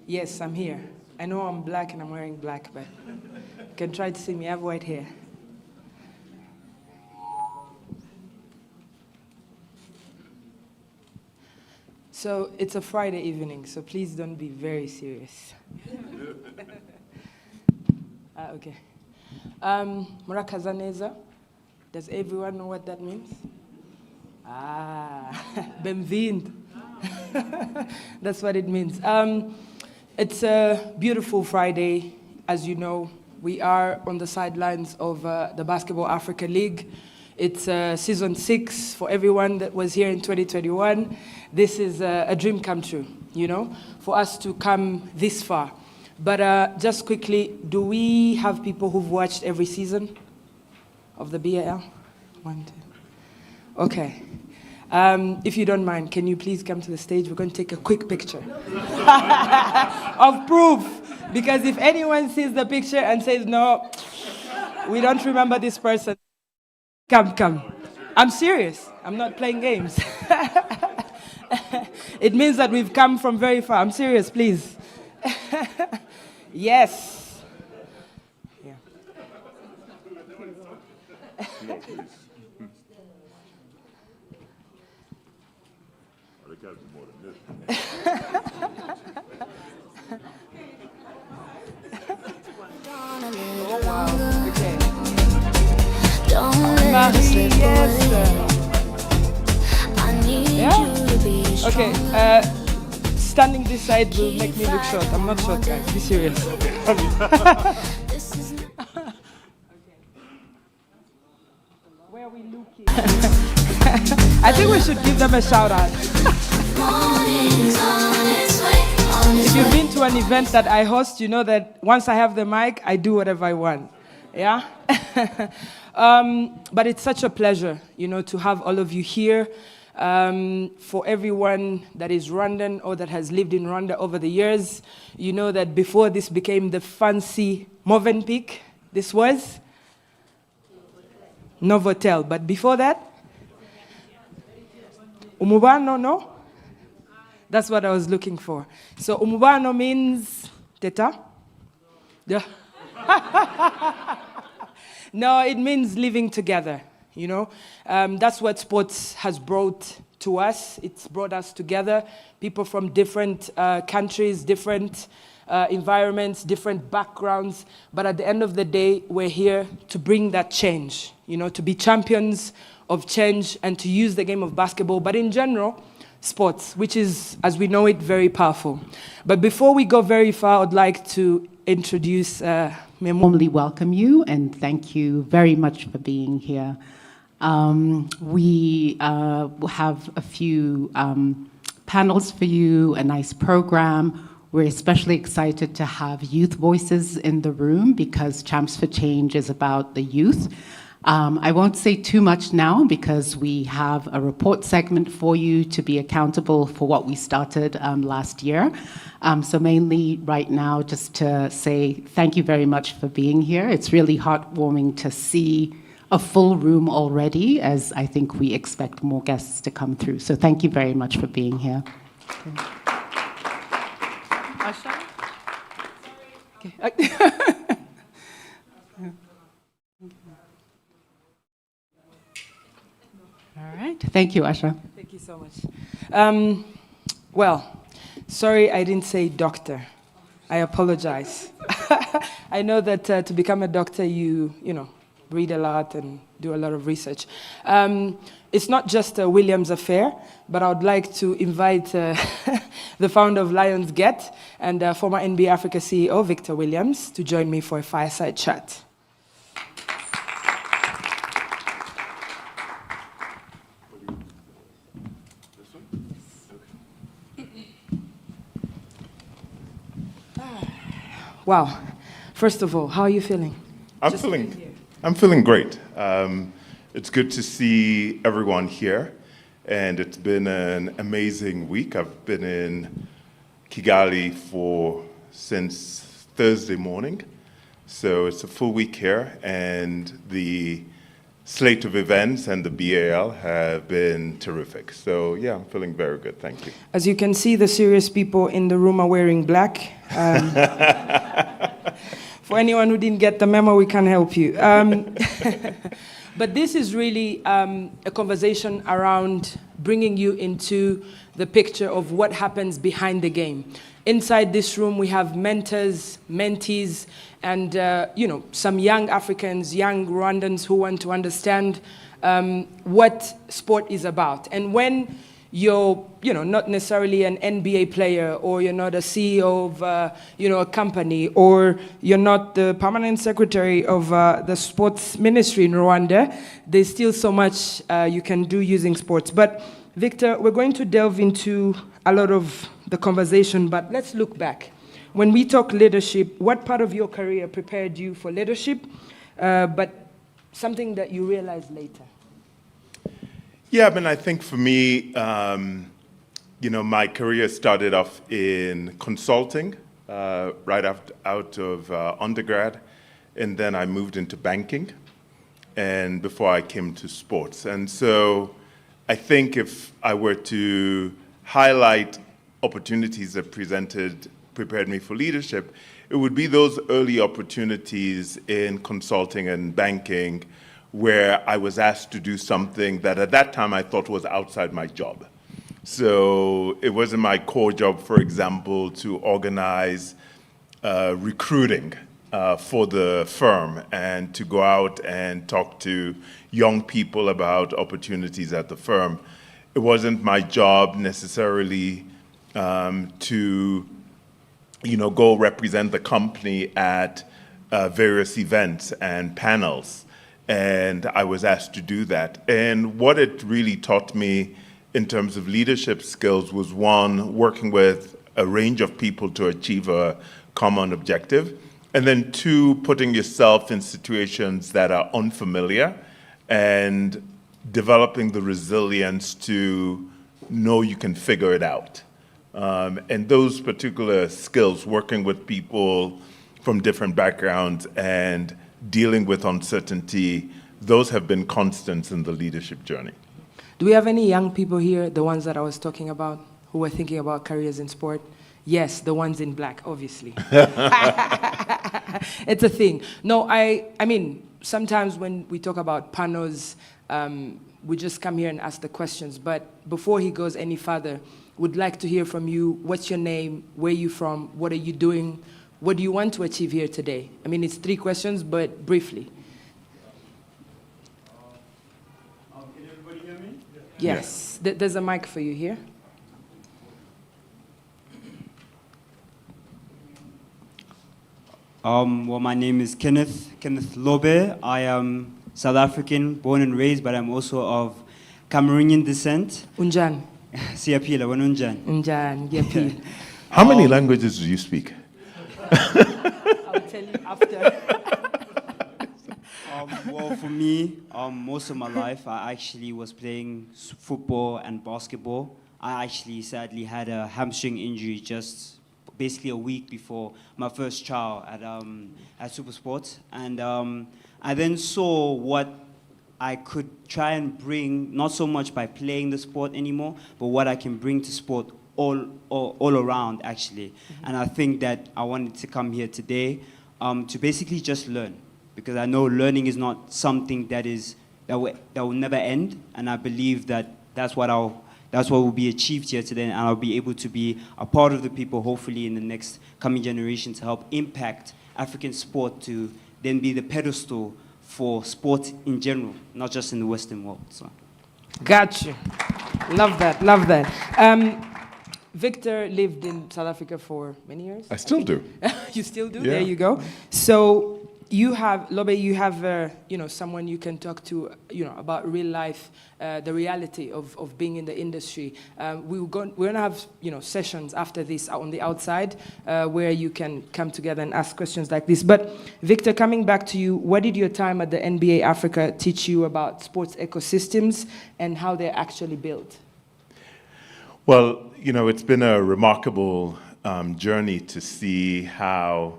Yes, I'm here. I know I'm black and I'm wearing black, but you can try to see me. I have white hair. So it's a Friday evening, so please don't be very serious. Okay. Murakazaneza. Does everyone know what that means? Bem-vindo. That's what it means. It's a beautiful Friday. As you know, we are on the sidelines of the Basketball Africa League. It's season 6 for everyone that was here in 2021. This is a dream come true, for us to come this far. But just quickly, do we have people who've watched every season of the BAL? 1, 2. Okay. If you don't mind, can you please come to the stage? We're going to take a quick picture of proof. Because if anyone sees the picture and says, no, we don't remember this person, come. I'm serious. I'm not playing games. It means that we've come from very far. I'm serious, please. Yes. Yeah. No, please. They got to be more than this. Oh, wow. Okay. Yeah? Okay. Standing this side will make me look short. I'm not short, guys. Be serious. Where are we looking? I think we should give them a shout out. If you've been to an event that I host, you know that once I have the mic, I do whatever I want. Yeah? But it's such a pleasure, to have all of you here. For everyone that is Rwandan or that has lived in Rwanda over the years, you know that before this became the fancy Movenpick, this was Novotel. But before that, Umubano, no? That's what I was looking for. So Umubano means teta? Yeah. No, it means living together, That's what sports has brought to us. It's brought us together, people from different countries, different environments, different backgrounds. But at the end of the day, we're here to bring that change, to be champions of change and to use the game of basketball, but in general, sports, which is, as we know it, very powerful. But before we go very far, I'd like to introduce warmly welcome you and thank you very much for being here. We have a few panels for you, a nice program. We're especially excited to have youth voices in the room because Champs for Change is about the youth. I won't say too much now because we have a report segment for you to be accountable for what we started last year. So mainly right now, just to say thank you very much for being here. It's really heartwarming to see a full room already, as I think we expect more guests to come through. So thank you very much for being here. Asha? Okay. All right. Thank you, Asha. Thank you so much. Well, sorry I didn't say doctor. I apologize. I know that to become a doctor, you read a lot and do a lot of research. It's not just a Williams affair, but I would like to invite the founder of Lions Gate and former NBA Africa CEO, Victor Williams, to join me for a fireside chat. Wow. First of all, how are you feeling? I'm feeling great. It's good to see everyone here, and it's been an amazing week. I've been in Kigali since Thursday morning, so it's a full week here, and the slate of events and the BAL have been terrific. So yeah, I'm feeling very good, thank you. As you can see, the serious people in the room are wearing black. For anyone who didn't get the memo, we can help you. But this is really a conversation around bringing you into the picture of what happens behind the game. Inside this room, we have mentors, mentees, and some young Africans, young Rwandans who want to understand what sport is about. And when you're not necessarily an NBA player, or you're not a CEO of a company, or you're not the permanent secretary of the sports ministry in Rwanda, there's still so much you can do using sports. But Victor, we're going to delve into a lot of the conversation, but let's look back. When we talk leadership, what part of your career prepared you for leadership, but something that you realized later? Yeah, I think for me, my career started off in consulting right out of undergrad, and then I moved into banking, and before I came to sports. And so I think if I were to highlight opportunities that prepared me for leadership, it would be those early opportunities in consulting and banking where I was asked to do something that at that time I thought was outside my job. So it wasn't my core job, for example, to organize recruiting for the firm and to go out and talk to young people about opportunities at the firm. It wasn't my job necessarily to go represent the company at various events and panels. And I was asked to do that. And what it really taught me in terms of leadership skills was, one, working with a range of people to achieve a common objective, and then two, putting yourself in situations that are unfamiliar and developing the resilience to know you can figure it out. And those particular skills, working with people from different backgrounds and dealing with uncertainty, those have been constants in the leadership journey. Do we have any young people here, the ones that I was talking about, who were thinking about careers in sport? Yes, the ones in black, obviously. It's a thing. No, I mean, sometimes when we talk about panels, we just come here and ask the questions. But before he goes any further, would like to hear from you. What's your name? Where are you from? What are you doing? What do you want to achieve here today? I mean, it's 3 questions, but briefly. Can everybody hear me? Yes. There's a mic for you here. Well, my name is Kenneth Lobe. I am South African, born and raised, but I'm also of Cameroonian descent. Unjan. Siapila, Unjan. Unjan, Yapil. How many languages do you speak? I'll tell you after. Well, for me, most of my life, I actually was playing football and basketball. I actually sadly had a hamstring injury just basically a week before my first trial at Super Sports. And I then saw what I could try and bring, not so much by playing the sport anymore, but what I can bring to sport all around, actually. Mm-hmm. And I think that I wanted to come here today to basically just learn, because I know learning is not something that will never end, and I believe that that's what will be achieved here today, and I'll be able to be a part of the people, hopefully in the next coming generation, to help impact African sport to then be the pedestal for sport in general, not just in the Western world. So. Gotcha. Love that, love that. Victor lived in South Africa for many years? I still do. You still do? Yeah. There you go. So you have, Lobe, you have someone you can talk to about real life, the reality of being in the industry. We're going to have sessions after this on the outside where you can come together and ask questions like this. But Victor, coming back to you, what did your time at the NBA Africa teach you about sports ecosystems and how they're actually built? Well, it's been a remarkable journey to see how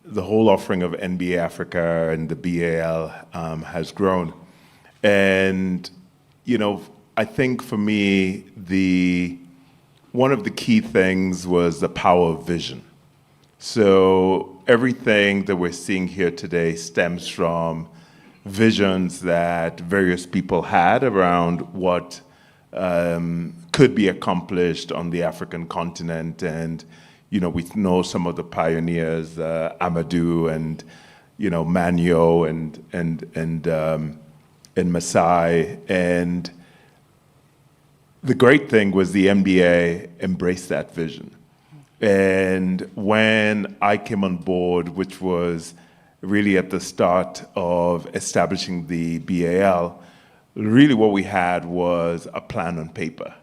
the whole offering of NBA Africa and the BAL has grown. And, you know, I think for me, one of the key things was the power of vision. So everything that we're seeing here today stems from visions that various people had around what could be accomplished on the African continent. And, you know, we know some of the pioneers, Amadou and, you know, Manyo and Masai. And the great thing was the NBA embraced that vision. And when I came on board, which was really at the start of establishing the BAL, really what we had was a plan on paper.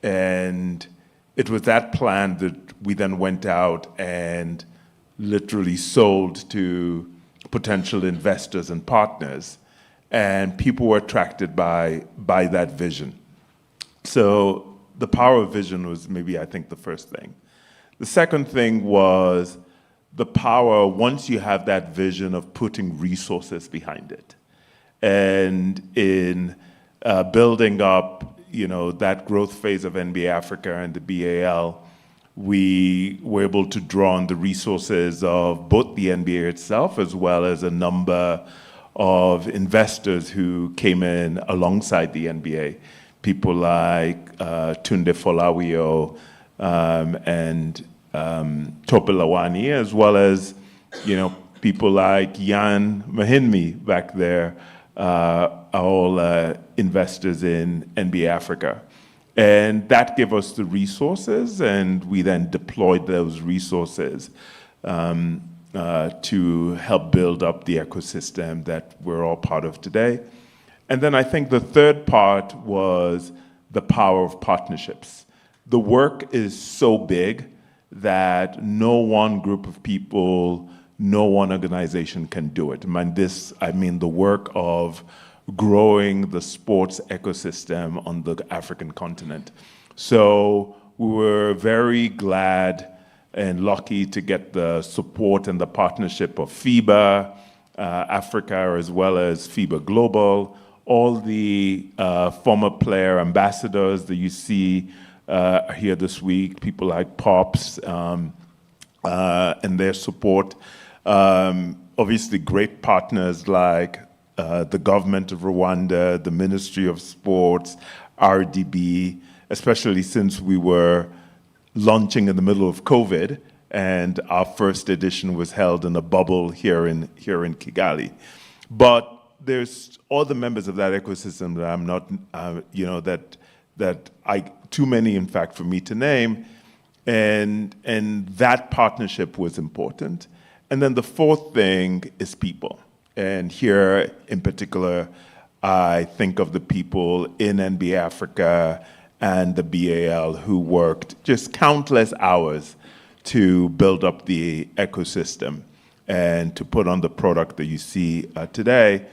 And it was that plan that we then went out and literally sold to potential investors and partners. And people were attracted by that vision. So the power of vision was maybe, I think, the first thing. The second thing was the power, once you have that vision, of putting resources behind it. And in building up, you know, that growth phase of NBA Africa and the BAL, we were able to draw on the resources of both the NBA itself as well as a number of investors who came in alongside the NBA. People like Tunde Folawio and Tope Lawani, as well as, you know, people like Jan Mahinmi back there, are all investors in NBA Africa. And that gave us the resources, and we then deployed those resources to help build up the ecosystem that we're all part of today. And then I think the third part was the power of partnerships. The work is so big that no one group of people, no one organization can do it. I mean the work of growing the sports ecosystem on the African continent. So we were very glad and lucky to get the support and the partnership of FIBA Africa, as well as FIBA Global, all the former player ambassadors that you see here this week, people like Pops and their support. Obviously, great partners like the government of Rwanda, the Ministry of Sports, RDB, especially since we were launching in the middle of COVID, and our first edition was held in a bubble here in Kigali. But there's all the members of that ecosystem that I'm not, you know, that too many, in fact, for me to name, and that partnership was important. And then the fourth thing is people. And here, in particular, I think of the people in NBA Africa and the BAL who worked just countless hours to build up the ecosystem and to put on the product that you see today.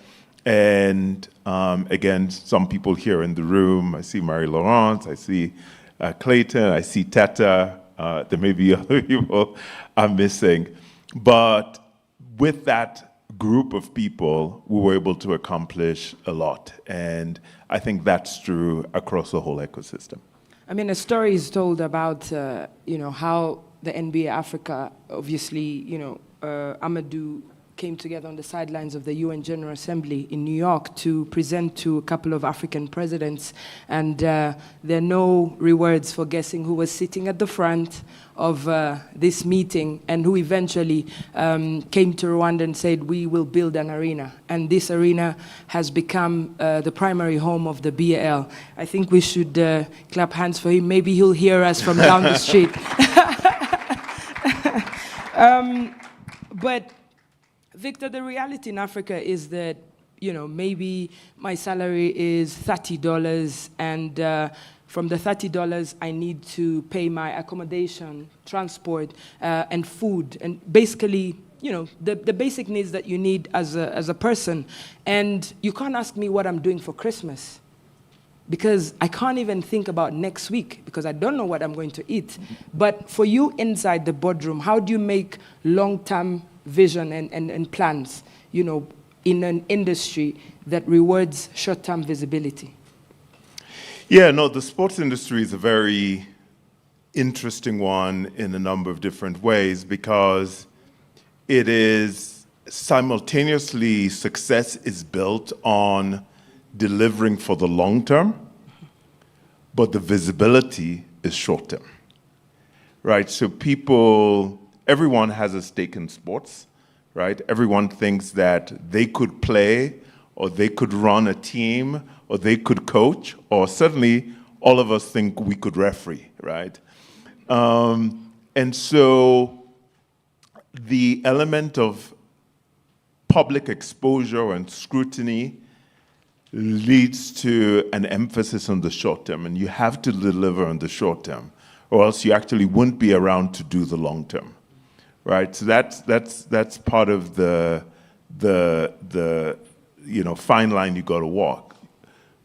And again, some people here in the room, I see Marie-Laurence, I see Clayton, I see Teta, there may be other people I'm missing. But with that group of people, we were able to accomplish a lot. And I think that's true across the whole ecosystem. I mean, a story is told about, you know, how the NBA Africa, obviously, you know, Amadou came together on the sidelines of the UN General Assembly in New York to present to a couple of African presidents. And there are no rewards for guessing who was sitting at the front of this meeting and who eventually came to Rwanda and said, we will build an arena. And this arena has become the primary home of the BAL. I think we should clap hands for him. Maybe he'll hear us from down the street. But Victor, the reality in Africa is that, you know, maybe my salary is $30 and from the $30 I need to pay my accommodation, transport, and food, and basically, you know, the basic needs that you need as a person. And you can't ask me what I'm doing for Christmas, because I can't even think about next week because I don't know what I'm going to eat. But for you inside the boardroom, how do you make long-term vision and plans, you know, in an industry that rewards short-term visibility? Yeah, no, the sports industry is a very interesting one in a number of different ways because it is simultaneously success is built on delivering for the long term, but the visibility is short term, right? So everyone has a stake in sports, right? Everyone thinks that they could play or they could run a team or they could coach, or certainly all of us think we could referee, right? And so the element of public exposure and scrutiny leads to an emphasis on the short term, and you have to deliver on the short term, or else you actually wouldn't be around to do the long term, right? So that's part of the fine line you got to walk.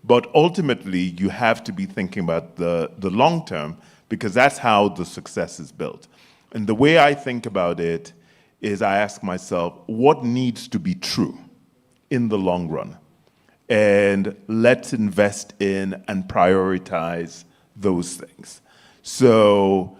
But ultimately, you have to be thinking about the long term because that's how the success is built. And the way I think about it is I ask myself, what needs to be true in the long run? And let's invest in and prioritize those things. So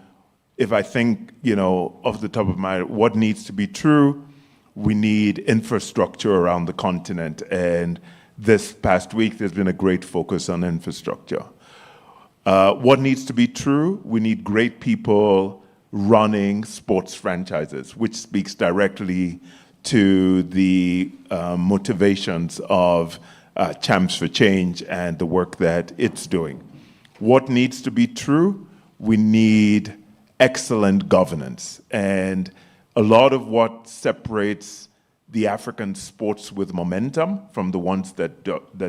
if I think, off the top of my head, what needs to be true, we need infrastructure around the continent. And this past week, there's been a great focus on infrastructure. What needs to be true? We need great people running sports franchises, which speaks directly to the motivations of Champs for Change and the work that it's doing. What needs to be true? We need excellent governance. And a lot of what separates the African sports with momentum from the ones that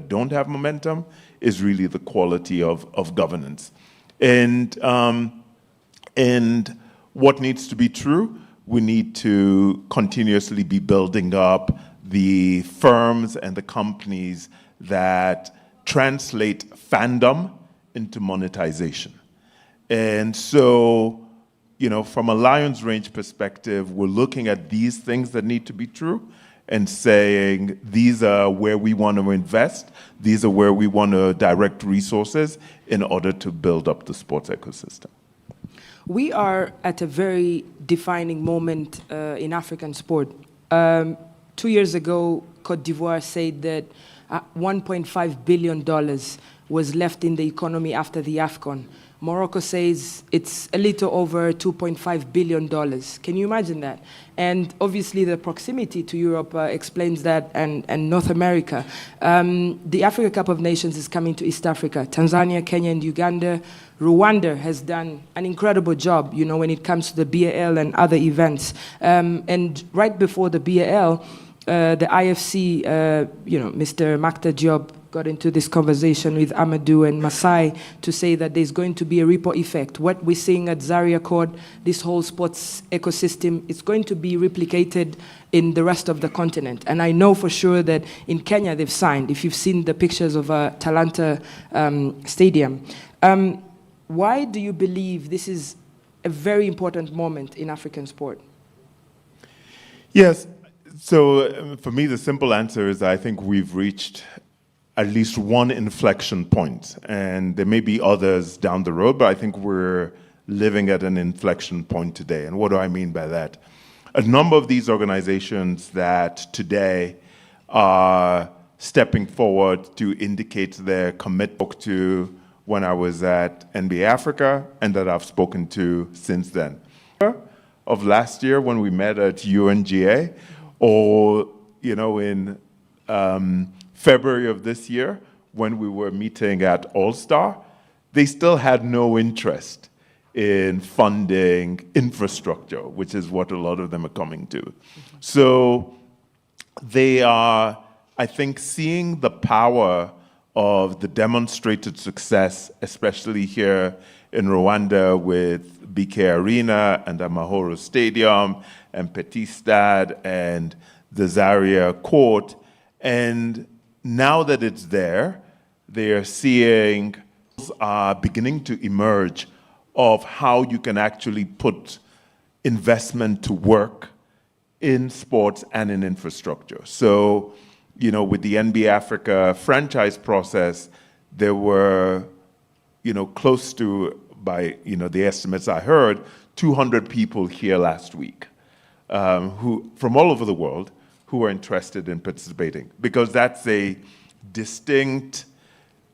don't have momentum is really the quality of governance. And what needs to be true? We need to continuously be building up the firms and the companies that translate fandom into monetization. And so, from a Lions Range perspective, we're looking at these things that need to be true and saying, these are where we want to invest, these are where we want to direct resources in order to build up the sports ecosystem. We are at a very defining moment in African sport. 2 years ago, Cote d'Ivoire said that $1.5 billion was left in the economy after the AFCON. Morocco says it's a little over $2.5 billion. Can you imagine that? And obviously the proximity to Europe explains that, and North America. The Africa Cup of Nations is coming to East Africa. Tanzania, Kenya, and Uganda. Rwanda has done an incredible job, when it comes to the BAL and other events. And right before the BAL, the IFC, Mr. Makta Diop got into this conversation with Amadou and Masai to say that there's going to be a ripple effect. What we're seeing at Zaria Court, this whole sports ecosystem, it's going to be replicated in the rest of the continent. And I know for sure that in Kenya they've signed, if you've seen the pictures of Talanta Stadium. Why do you believe this is a very important moment in African sport? Yes, so for me the simple answer is I think we've reached at least one inflection point, and there may be others down the road, but I think we're living at an inflection point today. And what do I mean by that? A number of these organizations that today are stepping forward to indicate their commitment to when I was at NBA Africa and that I've spoken to since then. Of last year when we met at UNGA, or in February of this year, when we were meeting at All-Star, they still had no interest in funding infrastructure, which is what a lot of them are coming to. So they are, I think, seeing the power of the demonstrated success, especially here in Rwanda with BK Arena and Amahoro Stadium and Petit Stade and the Zaria Court. And now that it's there, they are seeing beginning to emerge of how you can actually put investment to work in sports and in infrastructure. So, with the NBA Africa franchise process, there were, close to, by, the estimates I heard, 200 people here last week, who from all over the world, who are interested in participating, because that's a distinct,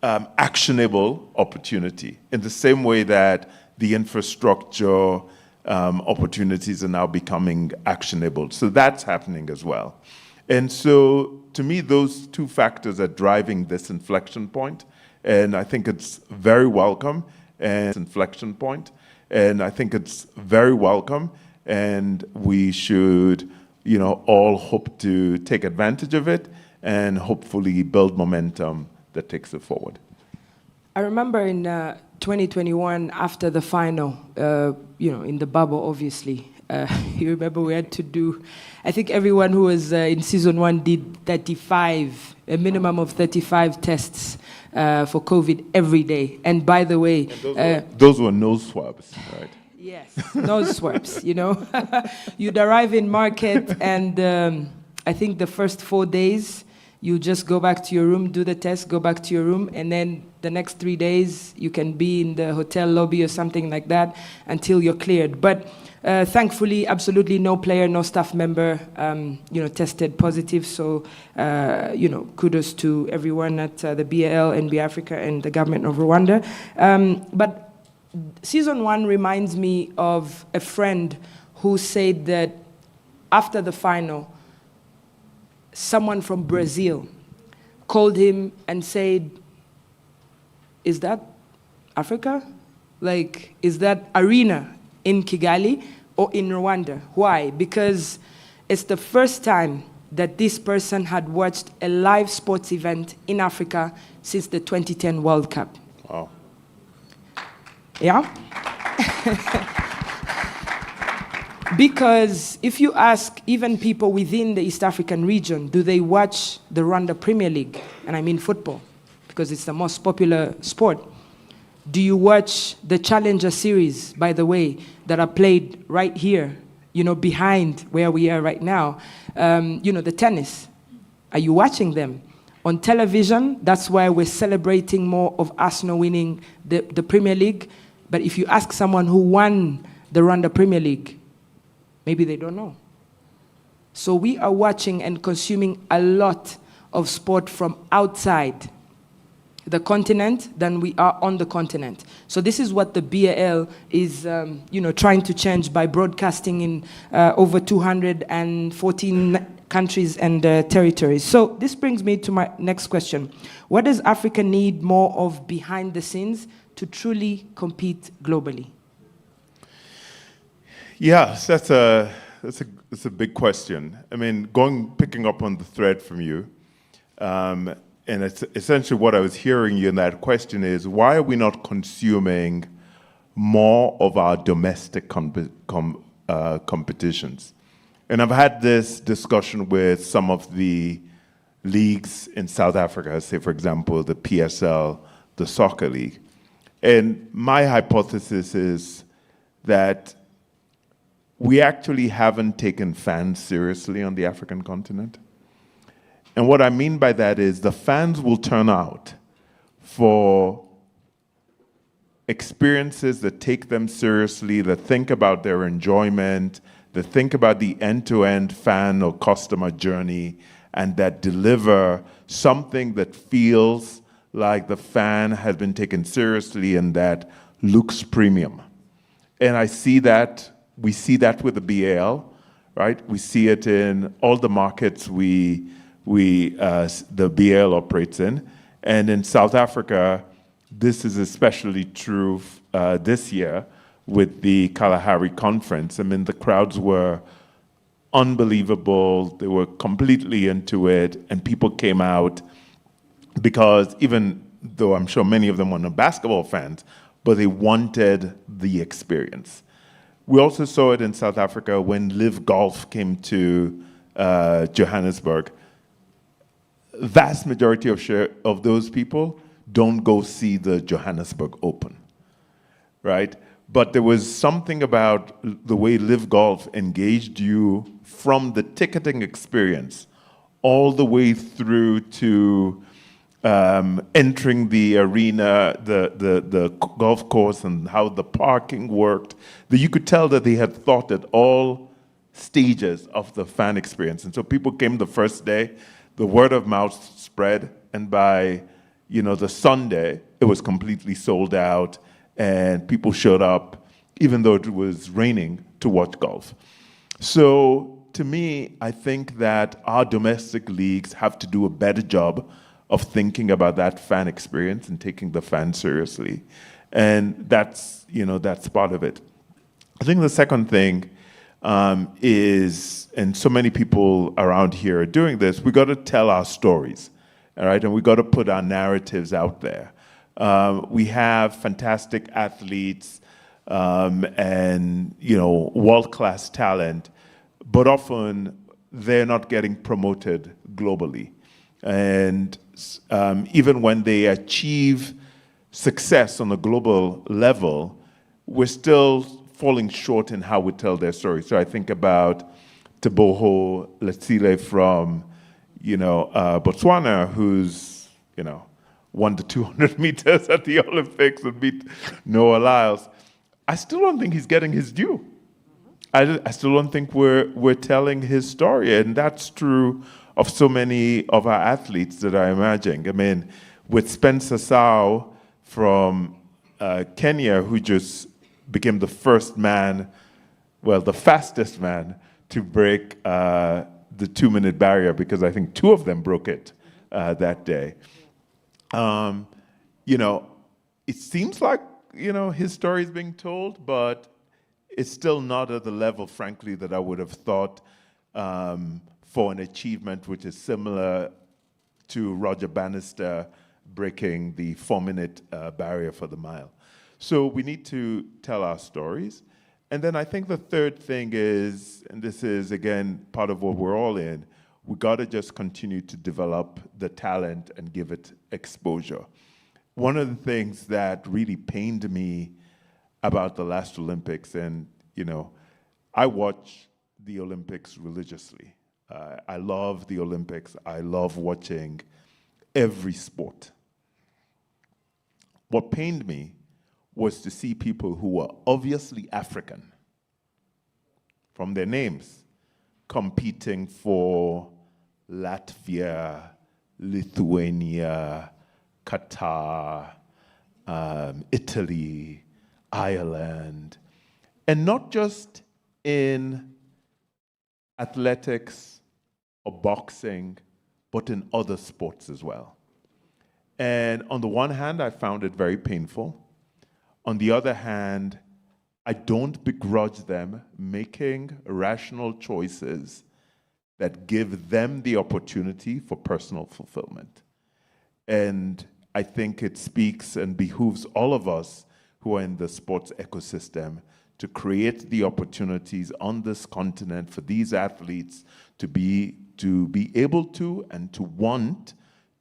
actionable opportunity, in the same way that the infrastructure opportunities are now becoming actionable. So that's happening as well. And so, to me, those two factors are driving this inflection point, and I think it's very welcome, and and we should, all hope to take advantage of it and hopefully build momentum that takes it forward. I remember in 2021, after the final, in the bubble, obviously, you remember we had to do, I think everyone who was in season 1 did a minimum of 35 tests for COVID every day. And by the way... Those were nose swabs, right? Yes, nose swabs, You'd arrive in market, and I think the first 4 days, you just go back to your room, do the test, go back to your room, and then the next 3 days, you can be in the hotel lobby or something like that until you're cleared. But thankfully, absolutely no player, no staff member, tested positive. So, kudos to everyone at the BAL, NBA Africa, and the government of Rwanda. But season 1 reminds me of a friend who said that after the final, someone from Brazil called him and said, "Is that Africa? Like, is that arena in Kigali or in Rwanda?" Why? Because it's the first time that this person had watched a live sports event in Africa since the 2010 World Cup. Wow. Yeah? Because if you ask even people within the East African region, do they watch the Rwanda Premier League? And I mean football, because it's the most popular sport. Do you watch the Challenger Series, by the way, that are played right here, behind where we are right now? The tennis. Are you watching them? On television, that's why we're celebrating more of Arsenal winning the Premier League. But if you ask someone who won the Rwanda Premier League, maybe they don't know. So we are watching and consuming a lot of sport from outside the continent than we are on the continent. So this is what the BAL is, trying to change by broadcasting in over 214 countries and territories. So this brings me to my next question. What does Africa need more of behind the scenes to truly compete globally? Yes, that's a big question. I mean, picking up on the thread from you, and it's essentially what I was hearing you in that question is, why are we not consuming more of our domestic competitions? And I've had this discussion with some of the leagues in South Africa, say, for example, the PSL, the soccer league. And my hypothesis is that we actually haven't taken fans seriously on the African continent. And what I mean by that is the fans will turn out for experiences that take them seriously, that think about their enjoyment, that think about the end-to-end fan or customer journey, and that deliver something that feels like the fan has been taken seriously and that looks premium. And we see that with the BAL, right? We see it in all the markets the BAL operates in. And in South Africa, this is especially true this year with the Kalahari conference. I mean, the crowds were unbelievable. They were completely into it, and people came out because, even though I'm sure many of them were not basketball fans, but they wanted the experience. We also saw it in South Africa when Live Golf came to Johannesburg. Vast majority of those people don't go see the Johannesburg Open, right? but there was something about the way Live Golf engaged you from the ticketing experience all the way through to entering the arena, the golf course, and how the parking worked, that you could tell that they had thought at all stages of the fan experience. And so people came the first day, the word of mouth spread, and by the Sunday, it was completely sold out, and people showed up, even though it was raining, to watch golf. So to me, I think that our domestic leagues have to do a better job of thinking about that fan experience and taking the fan seriously. And that's part of it. I think the second thing is, and so many people around here are doing this, we got to tell our stories, all right? And we got to put our narratives out there. We have fantastic athletes and world-class talent, but often they're not getting promoted globally. And even when they achieve success on a global level, we're still falling short in how we tell their story. So I think about Teboho Letsile from Botswana, who's won the 200 meters at the Olympics and beat Noah Lyles. I still don't think he's getting his due. I still don't think we're telling his story, and that's true of so many of our athletes that are emerging. I mean, with Spencer Sao from Kenya, who just became the first man, the fastest man to break the 2-minute barrier, because I think 2 of them broke it that day. It seems like, his story is being told, but it's still not at the level, frankly, that I would have thought for an achievement which is similar to Roger Bannister breaking the 4-minute barrier for the mile. So we need to tell our stories. And then I think the third thing is, and this is, again, part of what we're all in, we got to just continue to develop the talent and give it exposure. One of the things that really pained me about the last Olympics, and, I watch the Olympics religiously. I love the Olympics. I love watching every sport. What pained me was to see people who were obviously African, from their names, competing for Latvia, Lithuania, Qatar, Italy, Ireland, and not just in athletics or boxing, but in other sports as well. And on the one hand, I found it very painful. On the other hand, I don't begrudge them making rational choices that give them the opportunity for personal fulfillment. And I think it speaks and behooves all of us who are in the sports ecosystem to create the opportunities on this continent for these athletes to be able to and to want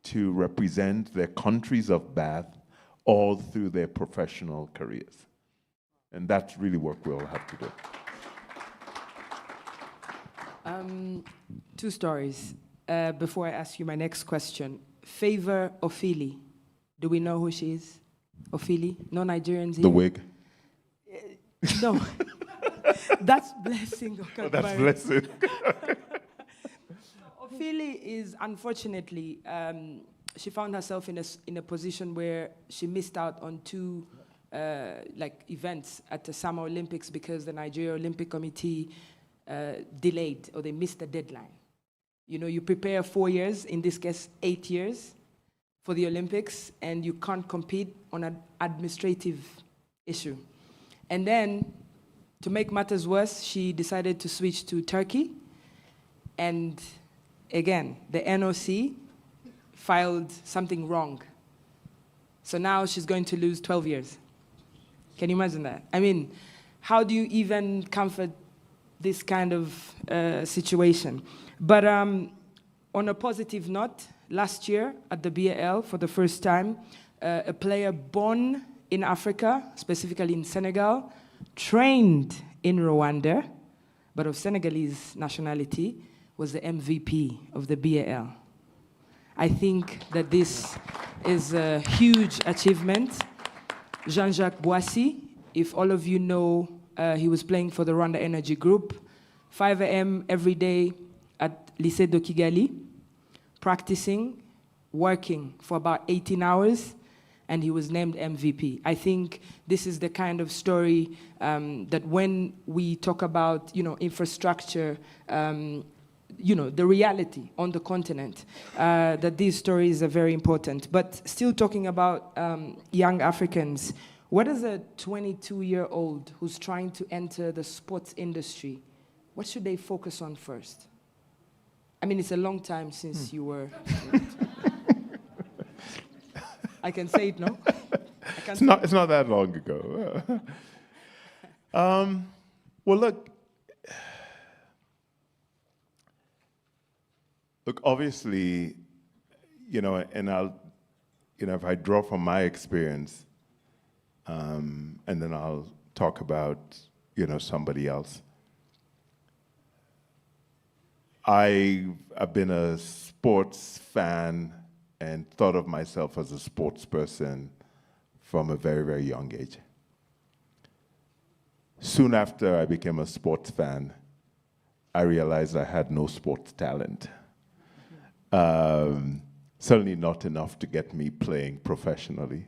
to represent their countries of birth all through their professional careers. And that's really what we'll have to do. 2 stories. Before I ask you my next question, Favor Ofili. Do we know who she is? Ofili? No Nigerians here? The wig. No. That's Blessing. Oh, that's Blessing. Ofili is, unfortunately, she found herself in a position where she missed out on 2 events at the Summer Olympics because the Nigeria Olympic Committee delayed, or they missed the deadline. You prepare 4 years, in this case 8 years, for the Olympics, and you can't compete on an administrative issue. And then, to make matters worse, she decided to switch to Turkey, and again, the NOC filed something wrong. So now she's going to lose 12 years. Can you imagine that? I mean, how do you even comfort this kind of situation? But on a positive note, last year at the BAL, for the first time, a player born in Africa, specifically in Senegal, trained in Rwanda, but of Senegalese nationality, was the MVP of the BAL. I think that this is a huge achievement. Jean-Jacques Boissy, if all of you know, he was playing for the Rwanda Energy Group, 5 a.m. every day at Lycée de Kigali, practicing, working for about 18 hours, and he was named MVP. I think this is the kind of story that when we talk about, infrastructure, the reality on the continent, that these stories are very important. But still talking about young Africans, what is a 22-year-old who's trying to enter the sports industry, what should they focus on first? I mean, it's a long time since you were... I can say it, no? It's not that long ago. Well, look, obviously, and I'll, if I draw from my experience, and then I'll talk about, somebody else. I've been a sports fan and thought of myself as a sports person from a very, very young age. Soon after I became a sports fan, I realized I had no sports talent. Certainly not enough to get me playing professionally.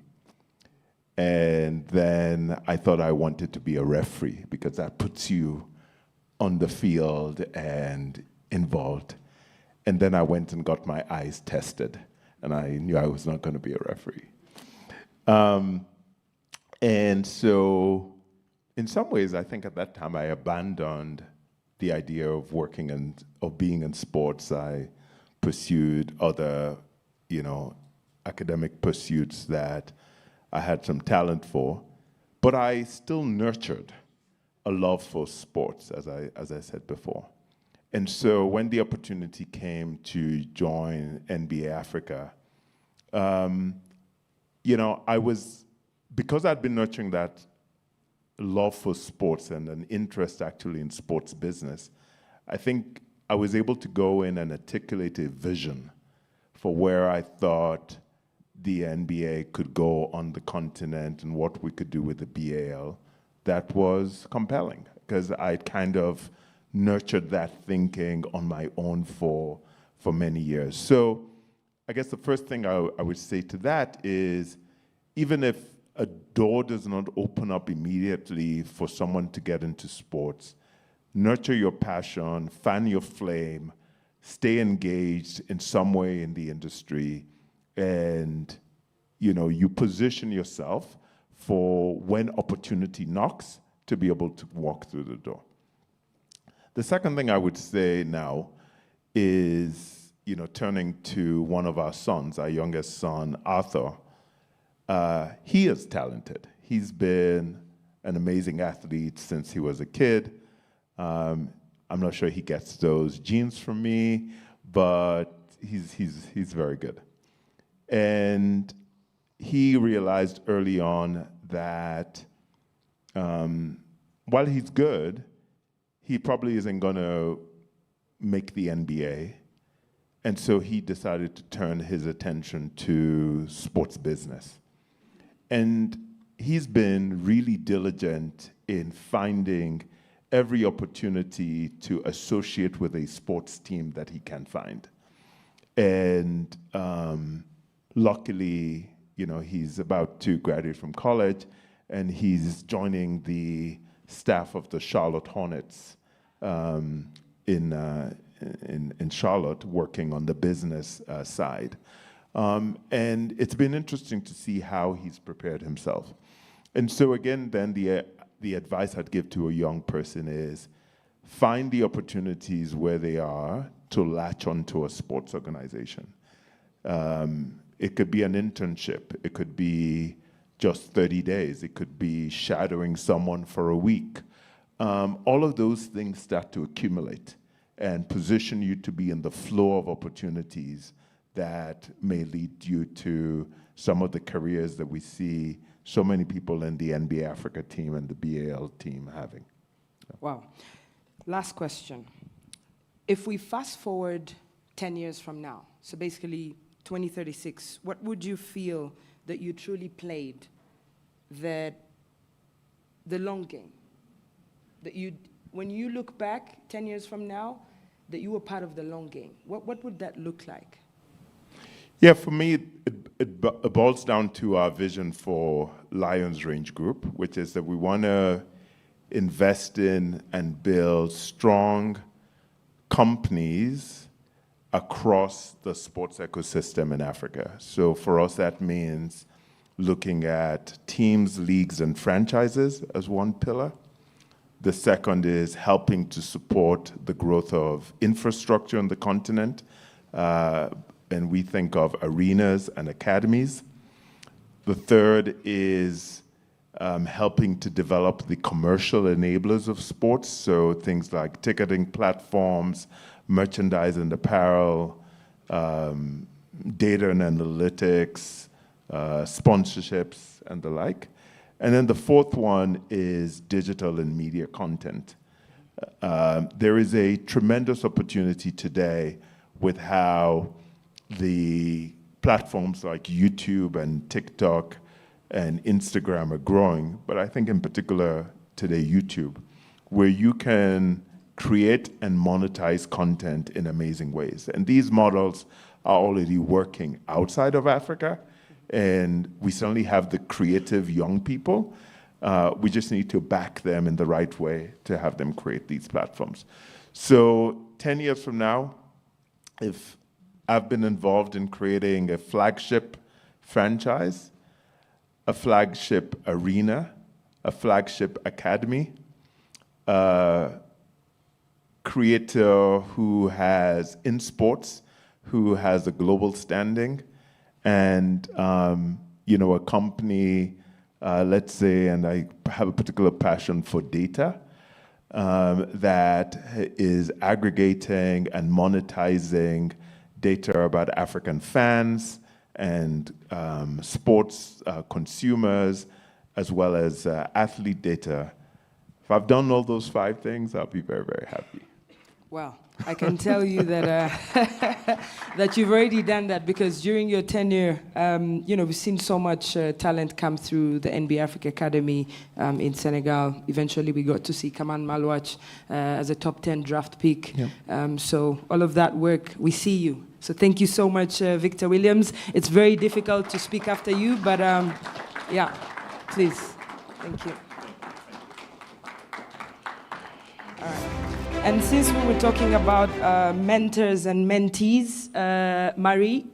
And then I thought I wanted to be a referee because that puts you on the field and involved. And then I went and got my eyes tested, and I knew I was not going to be a referee. And so in some ways, I think at that time I abandoned the idea of of being in sports. I pursued other, academic pursuits that I had some talent for, but I still nurtured a love for sports, as I said before. And so when the opportunity came to join NBA Africa, because I'd been nurturing that love for sports and an interest actually in sports business, I think I was able to go in and articulate a vision for where I thought the NBA could go on the continent and what we could do with the BAL that was compelling, because I'd kind of nurtured that thinking on my own for many years. So I guess the first thing I would say to that is, even if a door does not open up immediately for someone to get into sports, nurture your passion, fan your flame, stay engaged in some way in the industry, and you position yourself for when opportunity knocks to be able to walk through the door. The second thing I would say now is, turning to one of our sons, our youngest son, Arthur. He is talented. He's been an amazing athlete since he was a kid. I'm not sure he gets those genes from me, but he's very good. And he realized early on that while he's good, he probably isn't going to make the NBA. And so he decided to turn his attention to sports business. And he's been really diligent in finding every opportunity to associate with a sports team that he can find. And luckily, he's about to graduate from college, and he's joining the staff of the Charlotte Hornets in Charlotte, working on the business side. And it's been interesting to see how he's prepared himself. And so again, then the advice I'd give to a young person is find the opportunities where they are to latch onto a sports organization. It could be an internship. It could be just 30 days. It could be shadowing someone for a week. All of those things start to accumulate and position you to be in the flow of opportunities that may lead you to some of the careers that we see so many people in the NBA Africa team and the BAL team having. Wow. Last question. If we fast forward 10 years from now, so basically 2036, what would you feel that you truly played, that the long game, that you, when you look back 10 years from now, that you were part of the long game? What would that look like? Yeah, for me, it boils down to our vision for Lions Range Group, which is that we want to invest in and build strong companies across the sports ecosystem in Africa. So for us, that means looking at teams, leagues, and franchises as one pillar. The second is helping to support the growth of infrastructure on the continent, and we think of arenas and academies. The third is helping to develop the commercial enablers of sports, so things like ticketing platforms, merchandise and apparel, data and analytics, sponsorships, and the like. And then the fourth one is digital and media content. There is a tremendous opportunity today with how the platforms like YouTube and TikTok and Instagram are growing, but I think in particular today YouTube, where you can create and monetize content in amazing ways. And these models are already working outside of Africa, and we certainly have the creative young people. We just need to back them in the right way to have them create these platforms. So 10 years from now, if I've been involved in creating a flagship franchise, a flagship arena, a flagship academy, a creator who has, in sports, who has a global standing, and a company, let's say, and I have a particular passion for data, that is aggregating and monetizing data about African fans and sports consumers, as well as athlete data. If I've done all those 5 things, I'll be very, very happy. Well, I can tell you that that you've already done that, because during your tenure, we've seen so much talent come through the NBA Africa Academy in Senegal. Eventually, we got to see Kaman Malwach as a top 10 draft pick. Yeah. So all of that work, we see you. So thank you so much, Victor Williams. It's very difficult to speak after you, but yeah, please. Thank you. All right. And since we were talking about mentors and mentees, Marie,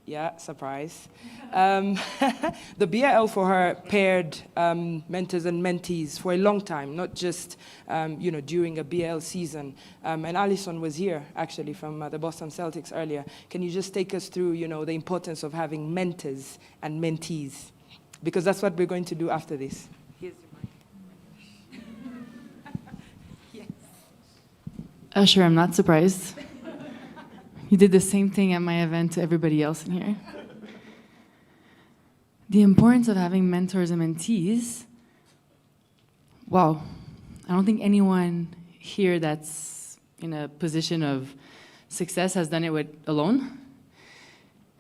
yeah, surprise. The BAL for her paired mentors and mentees for a long time, not just during a BAL season. And Alison was here actually from the Boston Celtics earlier. Can you just take us through, the importance of having mentors and mentees? Because that's what we're going to do after this. Here's your mic. Sure, I'm not surprised. You did the same thing at my event to everybody else in here. The importance of having mentors and mentees. Wow, I don't think anyone here that's in a position of success has done it alone.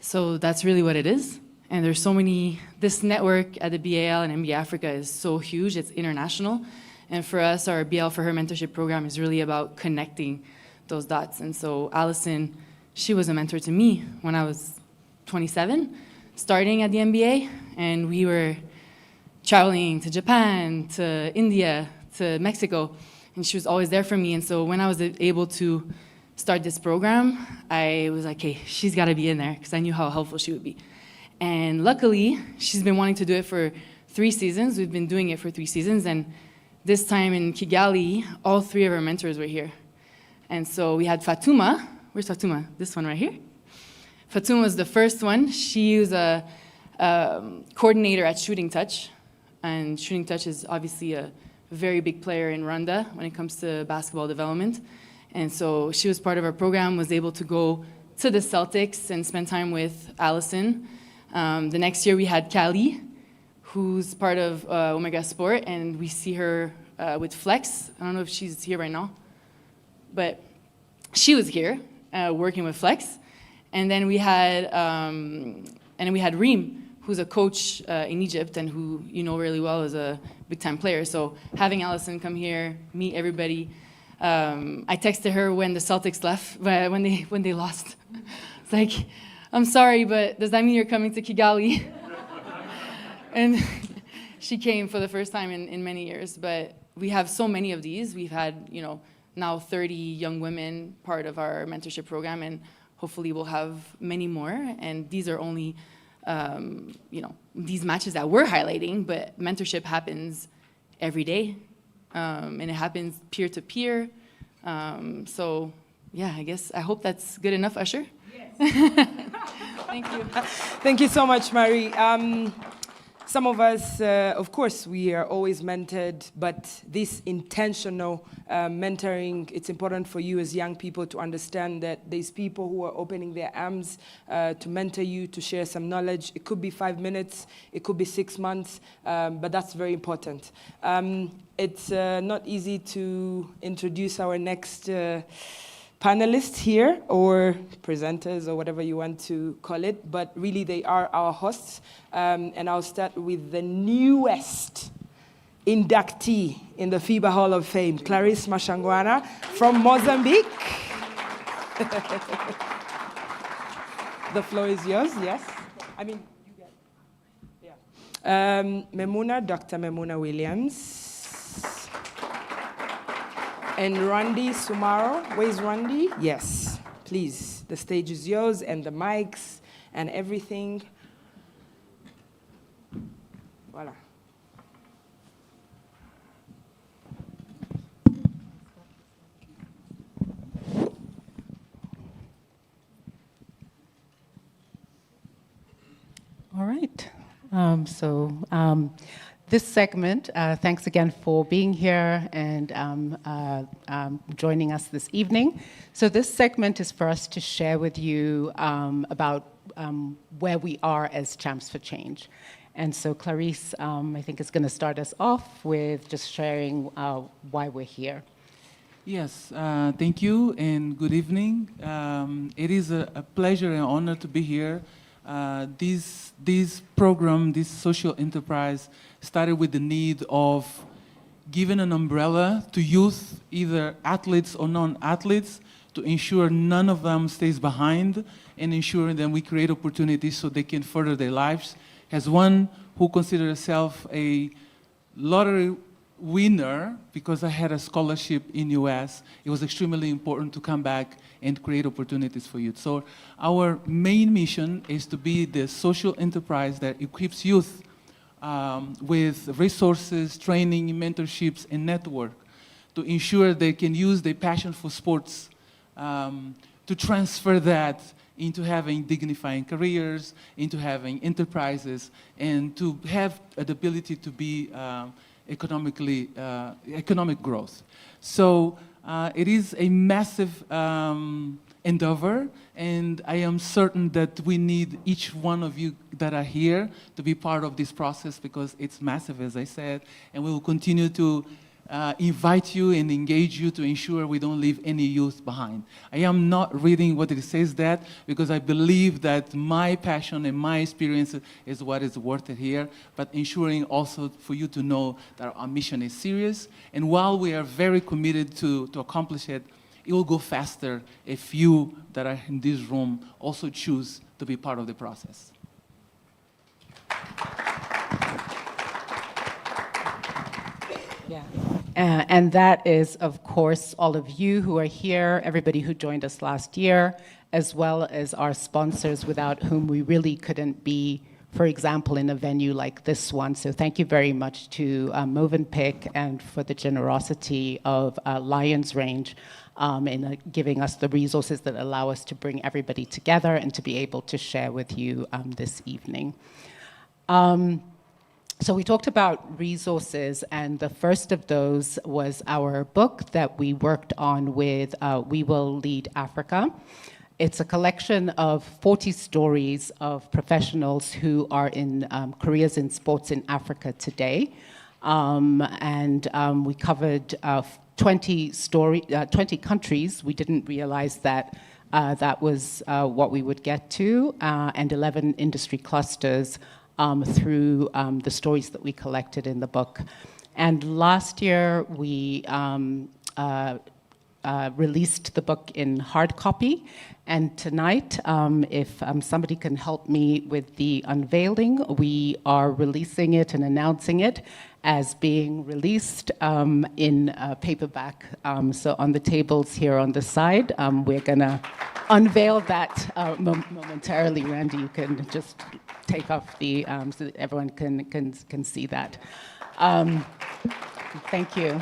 So that's really what it is. And there's so many, this network at the BAL and NBA Africa is so huge, it's international. And for us, our BL for Her mentorship program is really about connecting those dots. And so Allison, she was a mentor to me when I was 27, starting at the NBA. And we were traveling to Japan, to India, to Mexico. And she was always there for me. And so when I was able to start this program, I was like, hey, she's got to be in there, because I knew how helpful she would be. And luckily, she's been wanting to do it for 3 seasons. We've been doing it for 3 seasons. And this time in Kigali, all 3 of our mentors were here. And so we had Fatuma. Where's Fatuma? This one right here. Fatuma was the first one. She was a coordinator at Shooting Touch. And Shooting Touch is obviously a very big player in Rwanda when it comes to basketball development. And so she was part of our program, was able to go to the Celtics and spend time with Allison. The next year we had Callie, who's part of Omega Sport, and we see her with Flex. I don't know if she's here right now, but she was here working with Flex. And then we had Reem, who's a coach in Egypt and who you know really well is a big-time player. So having Allison come here, meet everybody. I texted her when the Celtics left, when they lost. It's like, I'm sorry, but does that mean you're coming to Kigali? And she came for the first time in many years. But we have so many of these. We've had, now 30 young women part of our mentorship program, and hopefully we'll have many more. And these are only, these matches that we're highlighting, but mentorship happens every day. And it happens peer to peer. So yeah, I hope that's good enough, Usher. Yes. Thank you. Thank you so much, Marie. Some of us, of course, we are always mentored, but this intentional mentoring, it's important for you as young people to understand that there's people who are opening their arms to mentor you, to share some knowledge. It could be 5 minutes, it could be 6 months, but that's very important. It's not easy to introduce our next panelists here, or presenters, or whatever you want to call it, but really they are our hosts. And I'll start with the newest inductee in the FIBA Hall of Fame, Clarisse Mashangwana from Mozambique. The floor is yours, yes? I mean, you get it. Yeah. Dr. Memuna Williams. And Randy Sumaro. Where's Randy? Yes, please. The stage is yours, and the mics and everything. Voila. All right. This segment, thanks again for being here and joining us this evening. So this segment is for us to share with you about where we are as Champs for Change. And so Clarisse, I think, is going to start us off with just sharing why we're here. Yes, thank you and good evening. It is a pleasure and honor to be here. This program, this social enterprise, started with the need of giving an umbrella to youth, either athletes or non-athletes, to ensure none of them stays behind and ensuring that we create opportunities so they can further their lives. As one who considers herself a lottery winner, because I had a scholarship in US, it was extremely important to come back and create opportunities for youth. So our main mission is to be the social enterprise that equips youth with resources, training, mentorships, and network to ensure they can use their passion for sports to transfer that into having dignifying careers, into having enterprises, and to have the ability to be economic growth. So it is a massive endeavor, and I am certain that we need each one of you that are here to be part of this process because it's massive, as I said, and we will continue to invite you and engage you to ensure we don't leave any youth behind. I am not reading what it says that because I believe that my passion and my experience is what is worth it here, but ensuring also for you to know that our mission is serious, and while we are very committed to accomplish it, it will go faster if you that are in this room also choose to be part of the process. Yeah. And that is, of course, all of you who are here, everybody who joined us last year, as well as our sponsors without whom we really couldn't be, for example, in a venue like this one. So thank you very much to Movenpick and for the generosity of Lions Range in giving us the resources that allow us to bring everybody together and to be able to share with you this evening. So we talked about resources, and the first of those was our book that we worked on with We Will Lead Africa. It's a collection of 40 stories of professionals who are in careers in sports in Africa today. We covered 20 countries. We didn't realize that that was what we would get to, and 11 industry clusters through the stories that we collected in the book. And last year, we released the book in hard copy. And tonight, if somebody can help me with the unveiling, we are releasing it and announcing it as being released in paperback. So on the tables here on the side, we're gonna unveil that momentarily. Randy, you can just take off the, so that everyone can see that. Thank you.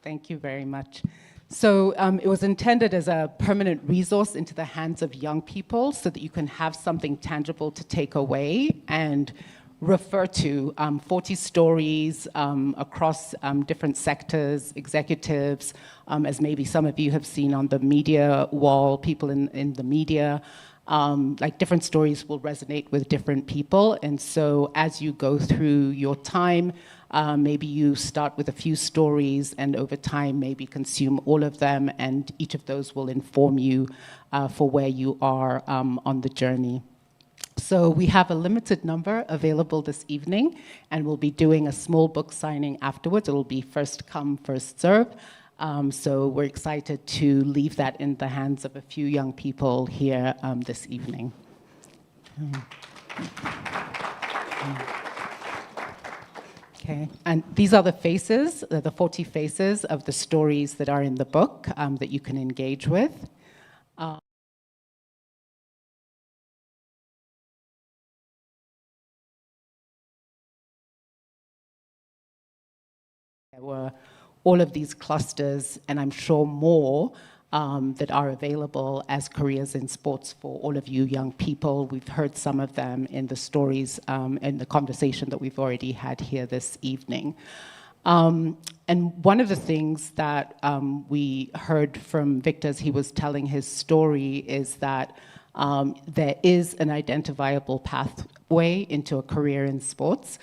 Thank you very much. So it was intended as a permanent resource into the hands of young people so that you can have something tangible to take away and refer to 40 stories across different sectors, executives, as maybe some of you have seen on the media wall, people in the media. Like different stories will resonate with different people. And so as you go through your time, maybe you start with a few stories and over time maybe consume all of them, and each of those will inform you for where you are on the journey. So we have a limited number available this evening, and we'll be doing a small book signing afterwards. It'll be first come, first serve. So we're excited to leave that in the hands of a few young people here this evening. Okay, and these are the faces, the 40 faces of the stories that are in the book that you can engage with. There were all of these clusters, and I'm sure more, that are available as careers in sports for all of you young people. We've heard some of them in the stories and the conversation that we've already had here this evening. And one of the things that we heard from Victor as he was telling his story is that there is an identifiable pathway into a career in sports.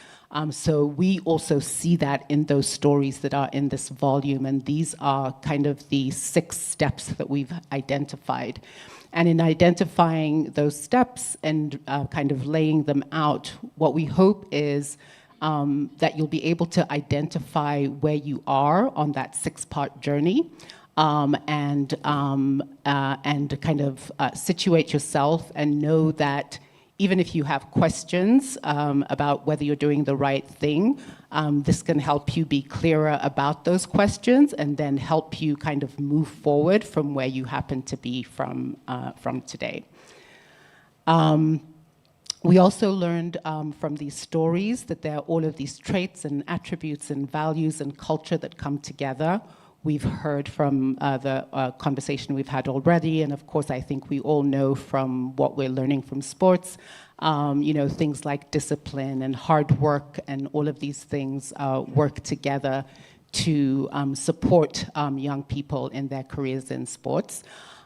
So we also see that in those stories that are in this volume, and these are kind of the 6 steps that we've identified. And in identifying those steps and kind of laying them out, what we hope is that you'll be able to identify where you are on that 6-part journey, and kind of situate yourself and know that even if you have questions about whether you're doing the right thing, this can help you be clearer about those questions and then help you kind of move forward from where you happen to be from today. We also learned from these stories that there are all of these traits and attributes and values and culture that come together. We've heard from the conversation we've had already, and of course I think we all know from what we're learning from sports, things like discipline and hard work and all of these things work together to support young people in their careers in sports.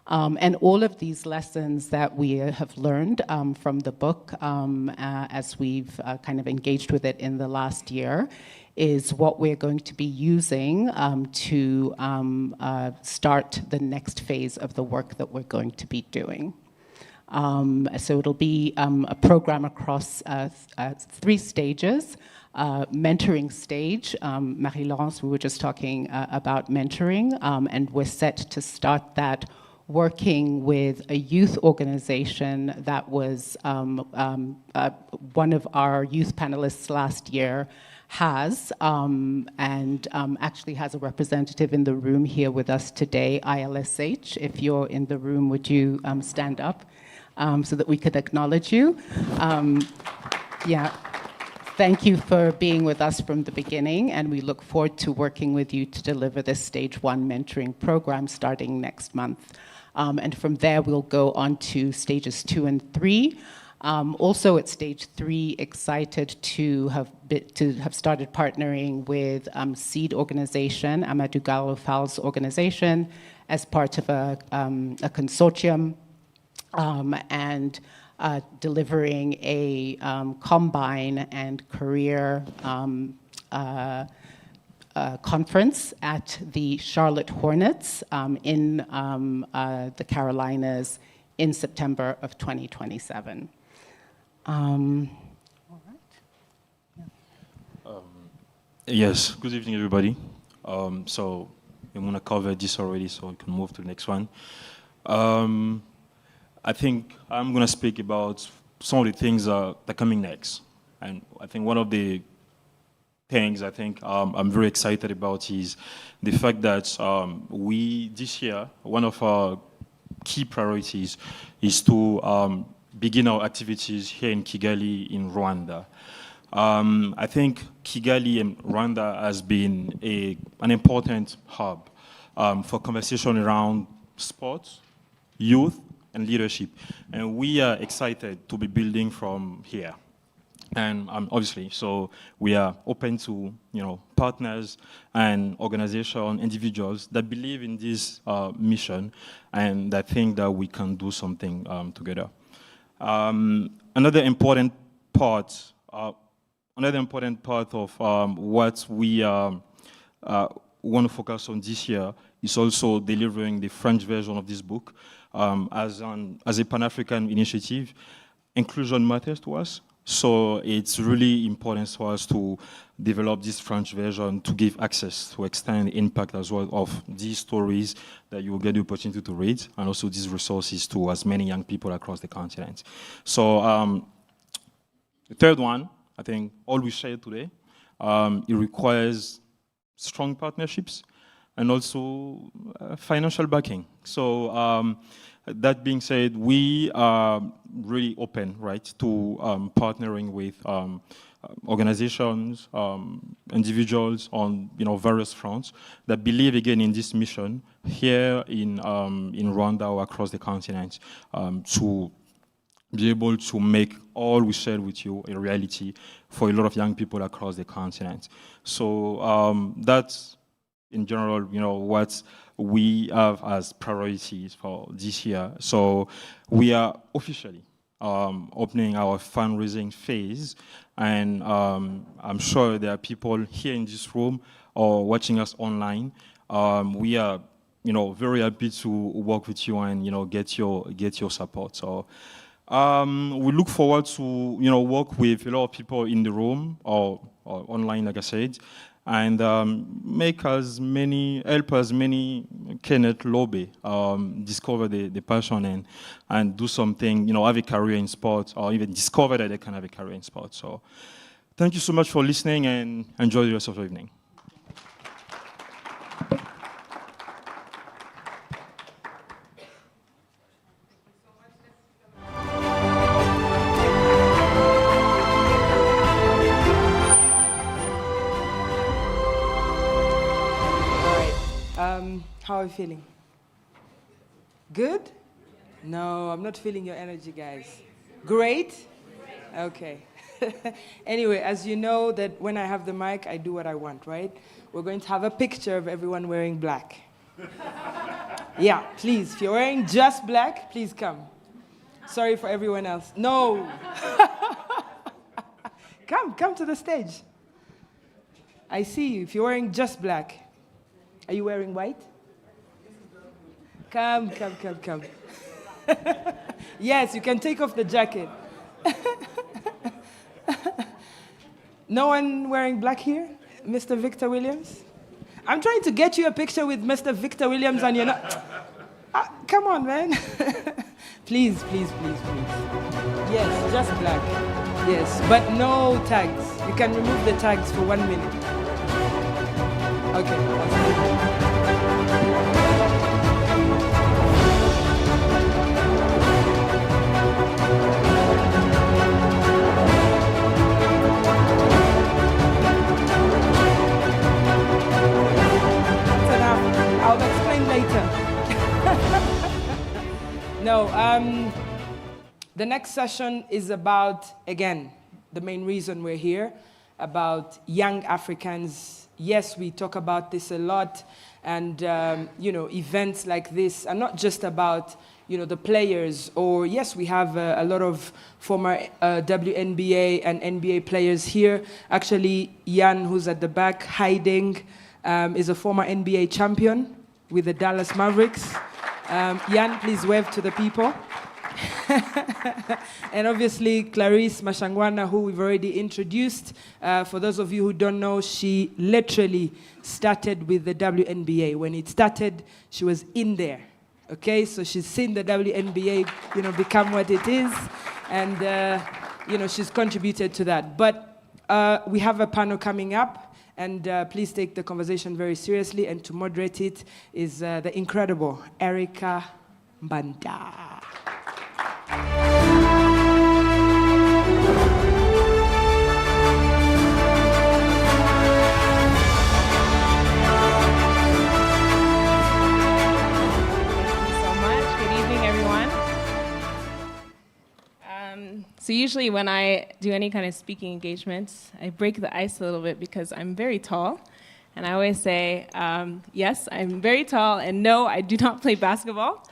And all of these lessons that we have learned from the book as we've kind of engaged with it in the last year is what we're going to be using to start the next phase of the work that we're going to be doing. So it'll be a program across 3 stages. Mentoring stage, Marie-Laurence, we were just talking about mentoring, and we're set to start that working with a youth organization that was one of our youth panelists last year has, and actually has a representative in the room here with us today, ILSH. If you're in the room, would you stand up so that we could acknowledge you? Yeah. Thank you for being with us from the beginning, and we look forward to working with you to deliver this Stage 1 mentoring program starting next month. And from there, we'll go on to stages 2 and 3. Also at stage 3, excited to have started partnering with Seed organization, Amadou Gallo Fowles organization, as part of a consortium and delivering a combine and career conference at the Charlotte Hornets in the Carolinas in September of 2027. Yes, good evening, everybody. So I'm going to cover this already, so we can move to the next one. I think I'm going to speak about some of the things that are coming next. And I think one of the things I think I'm very excited about is the fact that this year, one of our key priorities is to begin our activities here in Kigali in Rwanda. I think Kigali and Rwanda has been an important hub for conversation around sports, youth, and leadership. And we are excited to be building from here. And obviously, so we are open to partners and organizations, individuals that believe in this mission and that think that we can do something together. Another important part of what we want to focus on this year is also delivering the French version of this book as a Pan-African initiative. Inclusion matters to us. So it's really important for us to develop this French version to give access, to extend the impact as well of these stories that you will get the opportunity to read, and also these resources to as many young people across the continent. So the third one, I think all we shared today, it requires strong partnerships and also financial backing. So that being said, we are really open, right, to partnering with organizations, individuals on various fronts that believe again in this mission here in Rwanda or across the continent to be able to make all we shared with you a reality for a lot of young people across the continent. So that's in general, what we have as priorities for this year. So we are officially opening our fundraising phase, and I'm sure there are people here in this room or watching us online. We are, very happy to work with you and get your support. So we look forward to work with a lot of people in the room or online, like I said, and help as many Kenneth Lobe discover the passion and do something, have a career in sports, or even discover that they can have a career in sports. So thank you so much for listening, and enjoy the rest of the evening. How are you feeling? Good? No, I'm not feeling your energy, guys. Great? Okay. Anyway, as you know that when I have the mic, I do what I want, right? We're going to have a picture of everyone wearing black. Yeah, please, if you're wearing just black, please come. Sorry for everyone else. No. Come to the stage. I see you. If you're wearing just black. Are you wearing white? Come. Yes, you can take off the jacket. No one wearing black here? Mr. Victor Williams? I'm trying to get you a picture with Mr. Victor Williams and you're not... come on, man. Please. Yes, just black. Yes, but no tags. You can remove the tags for 1 minute. Okay. I'll explain later. No, the next session is about, again, the main reason we're here, about young Africans yes, we talk about this a lot, and events like this are not just about the players, or yes, we have a lot of former WNBA and NBA players here. Actually, Jan, who's at the back hiding, is a former NBA champion with the Dallas Mavericks. Jan, please wave to the people. And obviously, Clarice Mashangwana, who we've already introduced. For those of you who don't know, she literally started with the WNBA. When it started, she was in there. Okay, so she's seen the WNBA, become what it is, and she's contributed to that. But we have a panel coming up, and please take the conversation very seriously. And to moderate it is the incredible Erica Mbanda. So usually when I do any kind of speaking engagements, I break the ice a little bit because I'm very tall. And I always say, yes, I'm very tall, and no, I do not play basketball.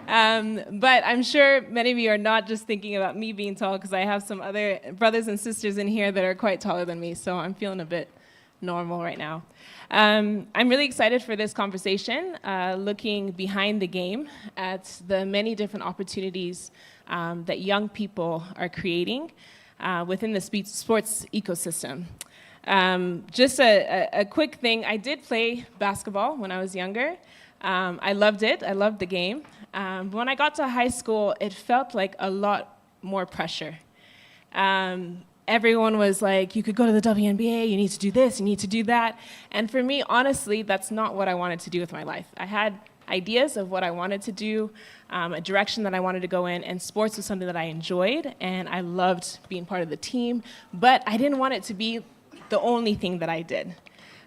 But I'm sure many of you are not just thinking about me being tall, because I have some other brothers and sisters in here that are quite taller than me, so I'm feeling a bit normal right now. I'm really excited for this conversation, looking behind the game at the many different opportunities that young people are creating within the sports ecosystem. Just a quick thing, I did play basketball when I was younger. I loved it, I loved the game. But when I got to high school, it felt like a lot more pressure. Everyone was like, you could go to the WNBA, you need to do this, you need to do that. And for me, honestly, that's not what I wanted to do with my life. I had ideas of what I wanted to do, a direction that I wanted to go in, and sports was something that I enjoyed, and I loved being part of the team, but I didn't want it to be the only thing that I did.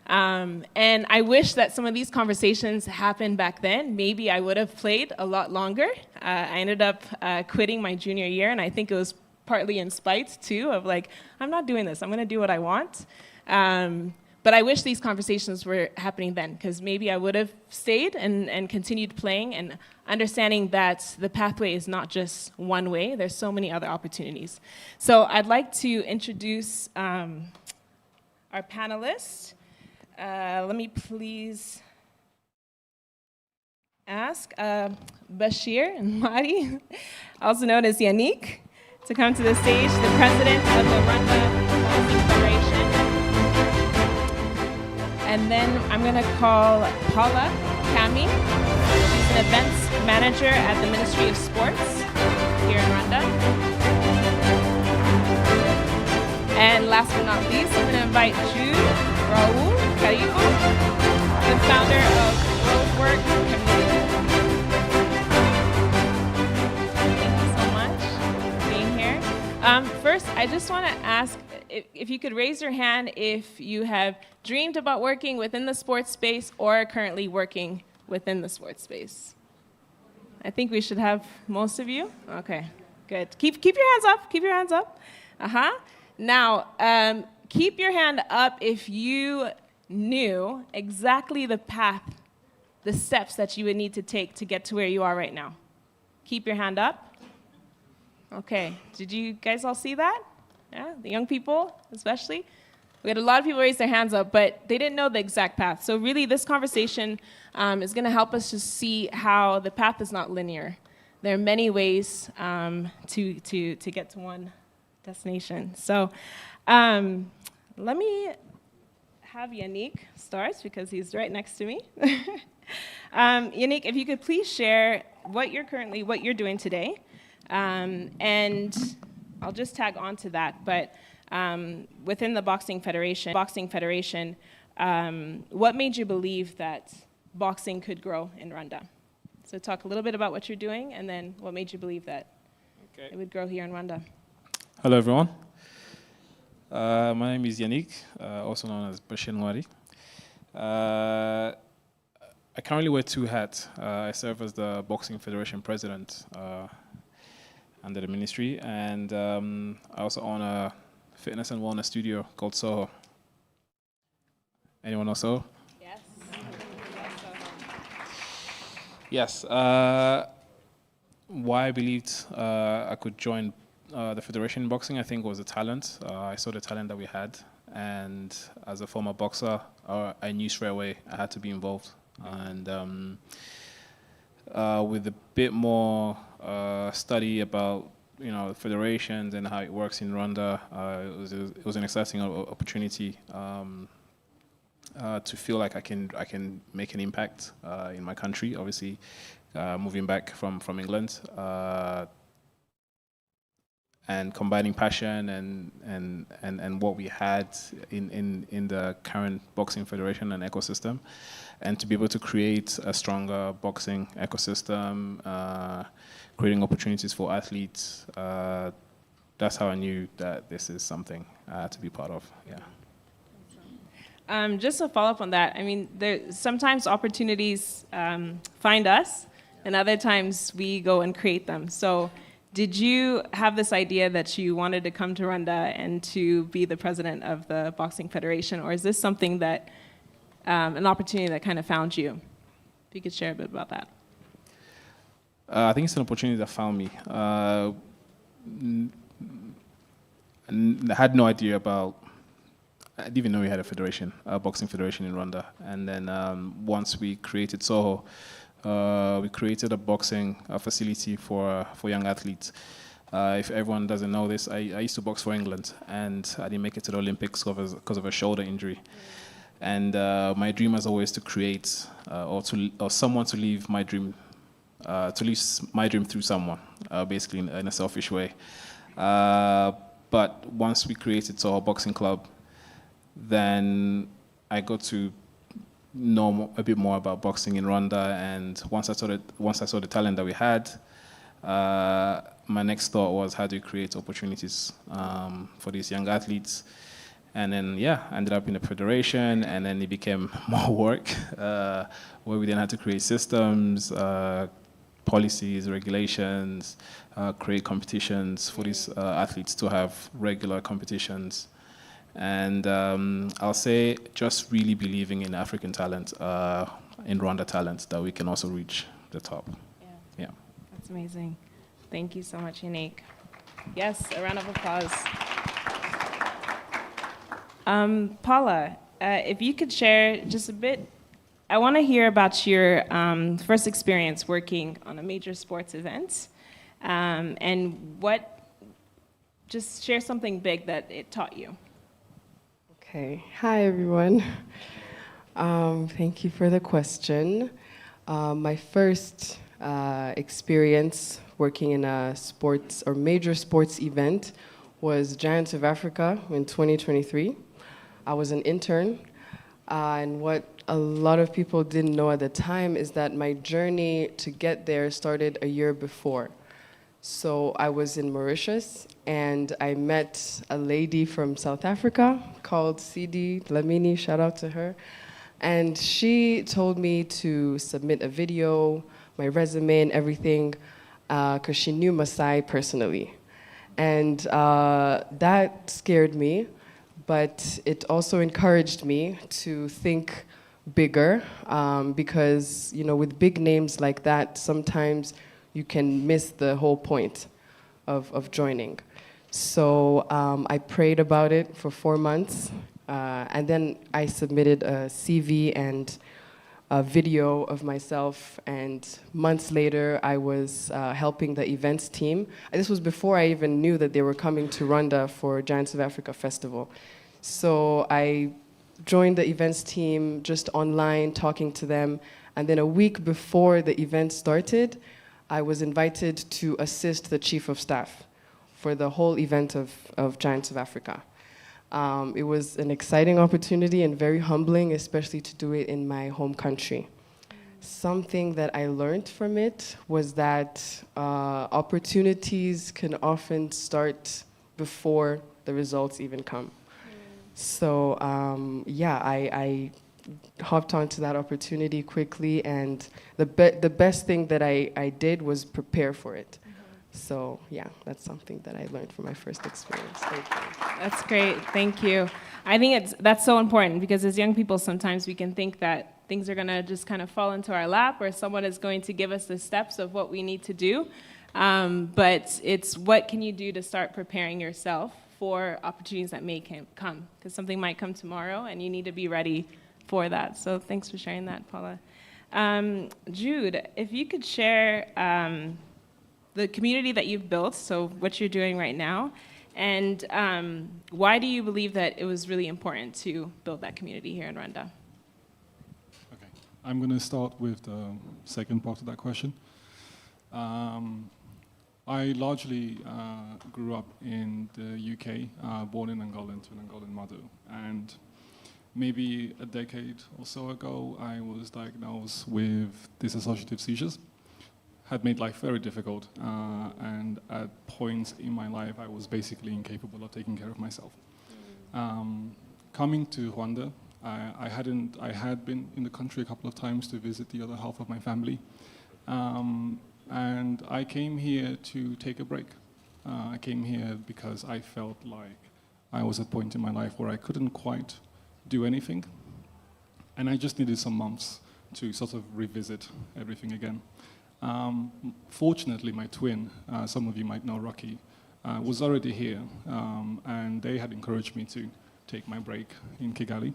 And I wish that some of these conversations happened back then. Maybe I would have played a lot longer. I ended up quitting my junior year, and I think it was partly in spite, too, of like, I'm not doing this, I'm gonna do what I want. But I wish these conversations were happening then, because maybe I would have stayed and continued playing and understanding that the pathway is not just one way, there's so many other opportunities. So I'd like to introduce our panelists. Let me please ask Bashir and Mari, also known as Yannick, to come to the stage, the president of the Rwanda Boxing Federation. And then I'm going to call Paula Kami. She's an events manager at the Ministry of Sports here in Rwanda. And last but not least, I'm going to invite Jude Raoul Karibu, the founder of World Work Community. Thank you so much for being here. First, I just want to ask if you could raise your hand if you have dreamed about working within the sports space or are currently working within the sports space. I think we should have most of you. Okay, good. Keep your hands up. Keep your hands up. Now, keep your hand up if you knew exactly the path, the steps that you would need to take to get to where you are right now. Keep your hand up. Okay, did you guys all see that? Yeah, the young people especially. We had a lot of people raise their hands up, but they didn't know the exact path. So really, this conversation is going to help us to see how the path is not linear. There are many ways to get to one destination. So let me have Yannick start because he's right next to me. Yannick, if you could please share what you're doing today, and I'll just tag on to that. But within the Boxing Federation, what made you believe that boxing could grow in Rwanda? So talk a little bit about what you're doing, and then what made you believe that it would grow here in Rwanda. Hello, everyone. My name is Yannick, also known as Bashir Nwari. I currently wear two hats. I serve as the Boxing Federation president under the ministry, and I also own a fitness and wellness studio called Soho. Anyone also? Yes. Yes. Why I believed I could join the Federation in boxing, I think, was the talent. I saw the talent that we had, and as a former boxer, I knew straight away I had to be involved. And with a bit more study about federations and how it works in Rwanda, it was an exciting opportunity to feel like I can make an impact in my country. Obviously, moving back from England, and combining passion and what we had in the current boxing federation and ecosystem, and to be able to create a stronger boxing ecosystem, creating opportunities for athletes. That's how I knew that this is something I had to be part of. Yeah. Just to follow up on that, I mean, sometimes opportunities find us, and other times we go and create them. So did you have this idea that you wanted to come to Rwanda and to be the president of the Boxing Federation, or is this something that, an opportunity that kind of found you? If you could share a bit about that. I think it's an opportunity that found me. I had no idea about, I didn't even know we had a federation, a boxing federation in Rwanda. And then once we created Soho, we created a boxing facility for young athletes. If everyone doesn't know this, I used to box for England, and I didn't make it to the Olympics because of a shoulder injury. And my dream was always to create or someone to live my dream, through someone, basically in a selfish way. But once we created Soho Boxing Club, then I got to know a bit more about boxing in Rwanda, and once I saw the talent that we had, my next thought was how do you create opportunities for these young athletes. And then, I ended up in the federation, and then it became more work, where we then had to create systems, policies, regulations, create competitions for these athletes to have regular competitions. And I'll say just really believing in African talent, in Rwanda talent, that we can also reach the top. Yeah. That's amazing. Thank you so much, Unique. Yes, a round of applause. Paula, if you could share just a bit, I want to hear about your first experience working on a major sports event, and just share something big that it taught you. Okay. Hi, everyone. Thank you for the question. My first experience working in a sports or major sports event was Giants of Africa in 2023. I was an intern, and what a lot of people didn't know at the time is that my journey to get there started a year before. So I was in Mauritius, and I met a lady from South Africa called Sidi Lamini, shout out to her. And she told me to submit a video, my resume and everything, because she knew Masai personally. And that scared me, but it also encouraged me to think bigger, because with big names like that, sometimes you can miss the whole point of joining. So I prayed about it for 4 months, and then I submitted a CV and a video of myself, and months later I was helping the events team. This was before I even knew that they were coming to Rwanda for Giants of Africa Festival. So I joined the events team just online, talking to them, and then a week before the event started, I was invited to assist the chief of staff for the whole event of Giants of Africa. It was an exciting opportunity and very humbling, especially to do it in my home country. Something that I learned from it was that opportunities can often start before the results even come. So I hopped onto that opportunity quickly, and the best thing that I did was prepare for it. So yeah, that's something that I learned from my first experience. Thank you. That's great. Thank you. I think that's so important because as young people, sometimes we can think that things are going to just kind of fall into our lap or someone is going to give us the steps of what we need to do. But it's what can you do to start preparing yourself for opportunities that may come, because something might come tomorrow and you need to be ready for that. So thanks for sharing that, Paula. Jude, if you could share the community that you've built, so what you're doing right now, and why do you believe that it was really important to build that community here in Rwanda? Okay, I'm going to start with the second part of that question. I largely grew up in the UK, born in Angola to an Angolan mother, and maybe a decade or so ago, I was diagnosed with dissociative seizures. Had made life very difficult, and at points in my life, I was basically incapable of taking care of myself. Coming to Rwanda, I had been in the country a couple of times to visit the other half of my family, and I came here to take a break. I came here because I felt like I was at a point in my life where I couldn't quite do anything, and I just needed some months to sort of revisit everything again. Fortunately, my twin, some of you might know Rocky, was already here, and they had encouraged me to take my break in Kigali.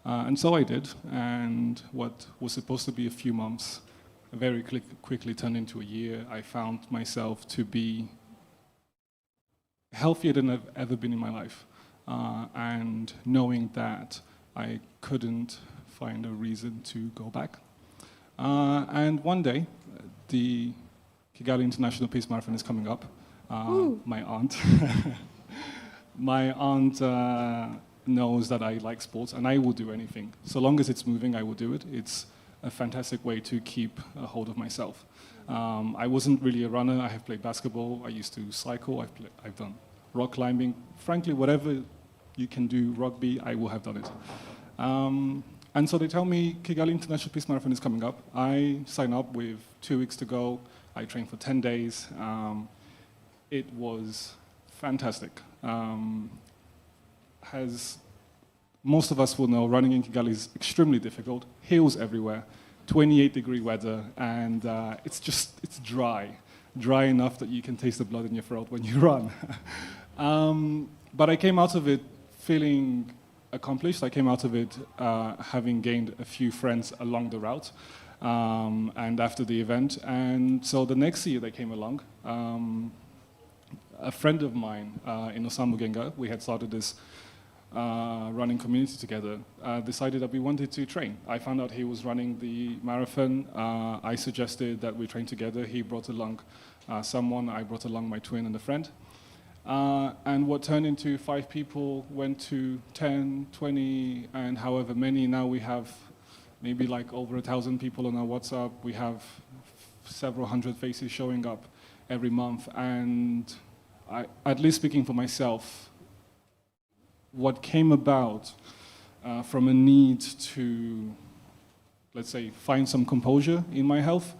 And so I did, and what was supposed to be a few months very quickly turned into a year. I found myself to be healthier than I've ever been in my life, and knowing that I couldn't find a reason to go back. And one day, the Kigali International Peace Marathon is coming up. My aunt, knows that I like sports, and I will do anything. So long as it's moving, I will do it. It's a fantastic way to keep a hold of myself. I wasn't really a runner. I have played basketball. I used to cycle. I've done rock climbing. Frankly, whatever you can do, rugby, I will have done it. And so they tell me Kigali International Peace Marathon is coming up. I sign up with 2 weeks to go. I train for 10 days. It was fantastic. As most of us will know, running in Kigali is extremely difficult. Hills everywhere, 28-degree weather, and it's dry enough that you can taste the blood in your throat when you run. But I came out of it feeling accomplished. I came out of it having gained a few friends along the route and after the event. And so the next year they came along. A friend of mine in Osamugenga, we had started this running community together, decided that we wanted to train. I found out he was running the marathon. I suggested that we train together. He brought along someone. I brought along my twin and a friend. And what turned into 5 people went to 10, 20, and however many. Now we have maybe like over 1,000 people on our WhatsApp. We have several hundred faces showing up every month. And at least speaking for myself, what came about from a need to, let's say, find some composure in my health,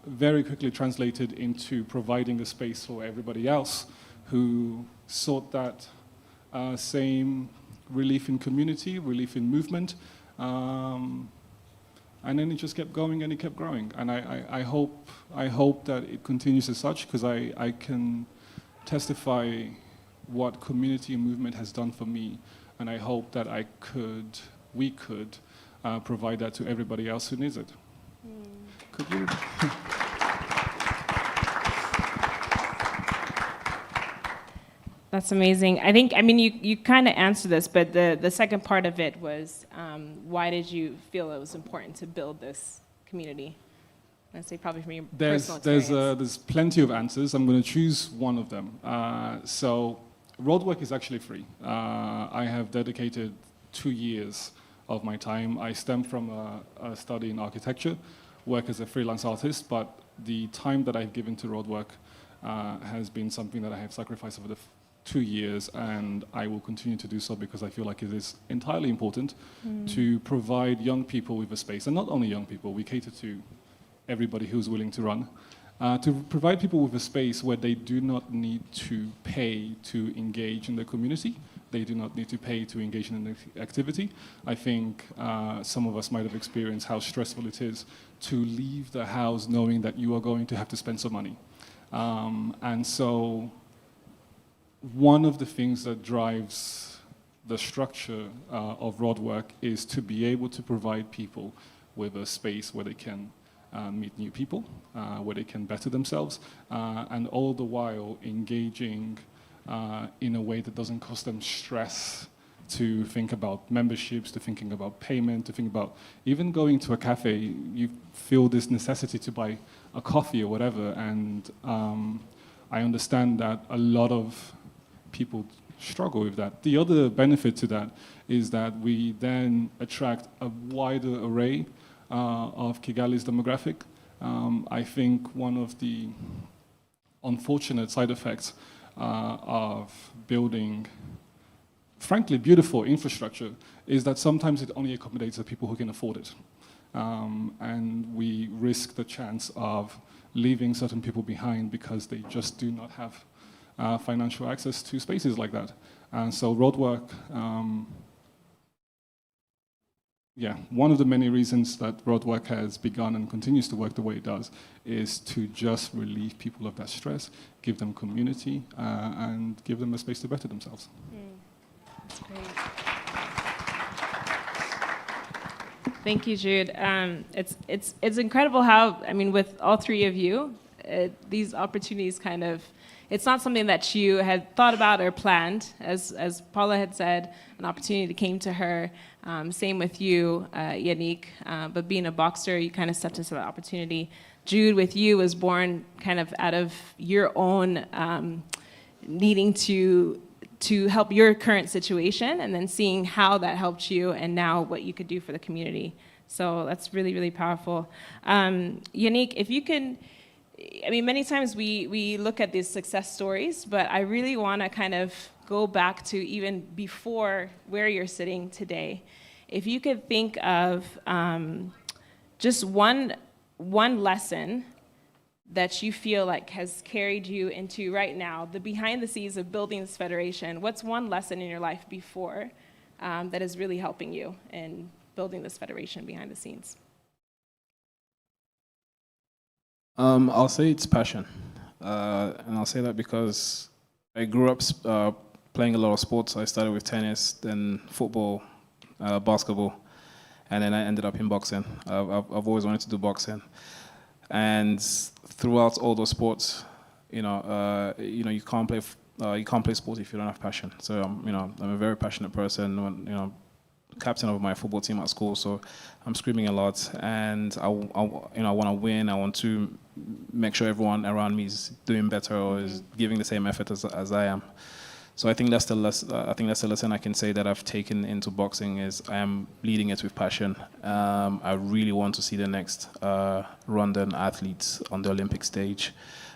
very quickly translated into providing a space for everybody else who sought that same relief in community, relief in movement, and then it just kept going and it kept growing. And I hope that it continues as such, because I can testify what community and movement has done for me, and I hope that we could provide that to everybody else who needs it. Could you? That's amazing. I mean, you kind of answered this, but the second part of it was, why did you feel it was important to build this community? I'd say probably from your personal experience. There's plenty of answers. I'm going to choose one of them. So roadwork is actually free. I have dedicated 2 years of my time. I stem from a study in architecture, work as a freelance artist, but the time that I've given to roadwork has been something that I have sacrificed over the 2 years, and I will continue to do so because I feel like it is entirely important to provide young people with a space, and not only young people, we cater to everybody who's willing to run, to provide people with a space where they do not need to pay to engage in the community. They do not need to pay to engage in an activity. I think some of us might have experienced how stressful it is to leave the house knowing that you are going to have to spend some money. And so one of the things that drives the structure of road work is to be able to provide people with a space where they can meet new people, where they can better themselves, and all the while engaging in a way that doesn't cost them stress to think about memberships, to thinking about payment, to think about even going to a cafe. You feel this necessity to buy a coffee or whatever, and I understand that a lot of people struggle with that. The other benefit to that is that we then attract a wider array of Kigali's demographic. I think one of the unfortunate side effects of building, frankly, beautiful infrastructure is that sometimes it only accommodates the people who can afford it. And we risk the chance of leaving certain people behind because they just do not have financial access to spaces like that. And so roadwork, one of the many reasons that roadwork has begun and continues to work the way it does is to just relieve people of that stress, give them community, and give them a space to better themselves. That's great. Thank you, Jude. It's incredible how, I mean, with all three of you, these opportunities kind of, it's not something that you had thought about or planned. As Paula had said, an opportunity came to her. Same with you, Yannick. But being a boxer, you kind of stepped into that opportunity. Jude, with you, was born kind of out of your own needing to help your current situation, and then seeing how that helped you, and now what you could do for the community. So that's really, really powerful. Yannick, if you can, I mean, many times we look at these success stories, but I really want to kind of go back to even before where you're sitting today. If you could think of just one lesson that you feel like has carried you into right now, the behind the scenes of building this federation, what's one lesson in your life before that is really helping you in building this federation behind the scenes? I'll say it's passion. And I'll say that because I grew up playing a lot of sports. I started with tennis, then football, basketball, and then I ended up in boxing. I've always wanted to do boxing. And throughout all those sports, you can't play sports if you don't have passion. So I'm a very passionate person. Captain of my football team at school, so I'm screaming a lot, and I want to win. I want to make sure everyone around me is doing better or is giving the same effort as I am. So I think that's the lesson I can say that I've taken into boxing is I am leading it with passion. I really want to see the next Rwandan athletes on the Olympic stage.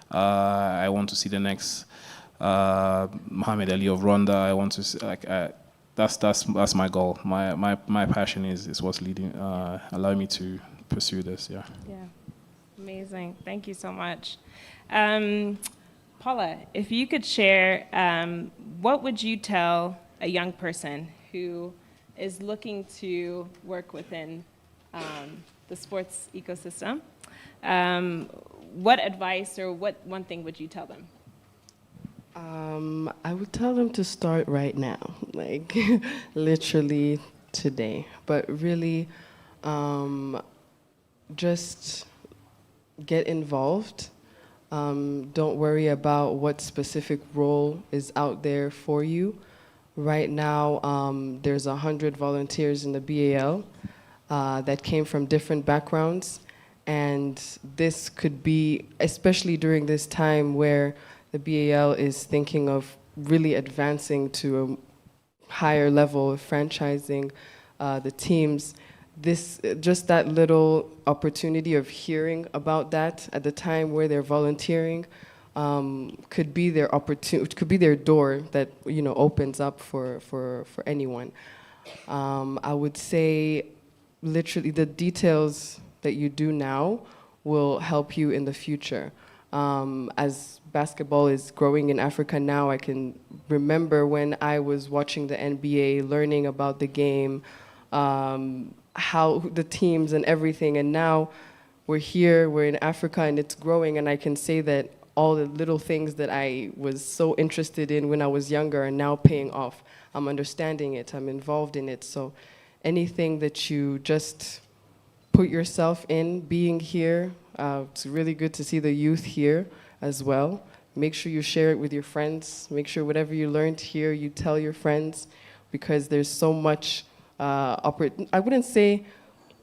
I want to see the next Muhammad Ali of Rwanda. I want to see, that's my goal. My passion is what's leading, allowing me to pursue this. Yeah. Yeah, amazing. Thank you so much. Paula, if you could share, what would you tell a young person who is looking to work within the sports ecosystem? What advice or what one thing would you tell them? I would tell them to start right now, like literally today. But really, just get involved. Don't worry about what specific role is out there for you. Right now, there's 100 volunteers in the BAL that came from different backgrounds. And this could be, especially during this time where the BAL is thinking of really advancing to a higher level of franchising the teams. Just that little opportunity of hearing about that at the time where they're volunteering could be their opportunity, could be their door that opens up for anyone. I would say, literally, the details that you do now will help you in the future. As basketball is growing in Africa now, I can remember when I was watching the NBA, learning about the game, how the teams and everything, and now we're here, we're in Africa, and it's growing, and I can say that all the little things that I was so interested in when I was younger are now paying off. I'm understanding it, I'm involved in it, so anything that you just put yourself in, being here, it's really good to see the youth here as well. Make sure you share it with your friends, make sure whatever you learned here, you tell your friends, because there's so much, I wouldn't say,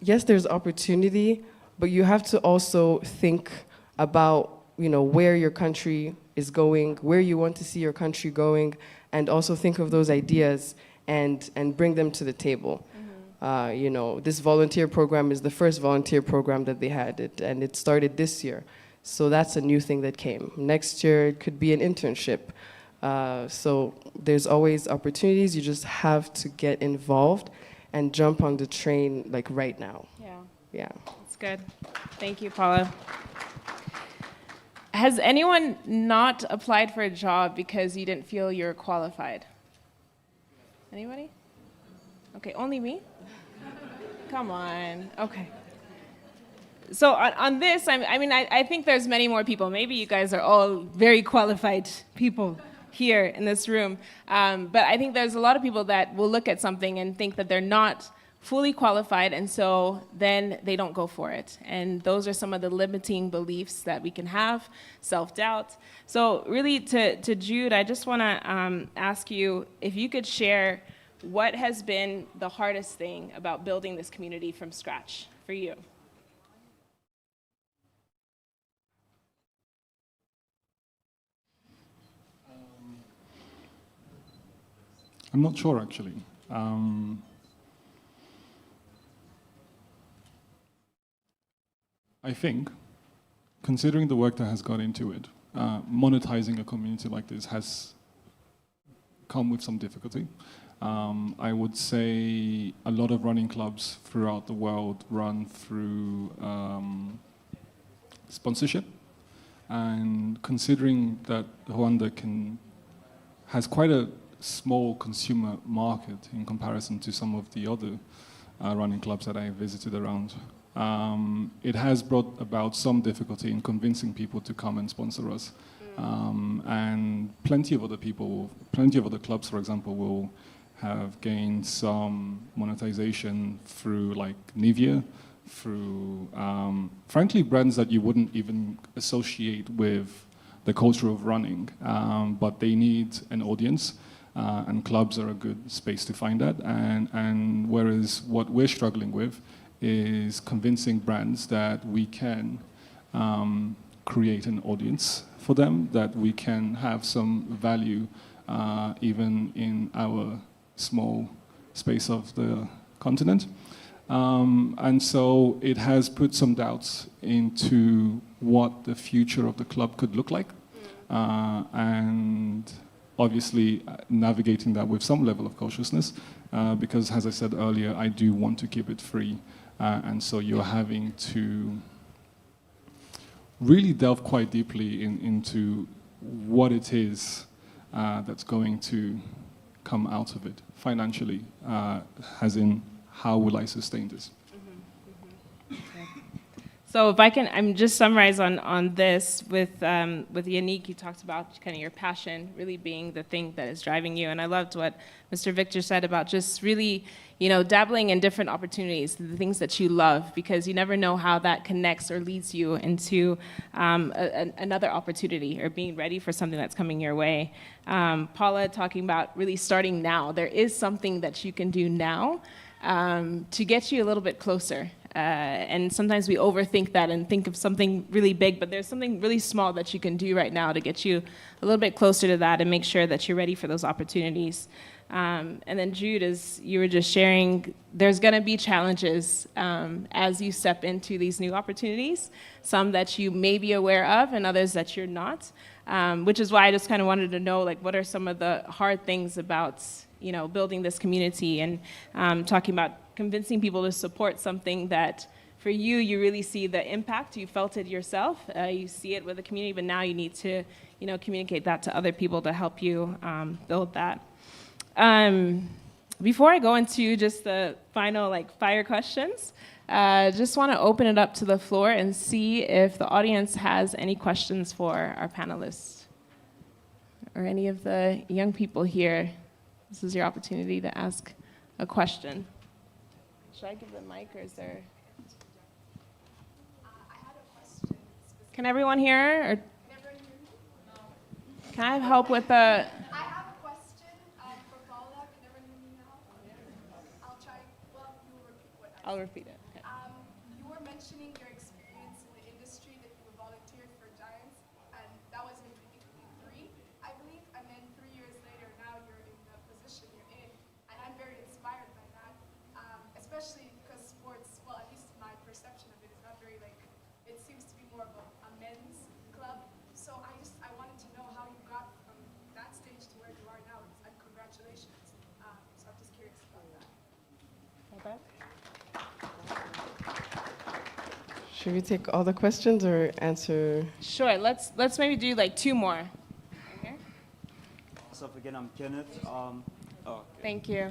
yes, there's opportunity, but you have to also think about, where your country is going, where you want to see your country going, and also think of those ideas and bring them to the table. This volunteer program is the first volunteer program that they had, and it started this year. So that's a new thing that came. Next year, it could be an internship. So there's always opportunities. You just have to get involved and jump on the train like right now. Yeah. That's good. Thank you, Paula. Has anyone not applied for a job because you didn't feel you're qualified? Anybody? Okay, only me? Come on. Okay. So on this, I think there's many more people. Maybe you guys are all very qualified people here in this room. But I think there's a lot of people that will look at something and think that they're not fully qualified, and so then they don't go for it. And those are some of the limiting beliefs that we can have, self-doubt. So really, to Jude, I just want to ask you if you could share what has been the hardest thing about building this community from scratch for you? I'm not sure, actually. I think, considering the work that has gone into it, monetizing a community like this has come with some difficulty. I would say a lot of running clubs throughout the world run through sponsorship. And considering that Rwanda has quite a small consumer market in comparison to some of the other running clubs that I visited around, it has brought about some difficulty in convincing people to come and sponsor us. And plenty of other clubs, for example, will have gained some monetization through like Nivea, through frankly brands that you wouldn't even associate with the culture of running, but they need an audience, and clubs are a good space to find that. And whereas what we're struggling with is convincing brands that we can create an audience for them, that we can have some value even in our small space of the continent. And so it has put some doubts into what the future of the club could look like. And obviously navigating that with some level of cautiousness, because as I said earlier, I do want to keep it free. And so you're having to really delve quite deeply into what it is that's going to come out of it financially, as in how will I sustain this? Okay. So if I can, I'm just summarize on this with Yannick. You talked about kind of your passion really being the thing that is driving you, and I loved what Mr. Victor said about just really, dabbling in different opportunities, the things that you love, because you never know how that connects or leads you into another opportunity or being ready for something that's coming your way. Paula talking about really starting now. There is something that you can do now to get you a little bit closer. And sometimes we overthink that and think of something really big, but there's something really small that you can do right now to get you a little bit closer to that and make sure that you're ready for those opportunities. And then Jude, as you were just sharing, there's gonna be challenges as you step into these new opportunities, some that you may be aware of and others that you're not, which is why I just kind of wanted to know, like, what are some of the hard things about building this community and talking about convincing people to support something that for you, you really see the impact. You felt it yourself. You see it with the community, but now you need to, communicate that to other people to help you build that. Before I go into just the final fire questions, just want to open it up to the floor and see if the audience has any questions for our panelists or any of the young people here. This is your opportunity to ask a question. Should I give the mic or is there? Can everyone hear? Or can I have help with the? I have a question for Paula. Can everyone hear me now? I'll try. Well, you will repeat what I'll repeat it. Okay. You were mentioning your experience in the industry that you volunteered for Giants, and that was in 2023, I believe. And then 3 years later, now you're in the position you're in, and I'm very inspired by that, especially because sports, well, at least my perception of it is not very it seems to be more of a men's club. So I wanted to know how you got from that stage to where you are now, and congratulations. So I'm just curious about that. Okay. Should we take all the questions or answer? Sure. Let's maybe do 2 more. Okay. So again, I'm Kenneth. Thank you.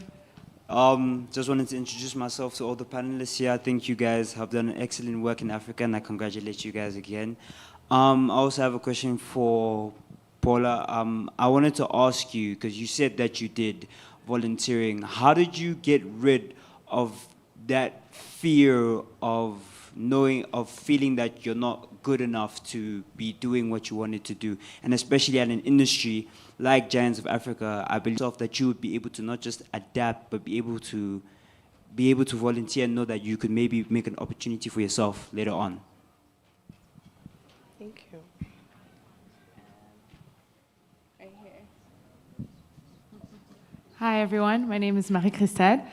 Just wanted to introduce myself to all the panelists here. I think you guys have done excellent work in Africa, and I congratulate you guys again. I also have a question for Paula. I wanted to ask you, because you said that you did volunteering. How did you get rid of that fear of feeling that you're not good enough to be doing what you wanted to do? And especially at an industry like Giants of Africa, I believe that you would be able to not just adapt, but be able to volunteer and know that you could maybe make an opportunity for yourself later on. Thank you. Right here. Hi, everyone. My name is Marie-Christelle.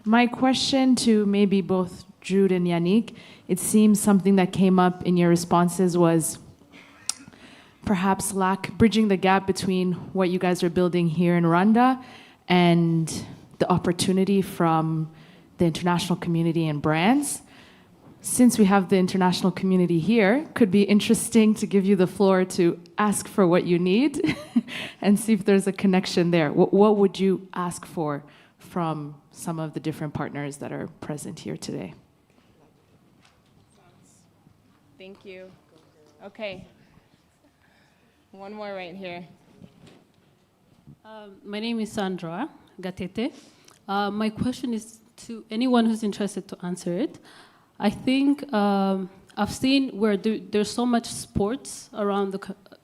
My question to maybe both Jude and Yannick, it seems something that came up in your responses was perhaps bridging the gap between what you guys are building here in Rwanda and the opportunity from the international community and brands. Since we have the international community here, could be interesting to give you the floor to ask for what you need and see if there's a connection there. What would you ask for from some of the different partners that are present here today? Thank you. Okay. One more right here. My name is Sandra Gatete. My question is to anyone who's interested to answer it. I think I've seen where there's so much sports around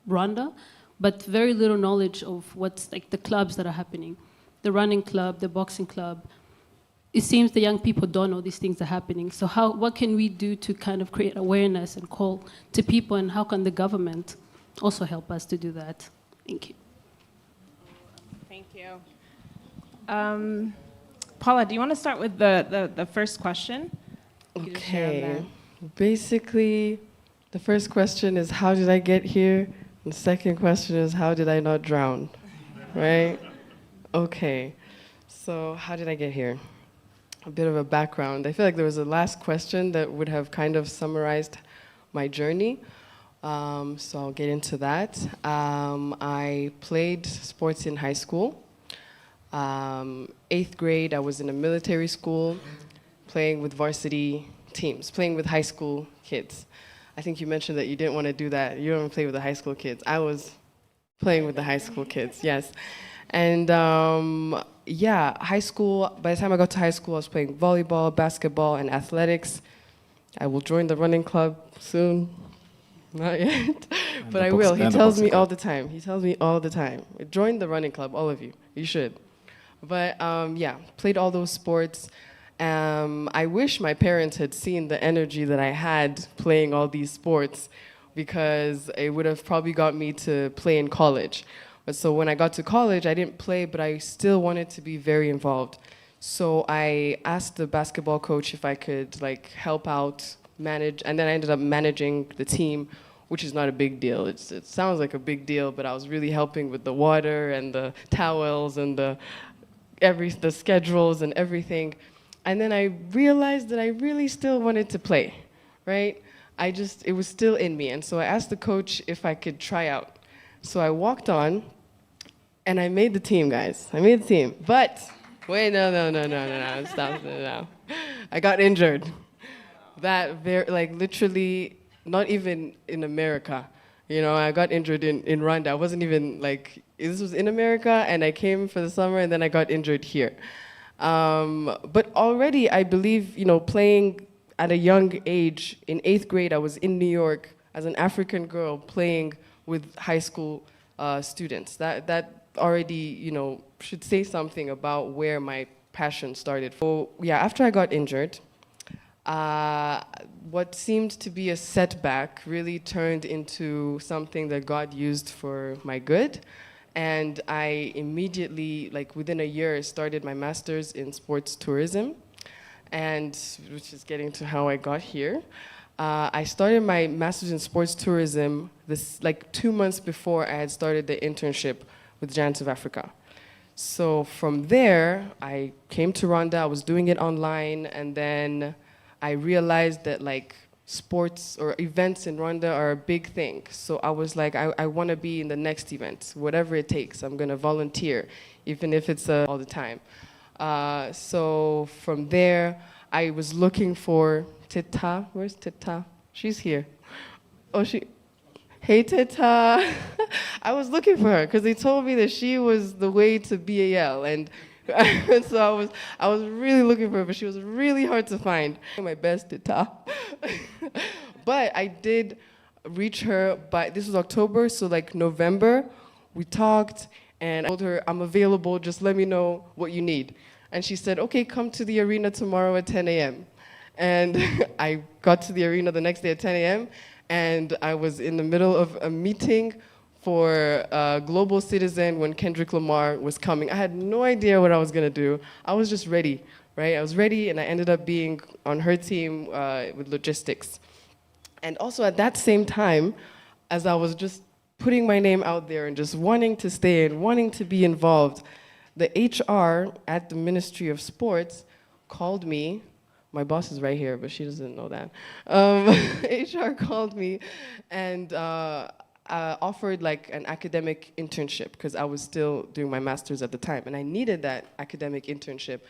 Rwanda, but very little knowledge of what's the clubs that are happening. The running club, the boxing club. It seems the young people don't know these things are happening. So what can we do to kind of create awareness and call to people, and how can the government also help us to do that? Thank you. Thank you. Paula, do you want to start with the first question? Okay. Basically, the first question is, how did I get here? And the second question is, how did I not drown? Right? Okay. So how did I get here? A bit of a background. I feel like there was a last question that would have kind of summarized my journey. So I'll get into that. I played sports in high school. 8th grade, I was in a military school, playing with varsity teams, playing with high school kids. I think you mentioned that you didn't want to do that. You don't want to play with the high school kids. I was playing with the high school kids, yes. And yeah, high school, by the time I got to high school, I was playing volleyball, basketball, and athletics. I will join the running club soon. Not yet, but I will. He tells me all the time. He tells me all the time. Join the running club, all of you. You should. But yeah, played all those sports. I wish my parents had seen the energy that I had playing all these sports, because it would have probably got me to play in college. But so when I got to college, I didn't play, but I still wanted to be very involved. So I asked the basketball coach if I could help out, manage, and then I ended up managing the team, which is not a big deal. It sounds like a big deal, but I was really helping with the water and the towels and the schedules and everything. And then I realized that I really still wanted to play, right? It was still in me. And so I asked the coach if I could try out. So I walked on, and I made the team, guys. I made the team. But, wait, no, stop, no. I got injured. Literally, not even in America. You know, I got injured in Rwanda. I wasn't even this was in America, and I came for the summer, and then I got injured here. But already, I believe, playing at a young age, in 8th grade, I was in New York as an African girl playing with high school students. That already, should say something about where my passion started. So, yeah, after I got injured, what seemed to be a setback really turned into something that God used for my good. And I immediately, within a year, started my master's in sports tourism, and which is getting to how I got here. I started my master's in sports tourism 2 months before I had started the internship with Giants of Africa. So from there, I came to Rwanda. I was doing it online, and then I realized that sports or events in Rwanda are a big thing. So I was like, I want to be in the next event, whatever it takes. I'm going to volunteer, even if it's all the time. So from there, I was looking for Teta. Where's Teta? She's here. Oh, Hey, Teta. I was looking for her because they told me that she was the way to BAL, and so I was really looking for her, but she was really hard to find. My best, Teta. But I did reach her this was October, so November, we talked, and I told her, I'm available, just let me know what you need. And she said, okay, come to the arena tomorrow at 10 a.m. And I got to the arena the next day at 10 a.m., and I was in the middle of a meeting for Global Citizen when Kendrick Lamar was coming. I had no idea what I was going to do. I was just ready, right? I was ready, and I ended up being on her team with logistics. And also at that same time, as I was just putting my name out there and just wanting to stay and wanting to be involved, the HR at the Ministry of Sports called me. My boss is right here, but she doesn't know that. HR called me and offered an academic internship because I was still doing my master's at the time, and I needed that academic internship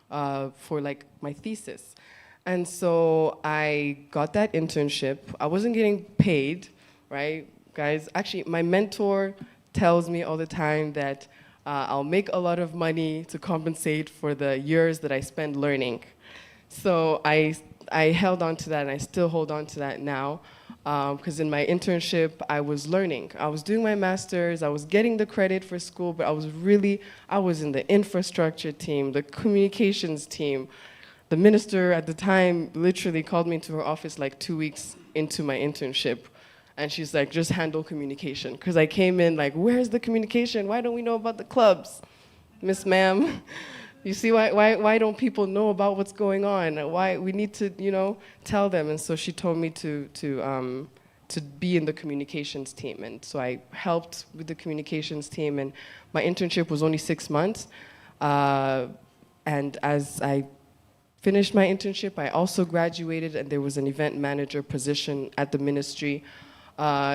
for my thesis. And so I got that internship. I wasn't getting paid, right, guys? Actually, my mentor tells me all the time that I'll make a lot of money to compensate for the years that I spend learning. So I held on to that, and I still hold on to that now, because in my internship, I was learning. I was doing my master's, I was getting the credit for school, but I was in the infrastructure team, the communications team. The minister at the time literally called me into her office 2 weeks into my internship, and she's like, just handle communication. Because I came in where's the communication? Why don't we know about the clubs? Miss Ma'am. You see, why don't people know about what's going on? Why we need to, tell them. And so she told me to be in the communications team. And so I helped with the communications team. And my internship was only 6 months. And as I finished my internship, I also graduated, and there was an event manager position at the ministry.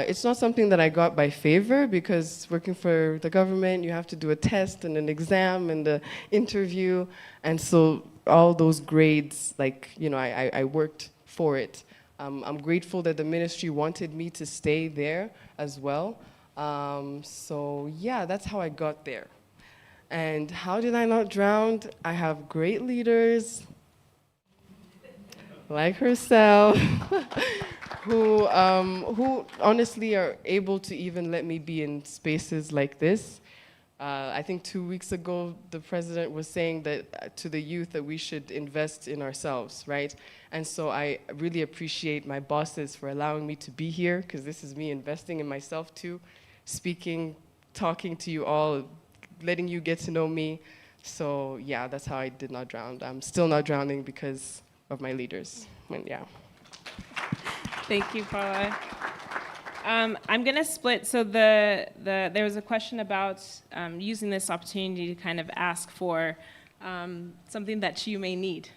It's not something that I got by favor, because working for the government, you have to do a test and an exam and an interview. And so all those grades, I worked for it. I'm grateful that the ministry wanted me to stay there as well. So yeah, that's how I got there. And how did I not drown? I have great leaders like herself. who honestly are able to even let me be in spaces like this. I think 2 weeks ago, the president was saying that to the youth that we should invest in ourselves, right? And so I really appreciate my bosses for allowing me to be here, because this is me investing in myself too, speaking, talking to you all, letting you get to know me. So yeah, that's how I did not drown. I'm still not drowning because of my leaders. And yeah. Thank you, Paula. I'm going to split. So there was a question about using this opportunity to kind of ask for something that you may need.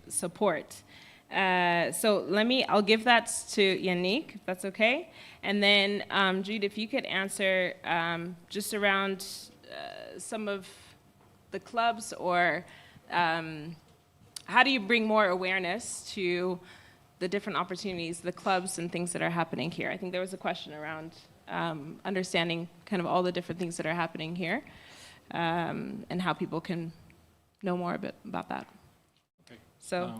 support. So I'll give that to Yannick, if that's okay. And then, Jude, if you could answer just around some of the clubs, or how do you bring more awareness to the different opportunities, the clubs and things that are happening here? I think there was a question around understanding kind of all the different things that are happening here, and how people can know more a bit about that. Okay. So.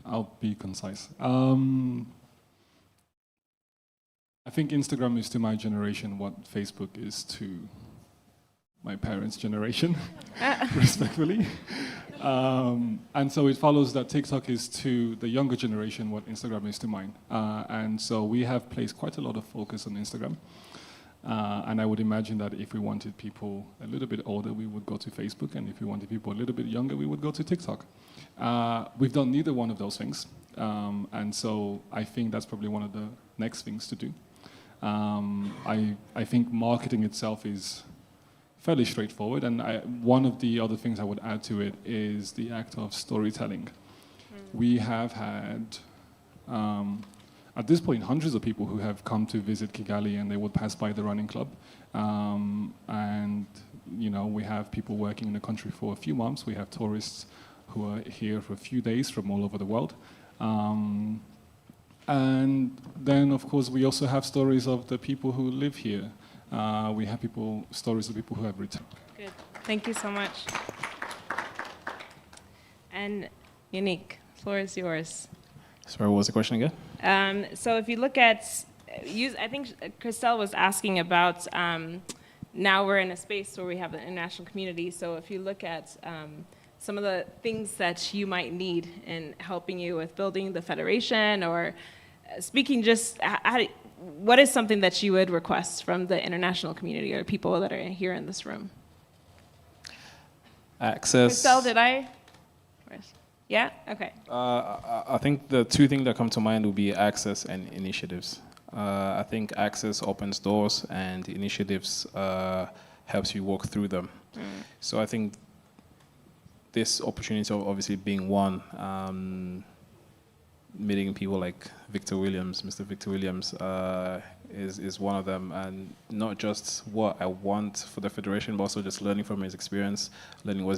I'll be concise. I think Instagram is to my generation what Facebook is to my parents' generation, respectfully. And so it follows that TikTok is to the younger generation what Instagram is to mine. And so we have placed quite a lot of focus on Instagram. And I would imagine that if we wanted people a little bit older, we would go to Facebook, and if we wanted people a little bit younger, we would go to TikTok. We've done neither one of those things, and so I think that's probably one of the next things to do. I think marketing itself is fairly straightforward, and one of the other things I would add to it is the act of storytelling. We have had at this point, hundreds of people who have come to visit Kigali, and they would pass by the running club. And we have people working in the country for a few months. We have tourists who are here for a few days from all over the world. And then, of course, we also have stories of the people who live here. We have stories of people who have returned. Good. Thank you so much. And Yannick, the floor is yours. Sorry, what was the question again? So if you look at, I think Christelle was asking about, now we're in a space where we have the international community, so if you look at some of the things that you might need in helping you with building the federation, or speaking just, what is something that you would request from the international community or people that are here in this room? Access. Christelle, did I? Yeah? Okay. I think the two things that come to mind would be access and initiatives. I think access opens doors, and initiatives helps you walk through them. So I think this opportunity of obviously being one, meeting people like Mr. Victor Williams, is one of them, and not just what I want for the federation, but also just learning from his experience, learning what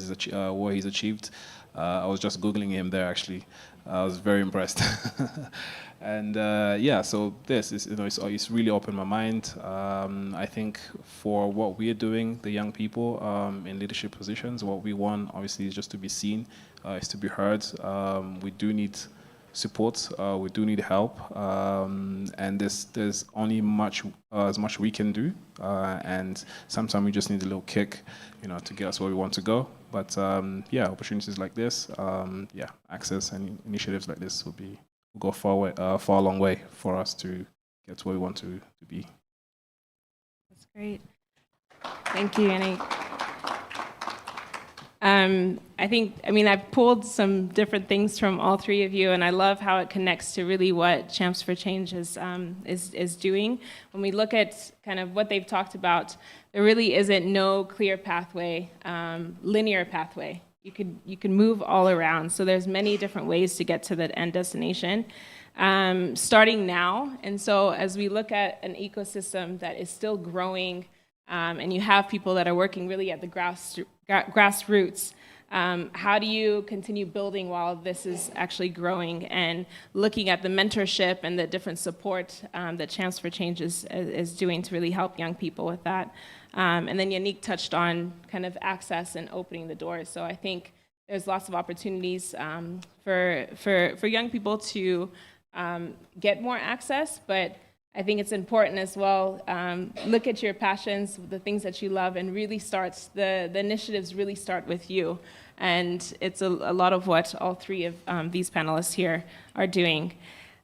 he's achieved. I was just Googling him there, actually. I was very impressed. And so this is, it's really opened my mind. I think for what we're doing, the young people in leadership positions, what we want obviously is just to be seen, is to be heard. We do need support, we do need help, and there's only as much we can do, and sometimes we just need a little kick, to get us where we want to go. But opportunities like this, access and initiatives like this will go far a long way for us to get to where we want to be. That's great. Thank you, Annie. I've pulled some different things from all three of you, and I love how it connects to really what Champs for Change is doing. When we look at kind of what they've talked about, there really isn't no clear pathway, linear pathway. You can move all around. So there's many different ways to get to that end destination, starting now. And so as we look at an ecosystem that is still growing, and you have people that are working really at the grassroots, how do you continue building while this is actually growing, and looking at the mentorship and the different support that Champs for Change is doing to really help young people with that. And then Yannick touched on kind of access and opening the doors. So I think there's lots of opportunities for young people to get more access, but I think it's important as well, look at your passions, the things that you love, and really the initiatives really start with you. And it's a lot of what all three of these panelists here are doing.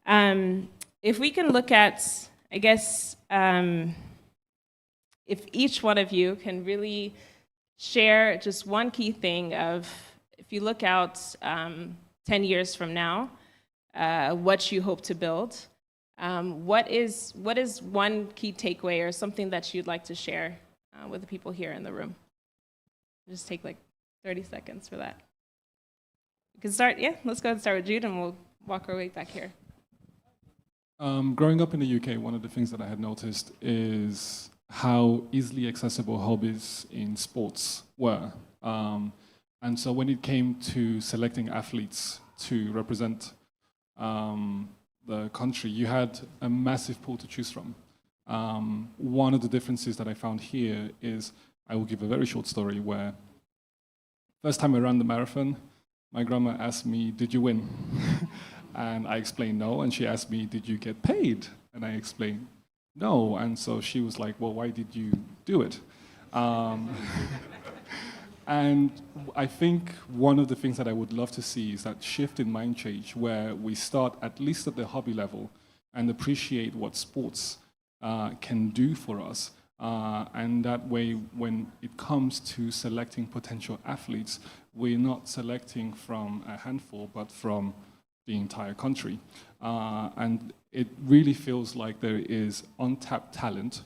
If we can look at, I guess, if each one of you can really share just one key thing of, if you look out 10 years from now, what you hope to build. What is one key takeaway or something that you'd like to share with the people here in the room? Just take like 30 seconds for that. We can start, yeah, let's go and start with Jude and we'll walk our way back here. Growing up in the UK, one of the things that I had noticed is how easily accessible hobbies in sports were. And so when it came to selecting athletes to represent the country, you had a massive pool to choose from. One of the differences that I found here is, I will give a very short story where first time I ran the marathon, my grandma asked me, "Did you win?" And I explained no, and she asked me, "Did you get paid?" And I explained no, and so she was like, "Well, why did you do it?" And I think one of the things that I would love to see is that shift in mind change where we start at least at the hobby level and appreciate what sports can do for us. And that way, when it comes to selecting potential athletes, we're not selecting from a handful, but from the entire country. And it really feels like there is untapped talent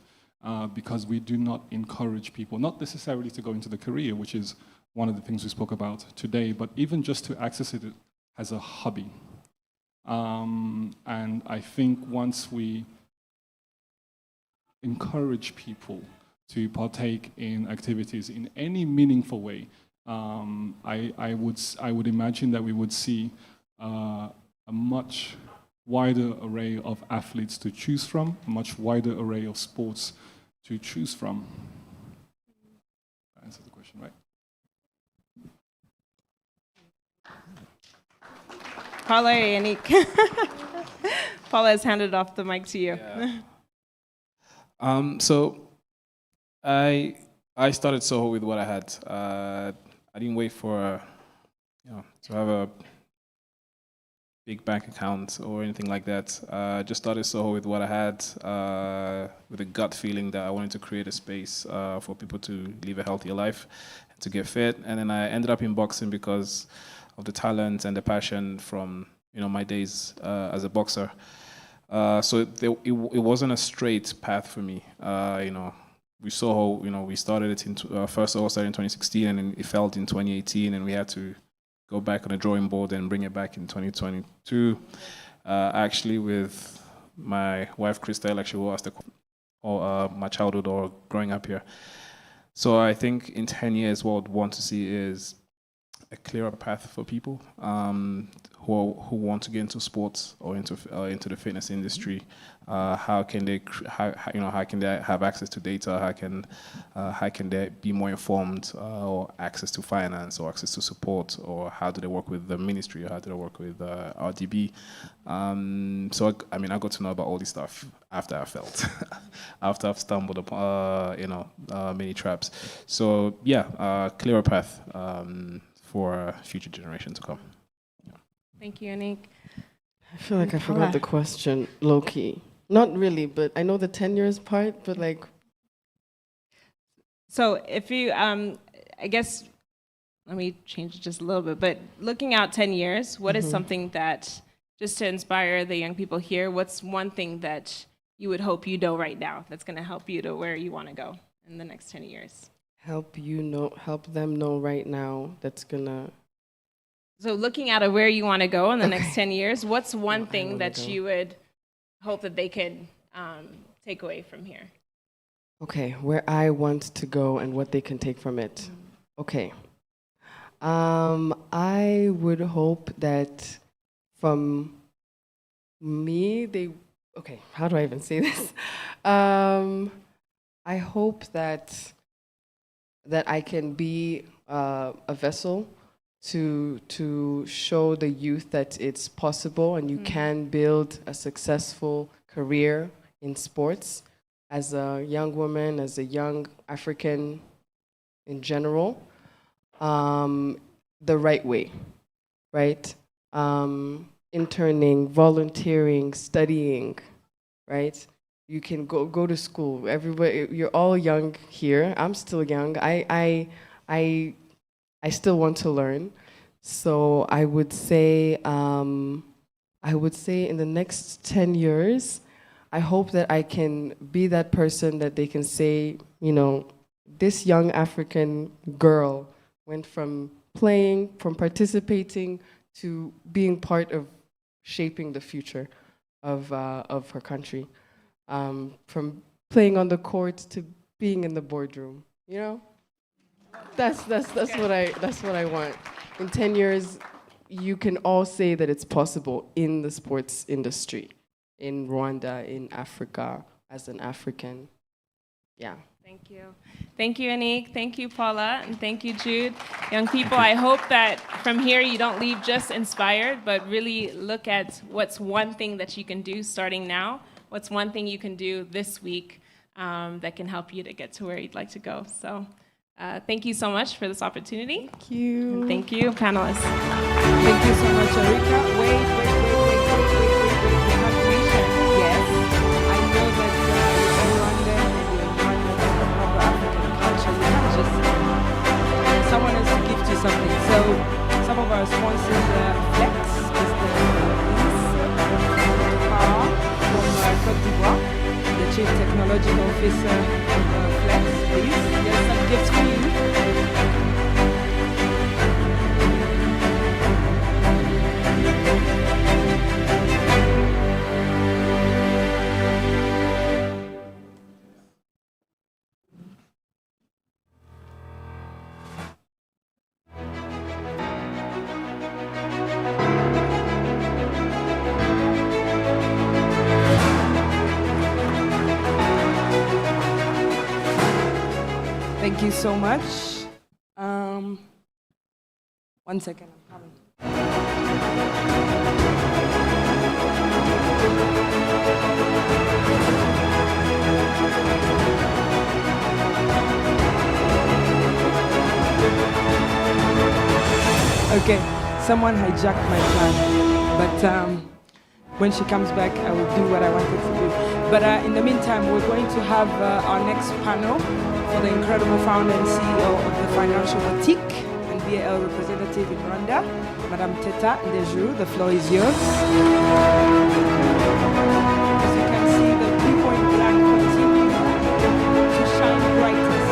because we do not encourage people, not necessarily to go into the career, which is one of the things we spoke about today, but even just to access it as a hobby. And I think once we encourage people to partake in activities in any meaningful way, I would imagine that we would see a much wider array of athletes to choose from, a much wider array of sports to choose from. That answers the question, right? Paula or Yannick? Paula has handed off the mic to you. Yeah. So I started Soho with what I had. I didn't wait for to have a big bank account or anything like that. I just started Soho with what I had, with a gut feeling that I wanted to create a space for people to live a healthier life, to get fit. And then I ended up in boxing because of the talent and the passion from my days as a boxer. So it wasn't a straight path for me. We saw how we started it in first Soho started in 2016, and then it failed in 2018, and we had to go back on the drawing board and bring it back in 2022. Actually, with my wife Christelle, actually, who asked my childhood or growing up here. So I think in 10 years, what I'd want to see is a clearer path for people who want to get into sports or into the fitness industry. How can they have access to data? How can they be more informed, or access to finance, or access to support, or how do they work with the ministry, or how do they work with RDB? So I got to know about all this stuff after I felt, after I've stumbled upon many traps. So yeah, clearer path for future generation to come. Thank you, Yannick. I feel like I forgot the question, low-key. Not really, but I know the 10 years part, but like... So if you, I guess, let me change it just a little bit, but looking out 10 years, what is something that, just to inspire the young people here, what's one thing that you would hope you know right now that's going to help you to where you want to go in the next 10 years? Help them know right now that's going to... So looking at where you want to go in the next 10 years, what's one thing that you would hope that they could take away from here? Okay, where I want to go and what they can take from it. Okay. I would hope that from me, okay, how do I even say this? I hope that I can be a vessel to show the youth that it's possible and you can build a successful career in sports as a young woman, as a young African in general, the right way, right? Interning, volunteering, studying, right? You can go to school. Everybody, you're all young here. I'm still young. I still want to learn, so I would say in the next 10 years, I hope that I can be that person that they can say, this young African girl went from participating to being part of shaping the future of her country, from playing on the court to being in the boardroom. You know, that's what I want. In 10 years, you can all say that it's possible in the sports industry, in Rwanda, in Africa, as an African. Yeah. Thank you. Thank you, Anik. Thank you, Paula. And thank you, Jude. Young people, I hope that from here you don't leave just inspired, but really look at what's one thing that you can do starting now. What's one thing you can do this week that can help you to get to where you'd like to go. So thank you so much for this opportunity. Thank you. And thank you, panelists. Thank you so much, Erika. Wait. We have permission. Yes. I know that you're Rwandan and you're Rwandan from our African culture. We can't just someone has to gift you something. So some of our sponsors, Flex, is the car from Côte d'Ivoire, the Chief Technological Officer of Flex, please. There's some gifts for you. Thank you so much. 1 second, I'm coming. Okay, someone hijacked my plan, but when she comes back, I will do what I wanted to do. But in the meantime, we're going to have our next panel for the incredible founder and CEO of the Financial Boutique and BAL representative in Rwanda, Madame Teta Ndeju. The floor is yours. As you can see, the people in black continue to shine brightest.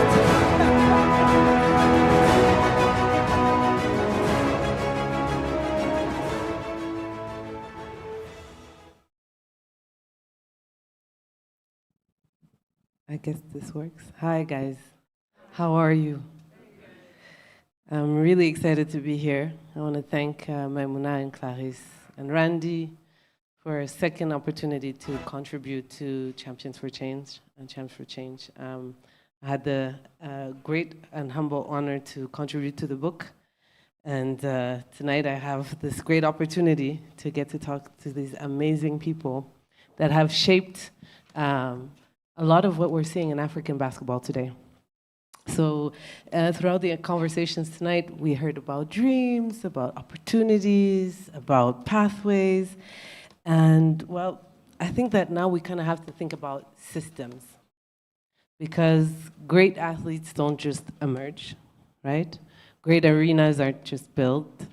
I guess this works. Hi, guys. How are you? I'm really excited to be here. I want to thank Maimouna and Clarisse and Randy for a second opportunity to contribute to Champions for Change and Champs for Change. I had the great and humble honor to contribute to the book. And tonight I have this great opportunity to get to talk to these amazing people that have shaped a lot of what we're seeing in African basketball today. So throughout the conversations tonight, we heard about dreams, about opportunities, about pathways. And well, I think that now we kind of have to think about systems, because great athletes don't just emerge, right? Great arenas aren't just built.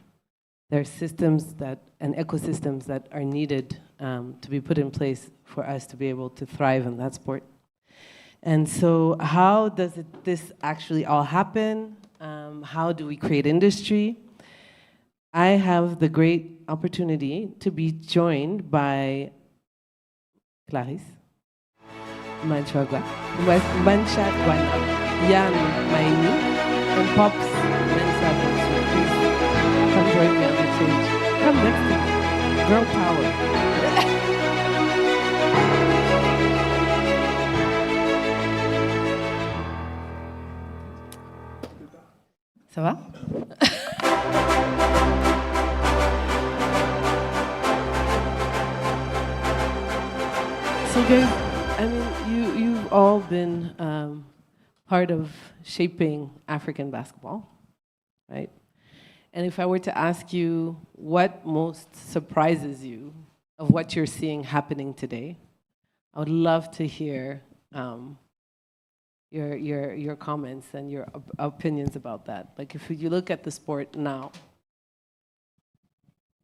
There are systems that and ecosystems that are needed to be put in place for us to be able to thrive in that sport. And so how does this actually all happen? How do we create industry? I have the great opportunity to be joined by Clarisse, Manchagua, Yan Maini, and Pops Mensah. Please come join me on the stage. Come next to me. Girl power. Ça va? So guys, I mean, you've all been part of shaping African basketball, right? And if I were to ask you what most surprises you of what you're seeing happening today, I would love to hear your comments and your opinions about that. Like, if you look at the sport now,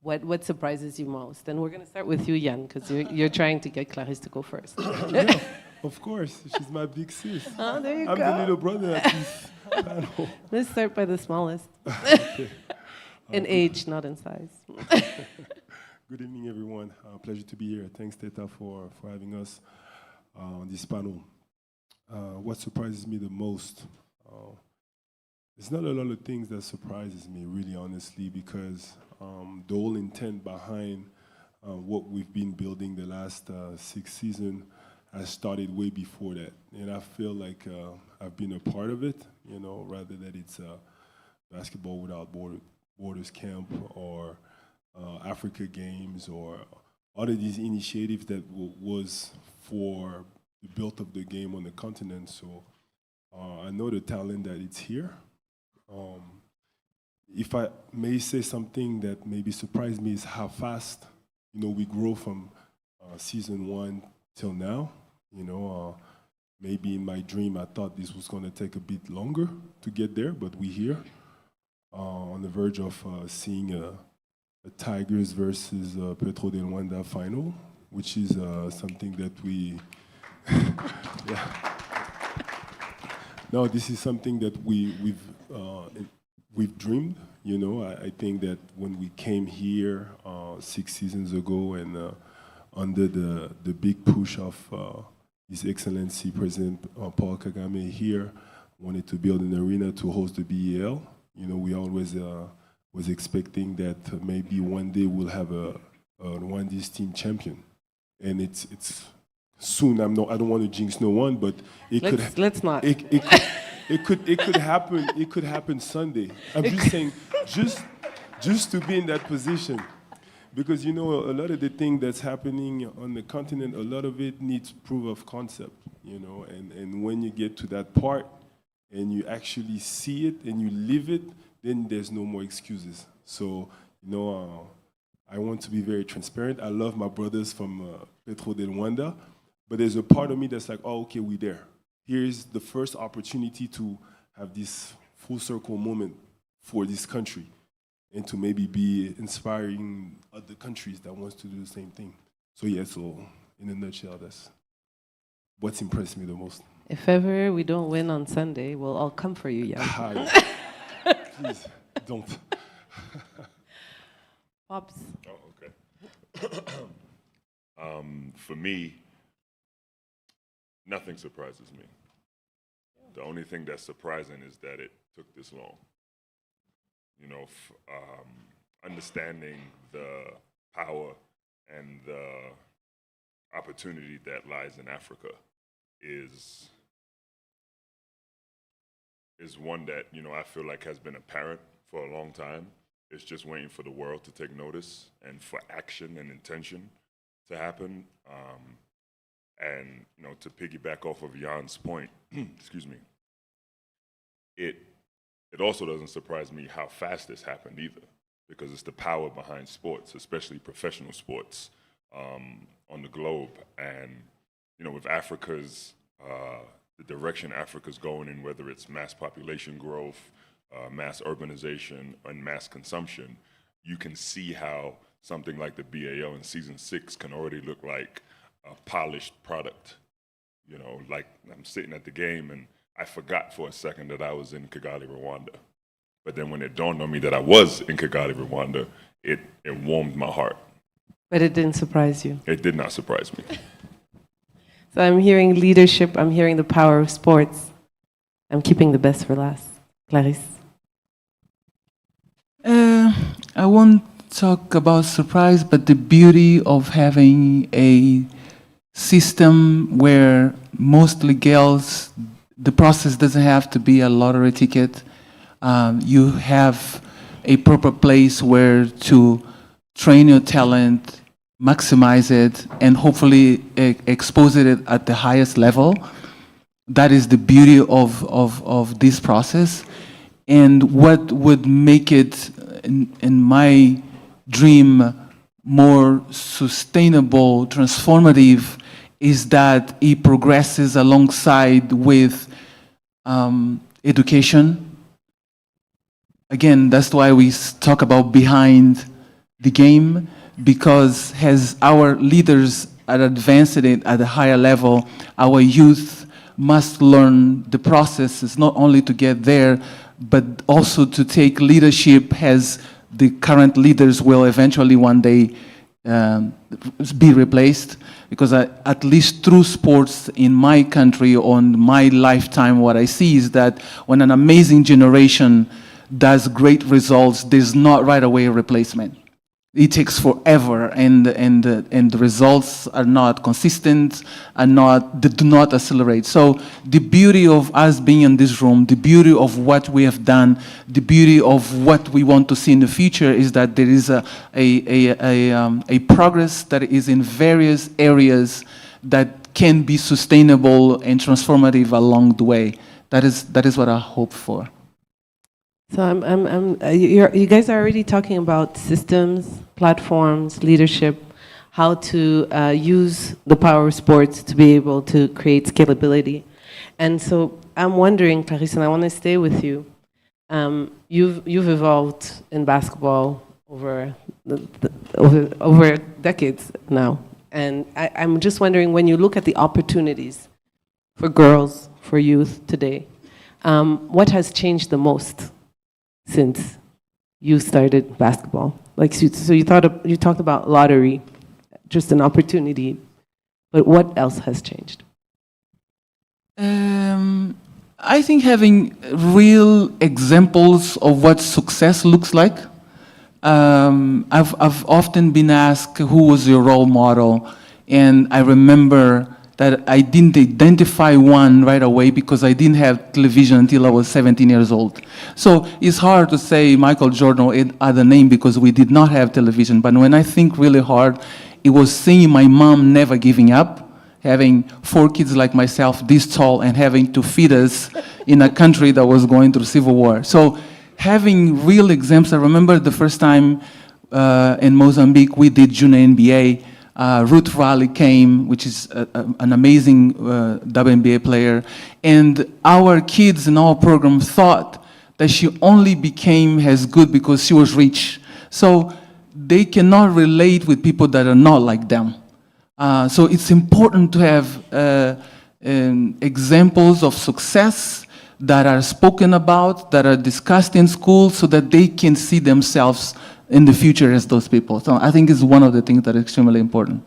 what surprises you most? And we're going to start with you, Yan, because you're trying to get Clarisse to go first. Yeah, of course. She's my big sis. Oh, there you I'm go. the little brother at this panel. Let's start by the smallest. Okay. In age, not in size. Good evening, everyone. Pleasure to be here. Thanks, Teta, for having us on this panel. What surprises me the most? There's not a lot of things that surprises me, really, honestly, because the whole intent behind what we've been building the last 6 seasons has started way before that. And I feel like I've been a part of it, you know, rather that it's Basketball Without Borders Camp or Africa Games or all of these initiatives that was for the build of the game on the continent. So I know the talent that it's here. If I may say something that maybe surprised me is how fast, you know, we grow from season 1 till now. You know, maybe in my dream I thought this was going to take a bit longer to get there, but we're here on the verge of seeing a Tigers versus Petro de Luanda final, which is something that we. Yeah. No, this is something that we've dreamed. You know, I think that when we came here 6 seasons ago and under the big push of His Excellency President Paul Kagame here, wanted to build an arena to host the BEL. You know, we always was expecting that maybe one day we'll have a Rwandese team champion, and it's soon. I don't want to jinx no one, but Let's not. It could happen. It could happen Sunday. I'm just saying, just to be in that position, because you know a lot of the thing that's happening on the continent, a lot of it needs proof of concept. You know, and when you get to that part, and you actually see it and you live it, then there's no more excuses. So you know, I want to be very transparent. I love my brothers from Petro de Luanda, but there's a part of me that's like, oh, okay, we're there. Here's the first opportunity to have this full circle moment for this country and to maybe be inspiring other countries that wants to do the same thing. So yeah, so in a nutshell, that's what's impressed me the most. If ever we don't win on Sunday, we'll all come for you, yeah. Please, don't. Pops. Oh, okay. For me, nothing surprises me. The only thing that's surprising is that it took this long. You know, understanding the power and the opportunity that lies in Africa is one that, you know, I feel like has been apparent for a long time. It's just waiting for the world to take notice and for action and intention to happen. And, you know, to piggyback off of Jan's point, excuse me, it also doesn't surprise me how fast this happened either, because it's the power behind sports, especially professional sports on the globe. And, you know, with Africa's, the direction Africa's going in, whether it's mass population growth, mass urbanization, and mass consumption, you can see how something like the BAL in season 6 can already look like a polished product. You know, like I'm sitting at the game and I forgot for a second that I was in Kigali, Rwanda. But then when it dawned on me that I was in Kigali, Rwanda, it warmed my heart. But it didn't surprise you. It did not surprise me. So I'm hearing leadership, I'm hearing the power of sports. I'm keeping the best for last. Clarisse. I won't talk about surprise, but the beauty of having a system where mostly girls, the process doesn't have to be a lottery ticket. You have a proper place where to train your talent, maximize it, and hopefully expose it at the highest level. That is the beauty of this process. And what would make it, in my dream, more sustainable, transformative, is that it progresses alongside with education. Again, that's why we talk about behind the game, because as our leaders are advancing it at a higher level, our youth must learn the processes, not only to get there, but also to take leadership as the current leaders will eventually one day be replaced, because at least through sports in my country, on my lifetime, what I see is that when an amazing generation does great results, there's not right away a replacement. It takes forever, and the results are not consistent, they do not accelerate. So the beauty of us being in this room, the beauty of what we have done, the beauty of what we want to see in the future is that there is a progress that is in various areas that can be sustainable and transformative along the way. That is what I hope for. So you guys are already talking about systems, platforms, leadership, how to use the power of sports to be able to create scalability. And so I'm wondering, Clarisse, and I want to stay with you. You've evolved in basketball over decades now. And I'm just wondering, when you look at the opportunities for girls, for youth today, what has changed the most since you started basketball? Like, so you talked about lottery, just an opportunity, but what else has changed? I think having real examples of what success looks like. I've often been asked, who was your role model? And I remember that I didn't identify one right away because I didn't have television until I was 17 years old. So it's hard to say Michael Jordan or other name because we did not have television. But when I think really hard, it was seeing my mom never giving up, having 4 kids like myself this tall and having to feed us in a country that was going through civil war. So having real examples. I remember the first time in Mozambique we did Junior NBA. Ruth Raleigh came, which is an amazing WNBA player, and our kids in our program thought that she only became as good because she was rich. So they cannot relate with people that are not like them. So it's important to have examples of success that are spoken about, that are discussed in school, so that they can see themselves in the future as those people. So I think it's one of the things that is extremely important.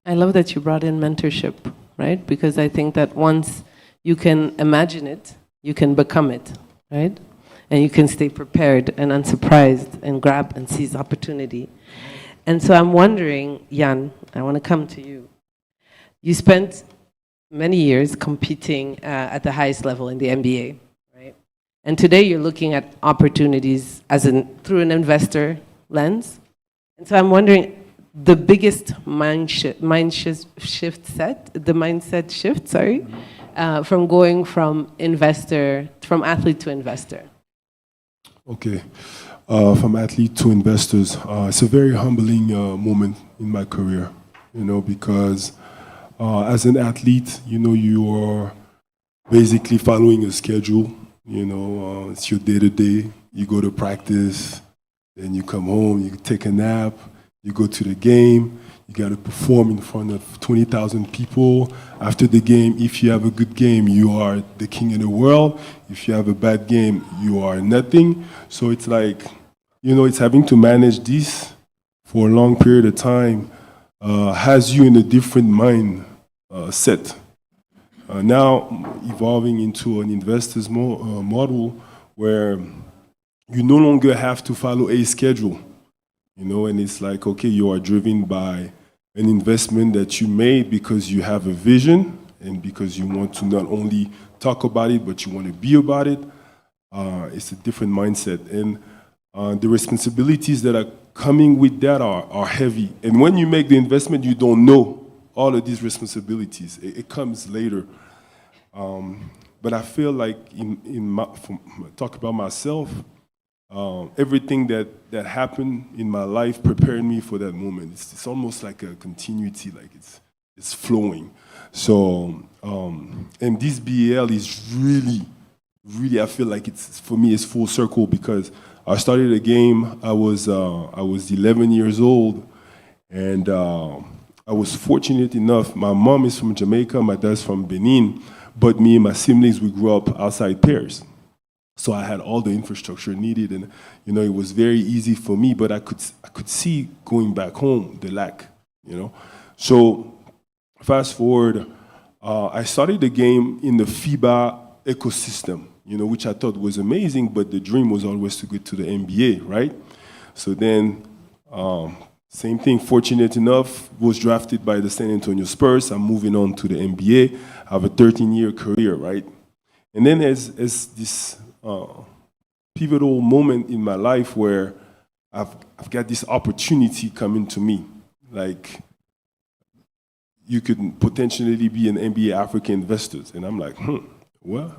I love that you brought in mentorship, right? Because I think that once you can imagine it, you can become it, right? And you can stay prepared and unsurprised and grab and seize opportunity. And so I'm wondering, Jan, I want to come to you. You spent many years competing at the highest level in the NBA, right? And today you're looking at opportunities through an investor lens. And so I'm wondering, the biggest mindset shift, from going from athlete to investor. Okay, from athlete to investors, it's a very humbling moment in my career, because as an athlete, you are basically following a schedule, it's your day-to-day, you go to practice, then you come home, you take a nap, you go to the game, you got to perform in front of 20,000 people. After the game, if you have a good game, you are the king of the world. If you have a bad game, you are nothing. So it's like, it's having to manage this for a long period of time has you in a different mind set. Now evolving into an investor's model where you no longer have to follow a schedule, and it's like, okay, you are driven by an investment that you made because you have a vision and because you want to not only talk about it, but you want to be about it. It's a different mindset. And the responsibilities that are coming with that are heavy. And when you make the investment, you don't know all of these responsibilities. It comes later. But I feel like talk about myself, everything that happened in my life prepared me for that moment. It's almost like a continuity, like it's flowing. So, and this BAL is really, I feel like for me, it's full circle because I started a game, I was 11 years old, and I was fortunate enough, my mom is from Jamaica, my dad's from Benin, but me and my siblings, we grew up outside pairs. So I had all the infrastructure needed, and it was very easy for me. But I could see going back home the lack. So fast forward, I started the game in the FIBA ecosystem, which I thought was amazing. But the dream was always to get to the NBA, right? So then, same thing. Fortunate enough, was drafted by the San Antonio Spurs. I'm moving on to the NBA. I have a 13-year career, right? And then as this pivotal moment in my life where I've got this opportunity coming to me, like you could potentially be an NBA Africa investor, and I'm like, well,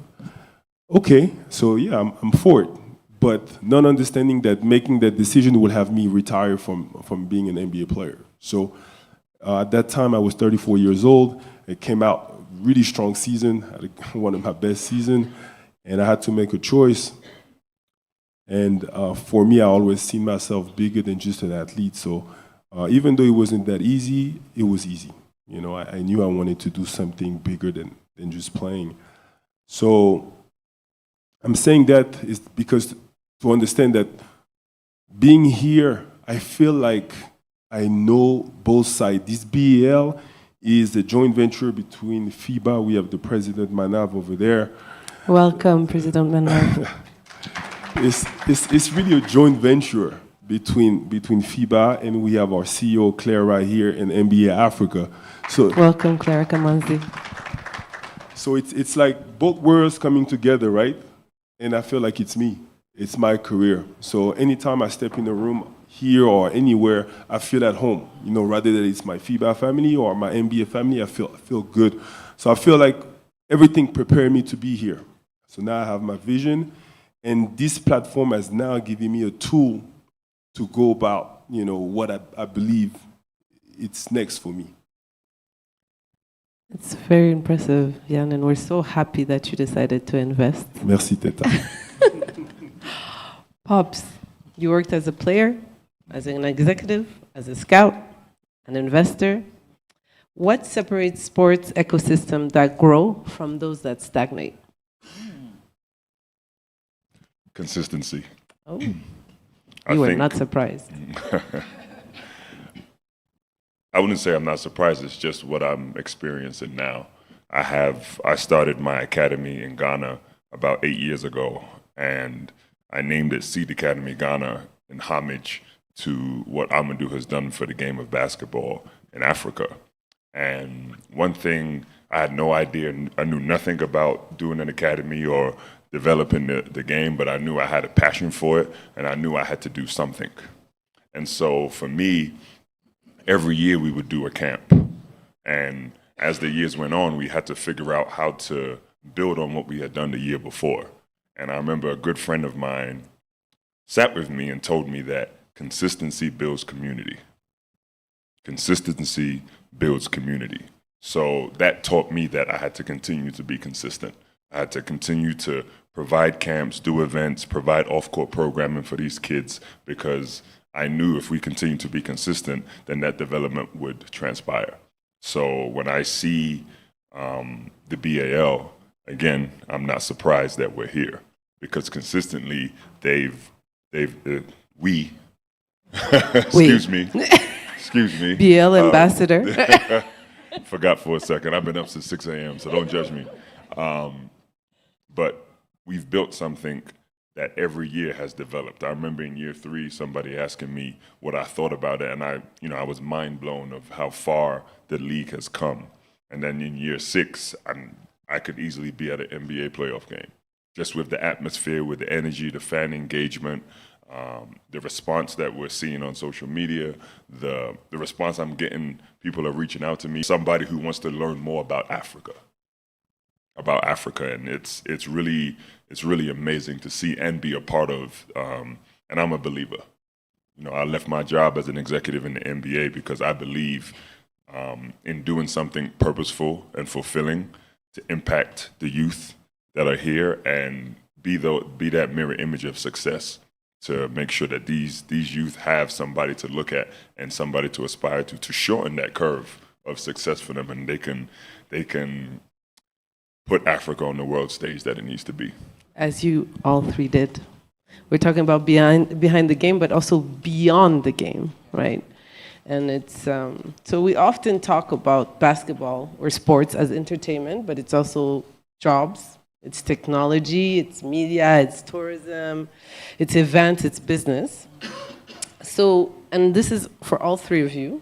okay, so yeah, I'm for it, but not understanding that making that decision will have me retire from being an NBA player. So at that time, I was 34 years old. It came out really strong season, had one of my best seasons. And I had to make a choice. And for me, I always seen myself bigger than just an athlete. So even though it wasn't that easy, it was easy. I knew I wanted to do something bigger than just playing. So I'm saying that is because to understand that being here, I feel like I know both sides. This BAL is a joint venture between FIBA. We have the president, Manav, over there. Welcome, President Manav. It's really a joint venture between FIBA, and we have our CEO, Claire, right here in NBA Africa. So welcome, Claire Kamanzi. So it's like both worlds coming together, right? And I feel like it's me. It's my career. So anytime I step in the room here or anywhere, I feel at home. Rather than it's my FIBA family or my NBA family, I feel good. So I feel like everything prepared me to be here. So now I have my vision, and this platform has now given me a tool to go about, what I believe it's next for me. It's very impressive, Jan, and we're so happy that you decided to invest. Merci, Teta. Pops, you worked as a player, as an executive, as a scout, an investor. What separates sports ecosystems that grow from those that stagnate? Consistency. Oh, you were not surprised. I wouldn't say I'm not surprised. It's just what I'm experiencing now. I started my academy in Ghana about 8 years ago, and I named it Seed Academy Ghana in homage to what Amadou has done for the game of basketball in Africa. And one thing I had no idea, I knew nothing about doing an academy or developing the game, but I knew I had a passion for it, and I knew I had to do something. And so for me, every year we would do a camp. And as the years went on, we had to figure out how to build on what we had done the year before. And I remember a good friend of mine sat with me and told me that consistency builds community. Consistency builds community. So that taught me that I had to continue to be consistent. I had to continue to provide camps, do events, provide off-court programming for these kids, because I knew if we continued to be consistent, then that development would transpire. So when I see the BAL, again, I'm not surprised that we're here, because consistently we excuse me. BL ambassador. Forgot for a second. I've been up since 6 a.m., so don't judge me. But we've built something that every year has developed. I remember in year 3, somebody asking me what I thought about it, and I was mind blown of how far the league has come. And then in year 6, I could easily be at an NBA playoff game, just with the atmosphere, with the energy, the fan engagement, the response that we're seeing on social media, the response I'm getting. People are reaching out to me, somebody who wants to learn more about Africa, and it's really amazing to see and be a part of. And I'm a believer. I left my job as an executive in the NBA because I believe in doing something purposeful and fulfilling to impact the youth that are here and be that mirror image of success, to make sure that these youth have somebody to look at and somebody to aspire to shorten that curve of success for them, and they can put Africa on the world stage that it needs to be. as you all three did. We're talking about behind the game, but also beyond the game, right? And it's so we often talk about basketball or sports as entertainment, but it's also jobs, it's technology, it's media, it's tourism, it's events, it's business. So, and this is for all three of you.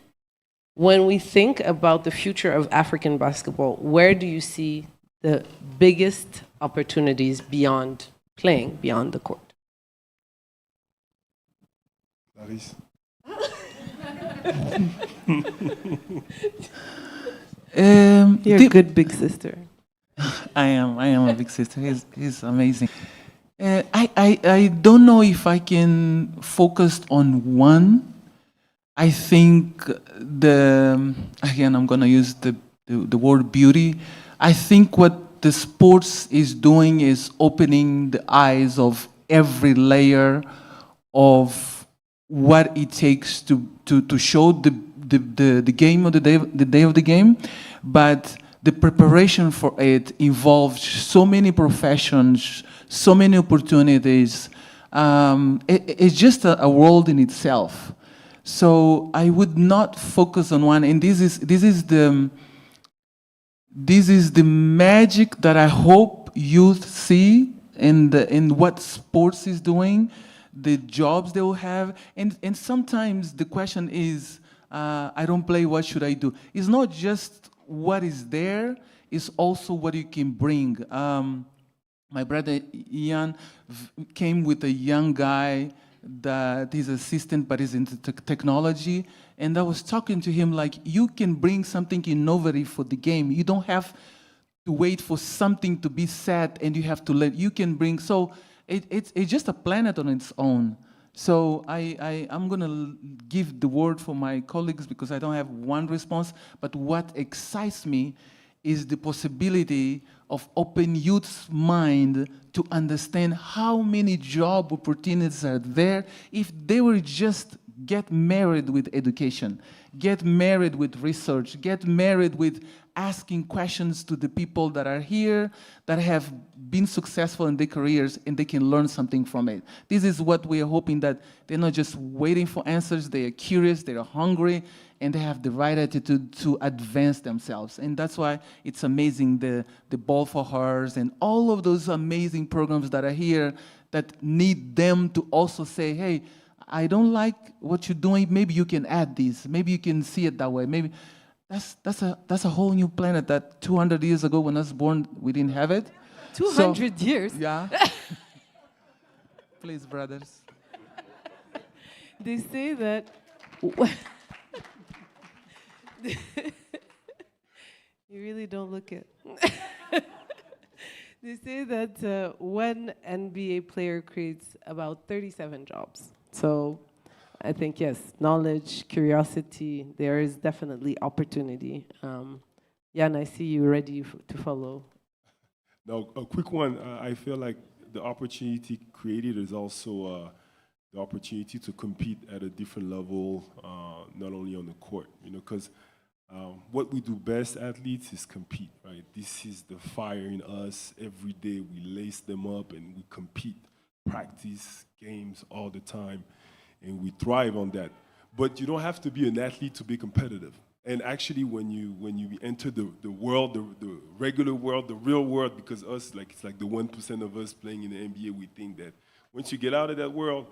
When we think about the future of African basketball, where do you see the biggest opportunities beyond playing, beyond the court? Clarisse. You're a good big sister. I am a big sister. He's amazing. I don't know if I can focus on one. I think again, I'm gonna use the word beauty. I think what the sports is doing is opening the eyes of every layer of what it takes to show the game of the day of the game, but the preparation for it involves so many professions, so many opportunities. It's just a world in itself. So I would not focus on one, and this is the magic that I hope youth see in what sports is doing, the jobs they will have, and sometimes the question is, I don't play, what should I do? It's not just what is there, it's also what you can bring. My brother Ian came with a young guy that is assistant but is into technology, and I was talking to him like, you can bring something innovative for the game. You don't have to wait for something to be set and you have to you can bring, so it's just a planet on its own. So I'm gonna give the word for my colleagues because I don't have one response, but what excites me is the possibility of open youth's mind to understand how many job opportunities are there if they were just get married with education, get married with research, get married with asking questions to the people that are here, that have been successful in their careers, and they can learn something from it. This is what we are hoping, that they're not just waiting for answers, they are curious, they are hungry, and they have the right attitude to advance themselves. And that's why it's amazing, the Ball for Hers and all of those amazing programs that are here that need them to also say, hey, I don't like what you're doing, maybe you can add this, maybe you can see it that way. Maybe that's a whole new planet that 200 years ago when I was born, we didn't have it. 200 years? Yeah. Please, brothers. They say that you really don't look it. They say that one NBA player creates about 37 jobs. So I think, yes, knowledge, curiosity, there is definitely opportunity. Jan, I see you ready to follow. Now, a quick one. I feel like the opportunity created is also the opportunity to compete at a different level, not only on the court, because what we do best, athletes, is compete, right? This is the fire in us. Every day we lace them up and we compete, practice, games all the time, and we thrive on that. But you don't have to be an athlete to be competitive. And actually, when you enter the world, the regular world, the real world, because us, it's like the 1% of us playing in the NBA, we think that once you get out of that world,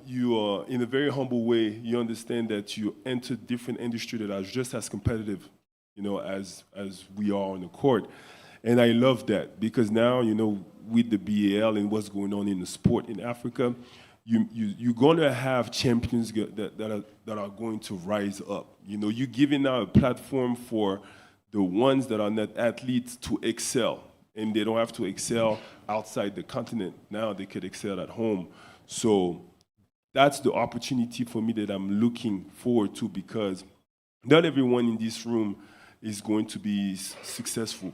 you are, in a very humble way, you understand that you enter different industry that are just as competitive, as we are on the court. And I love that, because now, with the BAL and what's going on in the sport in Africa, you're going to have champions that are going to rise up. You're giving now a platform for the ones that are not athletes to excel, and they don't have to excel outside the continent. Now they could excel at home. So that's the opportunity for me that I'm looking forward to, because not everyone in this room is going to be successful,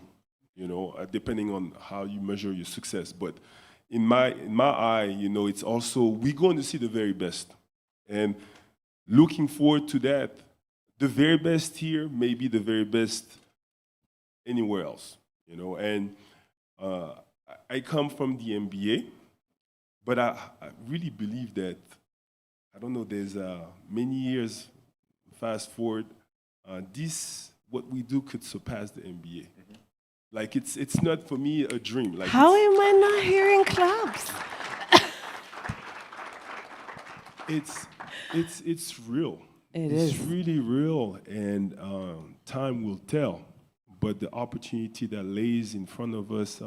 depending on how you measure your success. But in my eye, it's also, we're going to see the very best. And looking forward to that, the very best here may be the very best anywhere else, And I come from the NBA, but I really believe that, I don't know, there's many years, fast forward, what we do could surpass the NBA. Like it's not for me a dream. Like How am I not hearing claps? it's real. It's really real, and time will tell. But the opportunity that lays in front of us,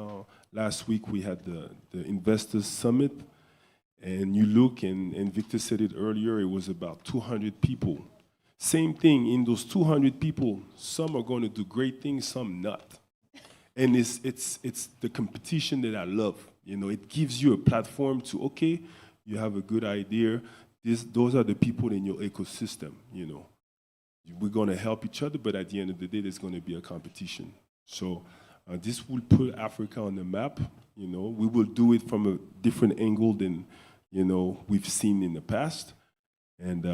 last week we had the Investors Summit, and you look, and Victor said it earlier, it was about 200 people. Same thing, in those 200 people, some are going to do great things, some not. And it's the competition that I love. You know, it gives you a platform to, okay, you have a good idea. Those are the people in your ecosystem, you know. We're going to help each other, but at the end of the day, there's going to be a competition. So this will put Africa on the map. You know, we will do it from a different angle than, you know, we've seen in the past. And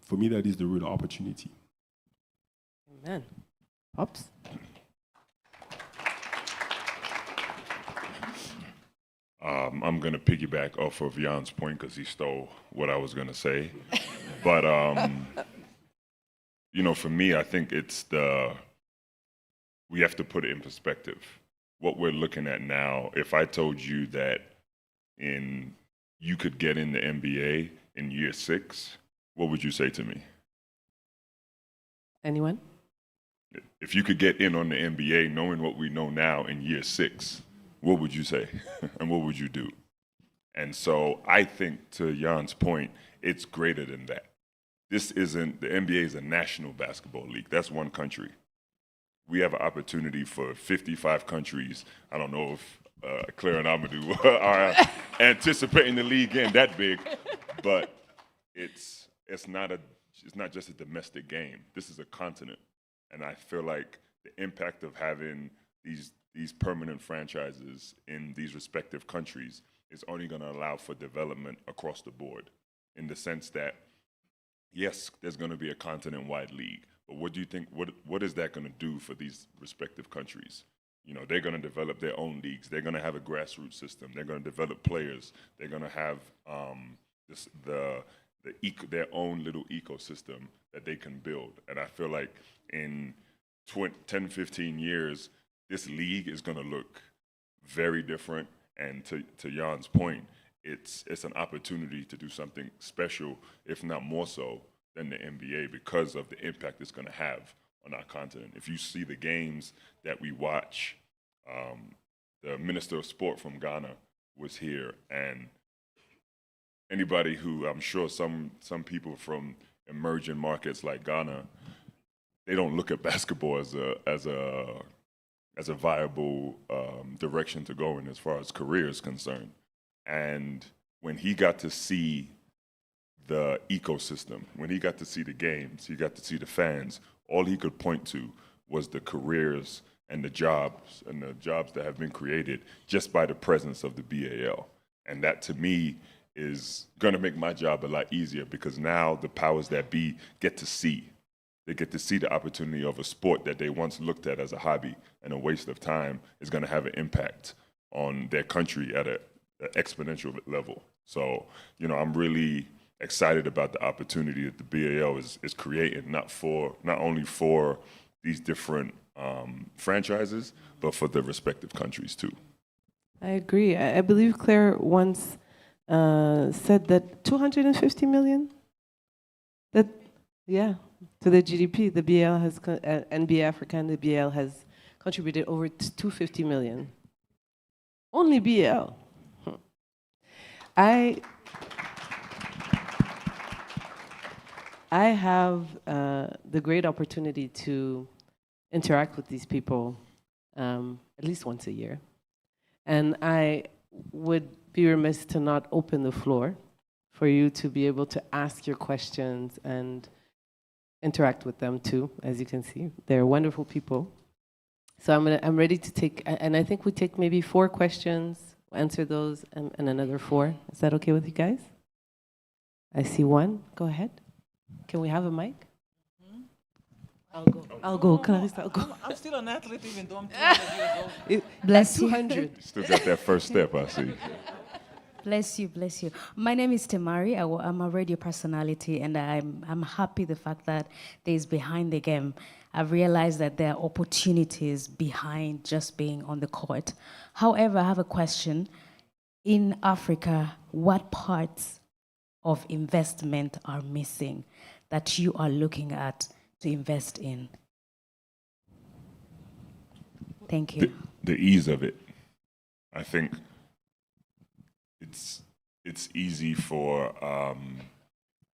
for me, that is the real opportunity. Amen. Pops? I'm going to piggyback off of Jan's point because he stole what I was going to say. But, you know, for me, I think we have to put it in perspective. What we're looking at now, if I told you that you could get in the NBA in year 6, what would you say to me? Anyone? If you could get in on the NBA knowing what we know now in year 6, what would you say? And what would you do? And so I think, to Jan's point, it's greater than that. The NBA is a national basketball league. That's one country. We have an opportunity for 55 countries. I don't know if Claire and Amadou are anticipating the league getting that big, but it's not just a domestic game. This is a continent. And I feel like the impact of having these permanent franchises in these respective countries is only going to allow for development across the board, in the sense that, yes, there's going to be a continent-wide league, but what do you think, what is that going to do for these respective countries? You know, they're going to develop their own leagues. They're going to have a grassroots system. They're going to develop players. They're going to have their own little ecosystem that they can build. And I feel like in 10, 15 years, this league is going to look very different. And to Jan's point, it's an opportunity to do something special, if not more so, than the NBA, because of the impact it's going to have on our continent. If you see the games that we watch, the Minister of Sport from Ghana was here, and anybody who, I'm sure some people from emerging markets like Ghana, they don't look at basketball as a viable direction to go in as far as career is concerned. And when he got to see the ecosystem, when he got to see the games, he got to see the fans, all he could point to was the careers and the jobs that have been created just by the presence of the BAL. And that, to me, is going to make my job a lot easier, because now the powers that be get to see. They get to see the opportunity of a sport that they once looked at as a hobby and a waste of time is going to have an impact on their country at an exponential level. So, you know, I'm really excited about the opportunity that the BAL is creating, not only for these different franchises, but for the respective countries too. I agree. I believe Claire once said that 250 million? To the GDP, the BAL has, NBA Africa and the BAL has contributed over 250 million. Only BAL. I have the great opportunity to interact with these people at least once a year. And I would be remiss to not open the floor for you to be able to ask your questions and interact with them too. As you can see, they're wonderful people. So I'm ready to take, and I think we take maybe 4 questions, answer those, and another 4. Is that okay with you guys? I see one. Go ahead. Can we have a mic? I'll go. Clarissa, I'll go. I'm still an athlete even though I'm 200 years old. Bless you. 200. You still got that first step, I see. Bless you, bless you. My name is Temari. I'm a radio personality, and I'm happy the fact that there's behind the game. I've realized that there are opportunities behind just being on the court. However, I have a question. In Africa, what parts of investment are missing that you are looking at to invest in? Thank you. The ease of it. I think it's easy for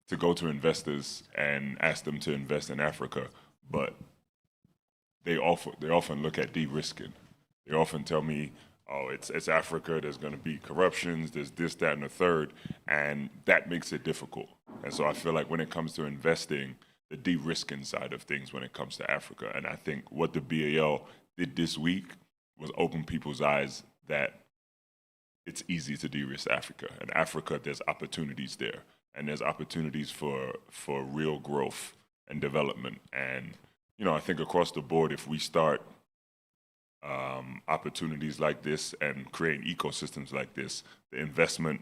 to go to investors and ask them to invest in Africa, but they often look at de-risking. They often tell me, oh, it's Africa, there's going to be corruptions, there's this, that, and the third, and that makes it difficult. And so I feel like when it comes to investing, the de-risking side of things when it comes to Africa, and I think what the BAL did this week was open people's eyes that it's easy to de-risk Africa. And Africa, there's opportunities there, and there's opportunities for real growth and development. And, you know, I think across the board, if we start opportunities like this and creating ecosystems like this, the investment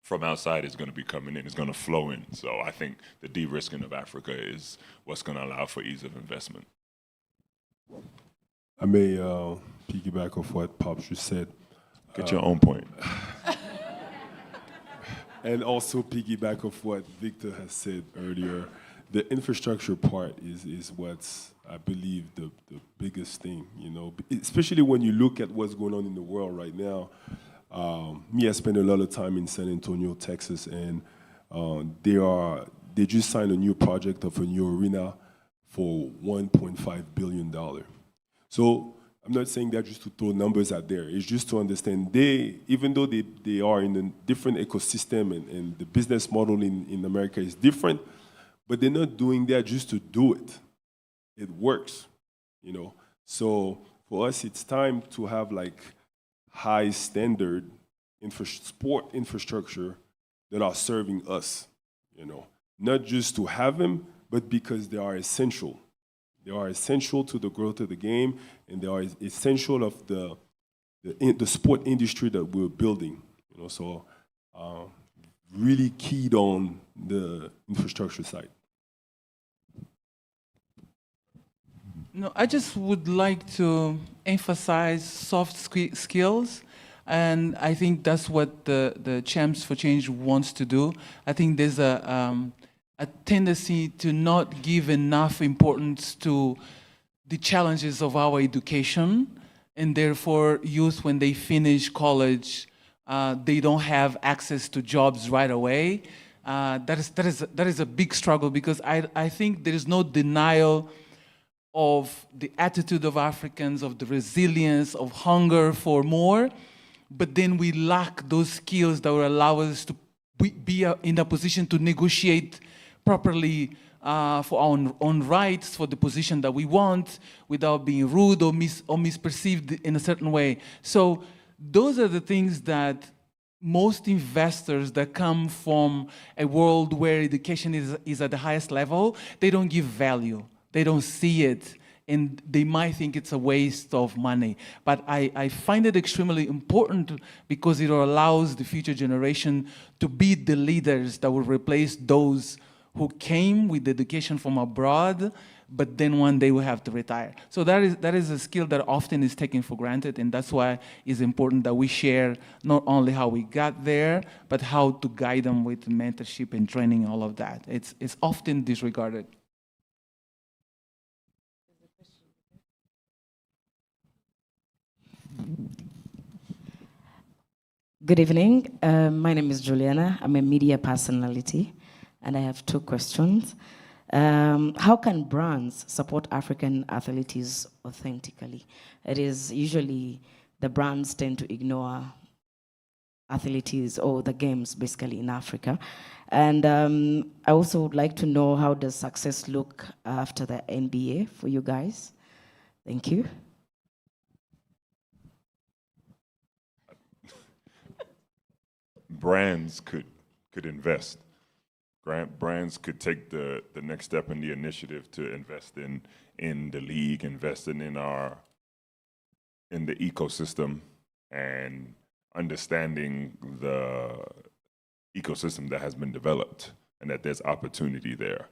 from outside is going to be coming in, it's going to flow in. So I think the de-risking of Africa is what's going to allow for ease of investment. I may piggyback off what Pops just said. Get your own point. And also piggyback off what Victor has said earlier. The infrastructure part is what's, I believe, the biggest thing, you know, especially when you look at what's going on in the world right now. I spent a lot of time in San Antonio, Texas, and they just signed a new project of a new arena for $1.5 billion. So I'm not saying that just to throw numbers out there. It's just to understand even though they are in a different ecosystem and the business model in America is different, but they're not doing that just to do it. It works, you know. So for us, it's time to have like high standard sport infrastructure that are serving us, you know. Not just to have them, but because they are essential. They are essential to the growth of the game, and they are essential of the sport industry that we're building. You know, so really keyed on the infrastructure side. No, I just would like to emphasize soft skills, and I think that's what the Champs for Change wants to do. I think there's a tendency to not give enough importance to the challenges of our education, and therefore youth, when they finish college, they don't have access to jobs right away. That is a big struggle, because I think there is no denial of the attitude of Africans, of the resilience, of hunger for more, but then we lack those skills that will allow us to be in a position to negotiate properly for our own rights, for the position that we want, without being rude or misperceived in a certain way. So those are the things that most investors that come from a world where education is at the highest level, they don't give value. They don't see it, and they might think it's a waste of money. But I find it extremely important, because it allows the future generation to be the leaders that will replace those who came with education from abroad, but then one day will have to retire. So that is a skill that often is taken for granted, and that's why it's important that we share not only how we got there, but how to guide them with mentorship and training, all of that. It's often disregarded. Good evening. My name is Juliana. I'm a media personality, and I have two questions. How can brands support African athletes authentically? It is usually the brands tend to ignore athletes or the games basically in Africa. And I also would like to know, how does success look after the NBA for you guys? Thank you. Brands could invest. brands could take the next step in the initiative to invest in the league, investing in the ecosystem, and understanding the ecosystem that has been developed, and that there's opportunity there.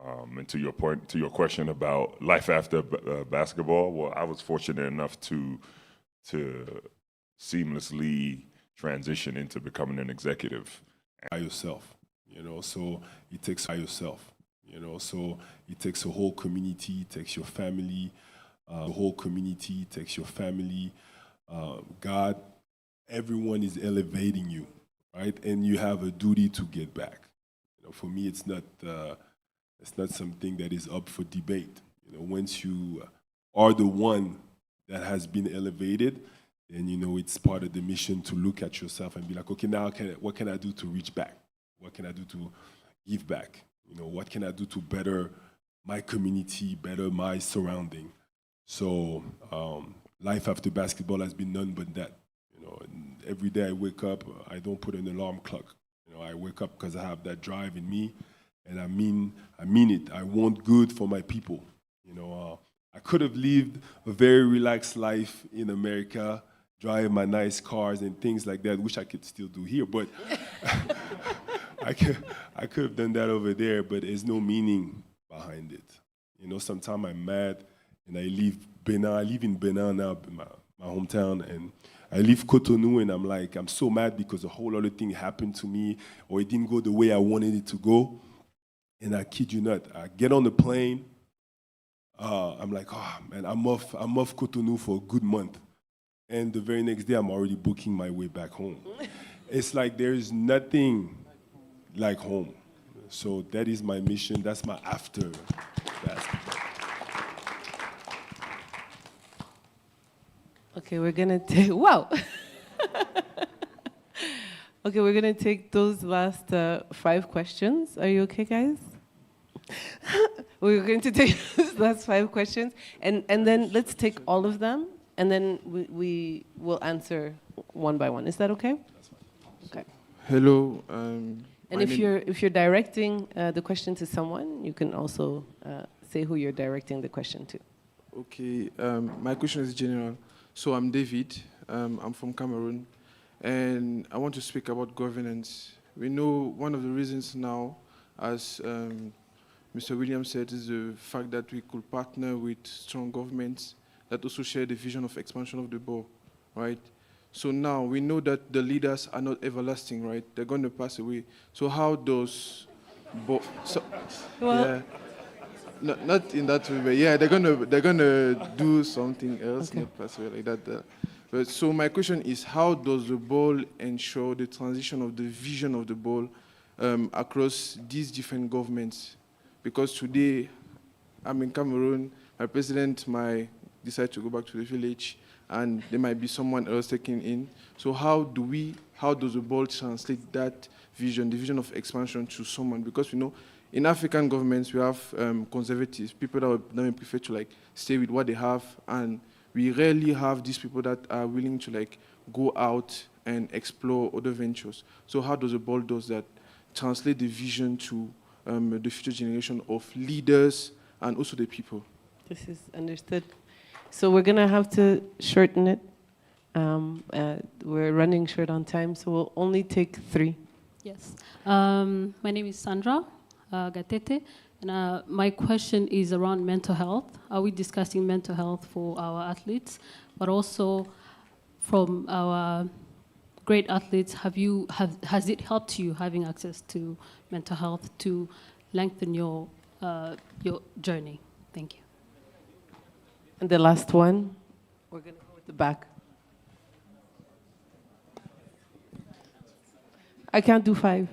And to your point, to your question about life after basketball, well, I was fortunate enough to seamlessly transition into becoming an executive. By yourself, so it takes by yourself, so it takes a whole community, it takes your family, the whole community, it takes your family, God, everyone is elevating you, right? And you have a duty to get back. For me, it's not something that is up for debate. Once you are the one that has been elevated, then it's part of the mission to look at yourself and be like, okay, now what can I do to reach back? What can I do to give back? What can I do to better my community, better my surrounding? So life after basketball has been none but that. And every day I wake up, I don't put an alarm clock. I wake up because I have that drive in me, and I mean it. I want good for my people. I could have lived a very relaxed life in America, drive my nice cars and things like that, which I could still do here, but I could have done that over there, but there's no meaning behind it. Sometimes I'm mad and I leave Benin. I live in Benin now, my hometown, and I leave Cotonou and I'm so mad because a whole other thing happened to me, or it didn't go the way I wanted it to go. And I kid you not, I get on the plane, I'm like, oh man, I'm off Cotonou for a good month. And the very next day, I'm already booking my way back home. It's like there's nothing like home. So that is my mission. That's my after basketball. Okay, we're gonna take, wow. Okay, we're gonna take those last 5 questions. Are you okay, guys? We're going to take those last 5 questions, and then let's take all of them, and then we will answer one by one. Is that okay? Okay. Hello. And if you're directing the question to someone, you can also say who you're directing the question to. Okay. My question is general. So I'm David. I'm from Cameroon, and I want to speak about governance. We know one of the reasons now, as Mr. Williams said, is the fact that we could partner with strong governments that also share the vision of expansion of the ball, right? So now we know that the leaders are not everlasting, right? They're going to pass away. So how does well, yeah, not in that way, but yeah, they're gonna do something else, not pass away like that. But so my question is, how does the ball ensure the transition of the vision of the ball across these different governments? Because today, I'm in Cameroon, my president might decide to go back to the village, and there might be someone else taking in. So how does the ball translate that vision, the vision of expansion, to someone? Because we know in African governments, we have conservatives, people that would prefer to stay with what they have, and we rarely have these people that are willing to go out and explore other ventures. So how does the ball does that, translate the vision to the future generation of leaders and also the people? This is understood. So we're gonna have to shorten it. We're running short on time, so we'll only take 3. Yes. My name is Sandra Gatete, and my question is around mental health. Are we discussing mental health for our athletes, but also from our great athletes? Has it helped you having access to mental health to lengthen your journey? Thank you. And the last one, we're gonna go with the back. I can't do 5.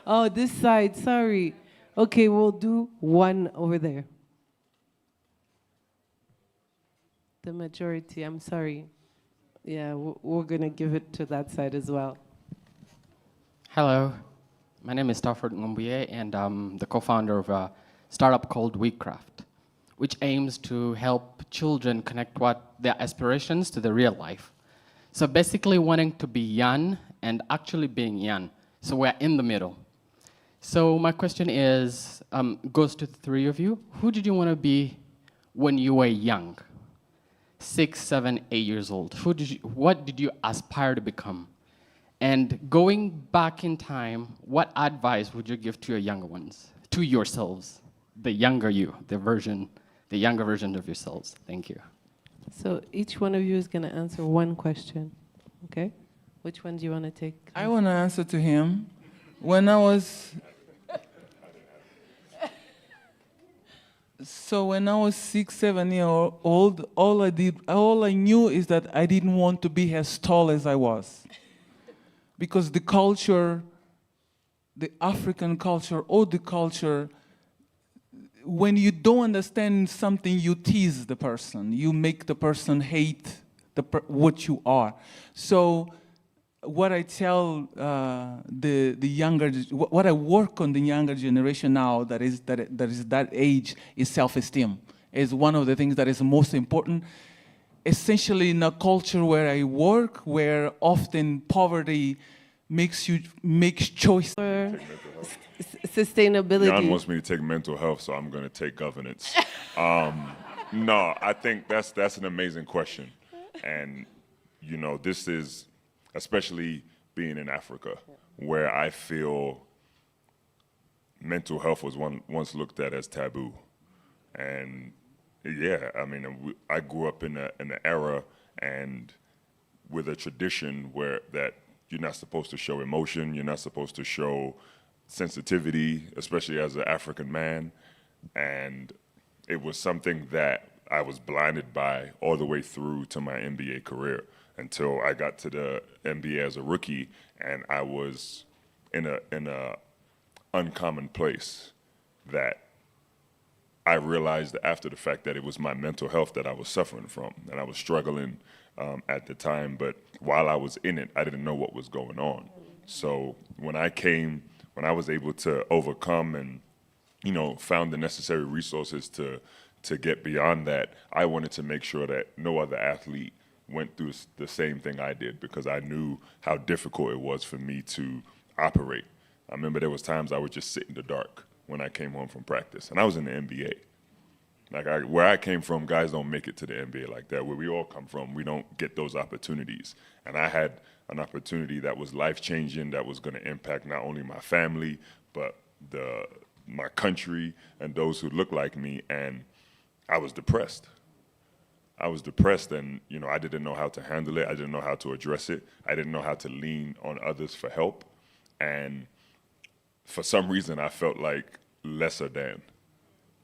Oh, this side, sorry. Okay, we'll do 1 over there. The majority, I'm sorry. Yeah, we're gonna give it to that side as well. Hello, my name is Stafford Ngombuye, and I'm the co-founder of a startup called WeCraft, which aims to help children connect their aspirations to the real life. So basically wanting to be young and actually being young. So we're in the middle. So my question is, goes to the three of you. Who did you want to be when you were young? 6, 7, 8 years old. What did you aspire to become? And going back in time, what advice would you give to your younger ones, to yourselves, the younger you, the younger version of yourselves? Thank you. So each one of you is going to answer one question, okay? Which one do you want to take? I want to answer to him. When I was... So when I was 6, 7 years old, all I knew is that I didn't want to be as tall as I was. Because the culture, the African culture, or the culture, when you don't understand something, you tease the person. You make the person hate what you are. So what I tell the younger, what I work on the younger generation now that is that age is self-esteem. Is one of the things that is most important. Essentially in a culture where I work, where often poverty makes choice. Sustainability. Jan wants me to take mental health, so I'm going to take governance. No, I think that's an amazing question. And, you know, this is, especially being in Africa, where I feel mental health was once looked at as taboo. And yeah, I mean, I grew up in an era and with a tradition where that you're not supposed to show emotion, you're not supposed to show sensitivity, especially as an African man. And it was something that I was blinded by all the way through to my NBA career until I got to the NBA as a rookie, and I was in a uncommon place that I realized after the fact that it was my mental health that I was suffering from, and I was struggling at the time. But while I was in it, I didn't know what was going on. So when I was able to overcome and, you know, found the necessary resources to get beyond that, I wanted to make sure that no other athlete went through the same thing I did, because I knew how difficult it was for me to operate. I remember there was times I would just sit in the dark when I came home from practice, and I was in the NBA. Like where I came from, guys don't make it to the NBA like that. Where we all come from, we don't get those opportunities. And I had an opportunity that was life-changing, that was going to impact not only my family, but my country and those who look like me. And I was depressed. I was depressed, and you know, I didn't know how to handle it. I didn't know how to address it. I didn't know how to lean on others for help. And for some reason, I felt like lesser than,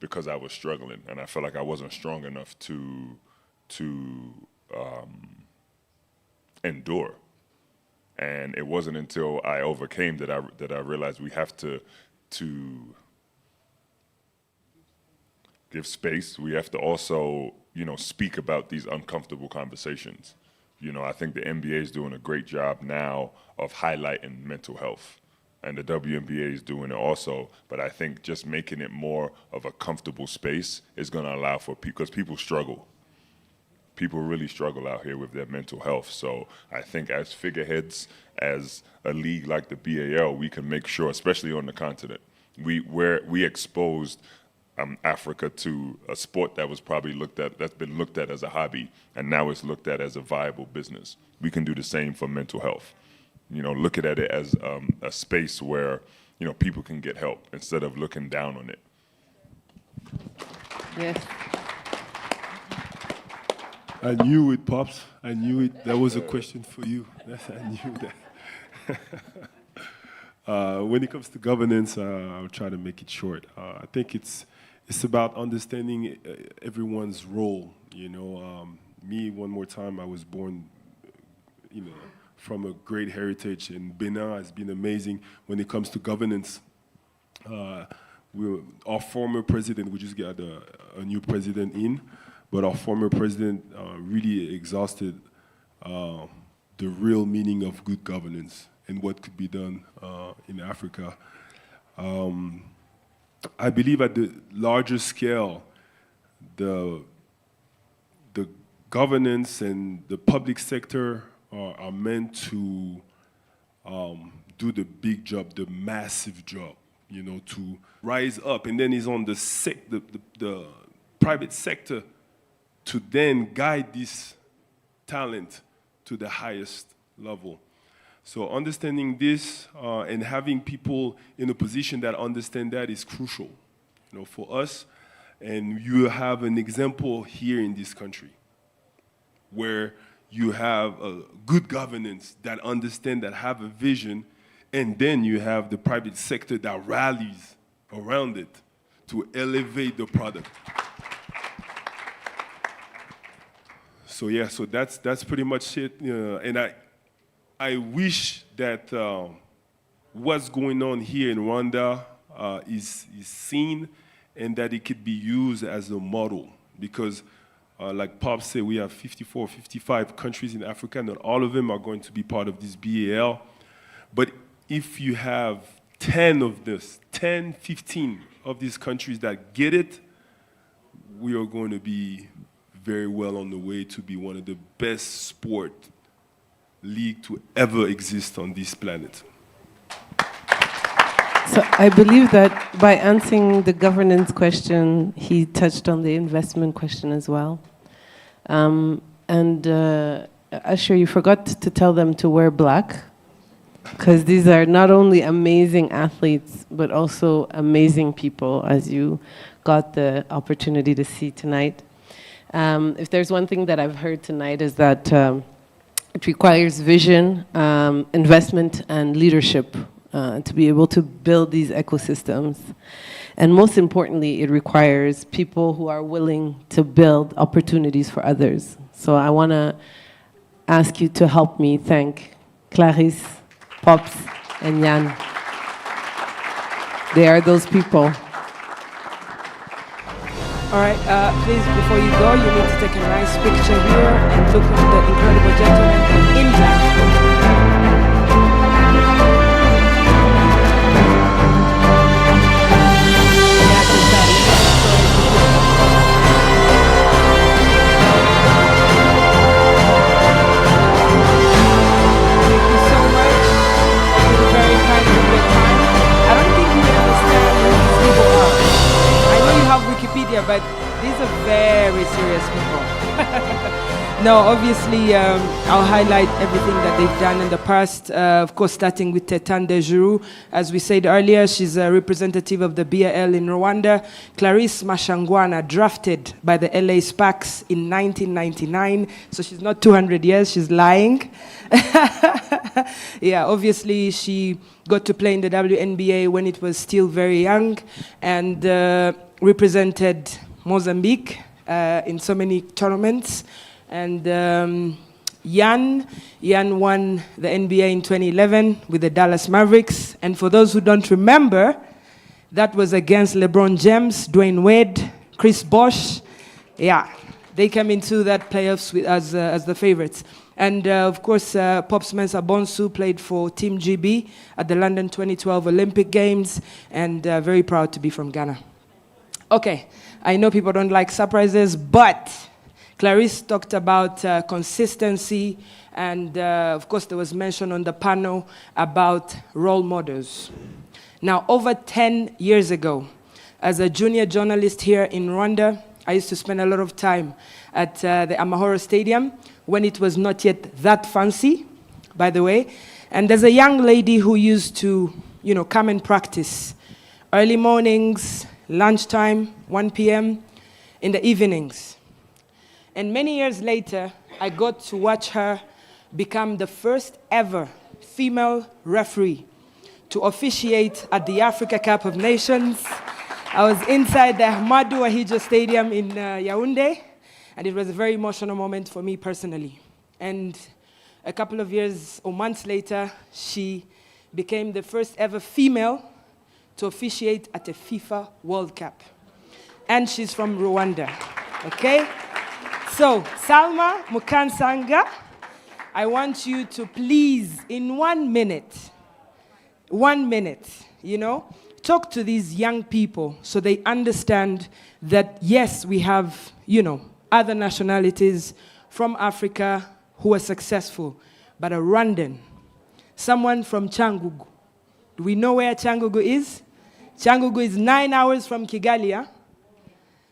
because I was struggling, and I felt like I wasn't strong enough to endure. And it wasn't until I overcame that I realized we have to give space. We have to also, you know, speak about these uncomfortable conversations. You know, I think the NBA is doing a great job now of highlighting mental health, and the WNBA is doing it also. But I think just making it more of a comfortable space is going to allow for people, because people struggle. People really struggle out here with their mental health. So I think as figureheads, as a league like the BAL, we can make sure, especially on the continent, we exposed Africa to a sport that was probably that's been looked at as a hobby, and now it's looked at as a viable business. We can do the same for mental health. You know, look at it as a space where, you know, people can get help instead of looking down on it. Yes. I knew it, Pops. I knew it. That was a question for you. I knew that. When it comes to governance, I'll try to make it short. I think it's about understanding everyone's role. You know, me, one more time, I was born, you know, from a great heritage, and Benin has been amazing when it comes to governance. Our former president, we just got a new president in, but our former president really exhausted the real meaning of good governance and what could be done in Africa. I believe at the larger scale, the governance and the public sector are meant to do the big job, the massive job, you know, to rise up. And then it's on the private sector to then guide this talent to the highest level. So understanding this and having people in a position that understand that is crucial, you know, for us. And you have an example here in this country where you have a good governance that understand, that have a vision, and then you have the private sector that rallies around it to elevate the product. So yeah, so that's pretty much it. And I wish that what's going on here in Rwanda is seen and that it could be used as a model. Because like Pop said, we have 54, 55 countries in Africa, not all of them are going to be part of this BAL. But if you have 10 of this, 10, 15 of these countries that get it, we are going to be very well on the way to be one of the best sport league to ever exist on this planet. So I believe that by answering the governance question, he touched on the investment question as well. Asher, you forgot to tell them to wear black, because these are not only amazing athletes, but also amazing people, as you got the opportunity to see tonight. If there's one thing that I've heard tonight is that it requires vision, investment, and leadership to be able to build these ecosystems. And most importantly, it requires people who are willing to build opportunities for others. So I want to ask you to help me thank Clarisse, Pops, and Jan. They are those people. All right, please, before you go, you need to take a nice picture here and look at the incredible gentleman in black. But these are very serious people. No, obviously, I'll highlight everything that they've done in the past. Of course, starting with Tetan Dejuru. As we said earlier, she's a representative of the BAL in Rwanda. Clarisse Mashangwana, drafted by the LA Sparks in 1999. So she's not 200 years, she's lying. Yeah, obviously, she got to play in the WNBA when it was still very young, and represented Mozambique in so many tournaments. And Jan won the NBA in 2011 with the Dallas Mavericks. And for those who don't remember, that was against LeBron James, Dwayne Wade, Chris Bosh. Yeah, they came into that playoffs with, as the favorites. And of course, Pops Mensah Bonsu played for Team GB at the London 2012 Olympic Games, and very proud to be from Ghana. Okay, I know people don't like surprises, but Clarisse talked about consistency, and of course there was mention on the panel about role models. Now, over 10 years ago, as a junior journalist here in Rwanda, I used to spend a lot of time at the Amahoro Stadium when it was not yet that fancy, by the way. And there's a young lady who used to, come and practice early mornings, lunchtime, 1 p.m., in the evenings. And many years later, I got to watch her become the first ever female referee to officiate at the Africa Cup of Nations. I was inside the Ahmadou Ahidjo Stadium in Yaoundé, and it was a very emotional moment for me personally. And a couple of years or months later, she became the first ever female to officiate at a FIFA World Cup. And she's from Rwanda, okay? So, Salma Mukansanga, I want you to please, in 1 minute, talk to these young people so they understand that, yes, we have, other nationalities from Africa who are successful, but a Rwandan someone from Cyangugu. Do we know where Cyangugu is? Cyangugu is 9 hours from Kigali, huh?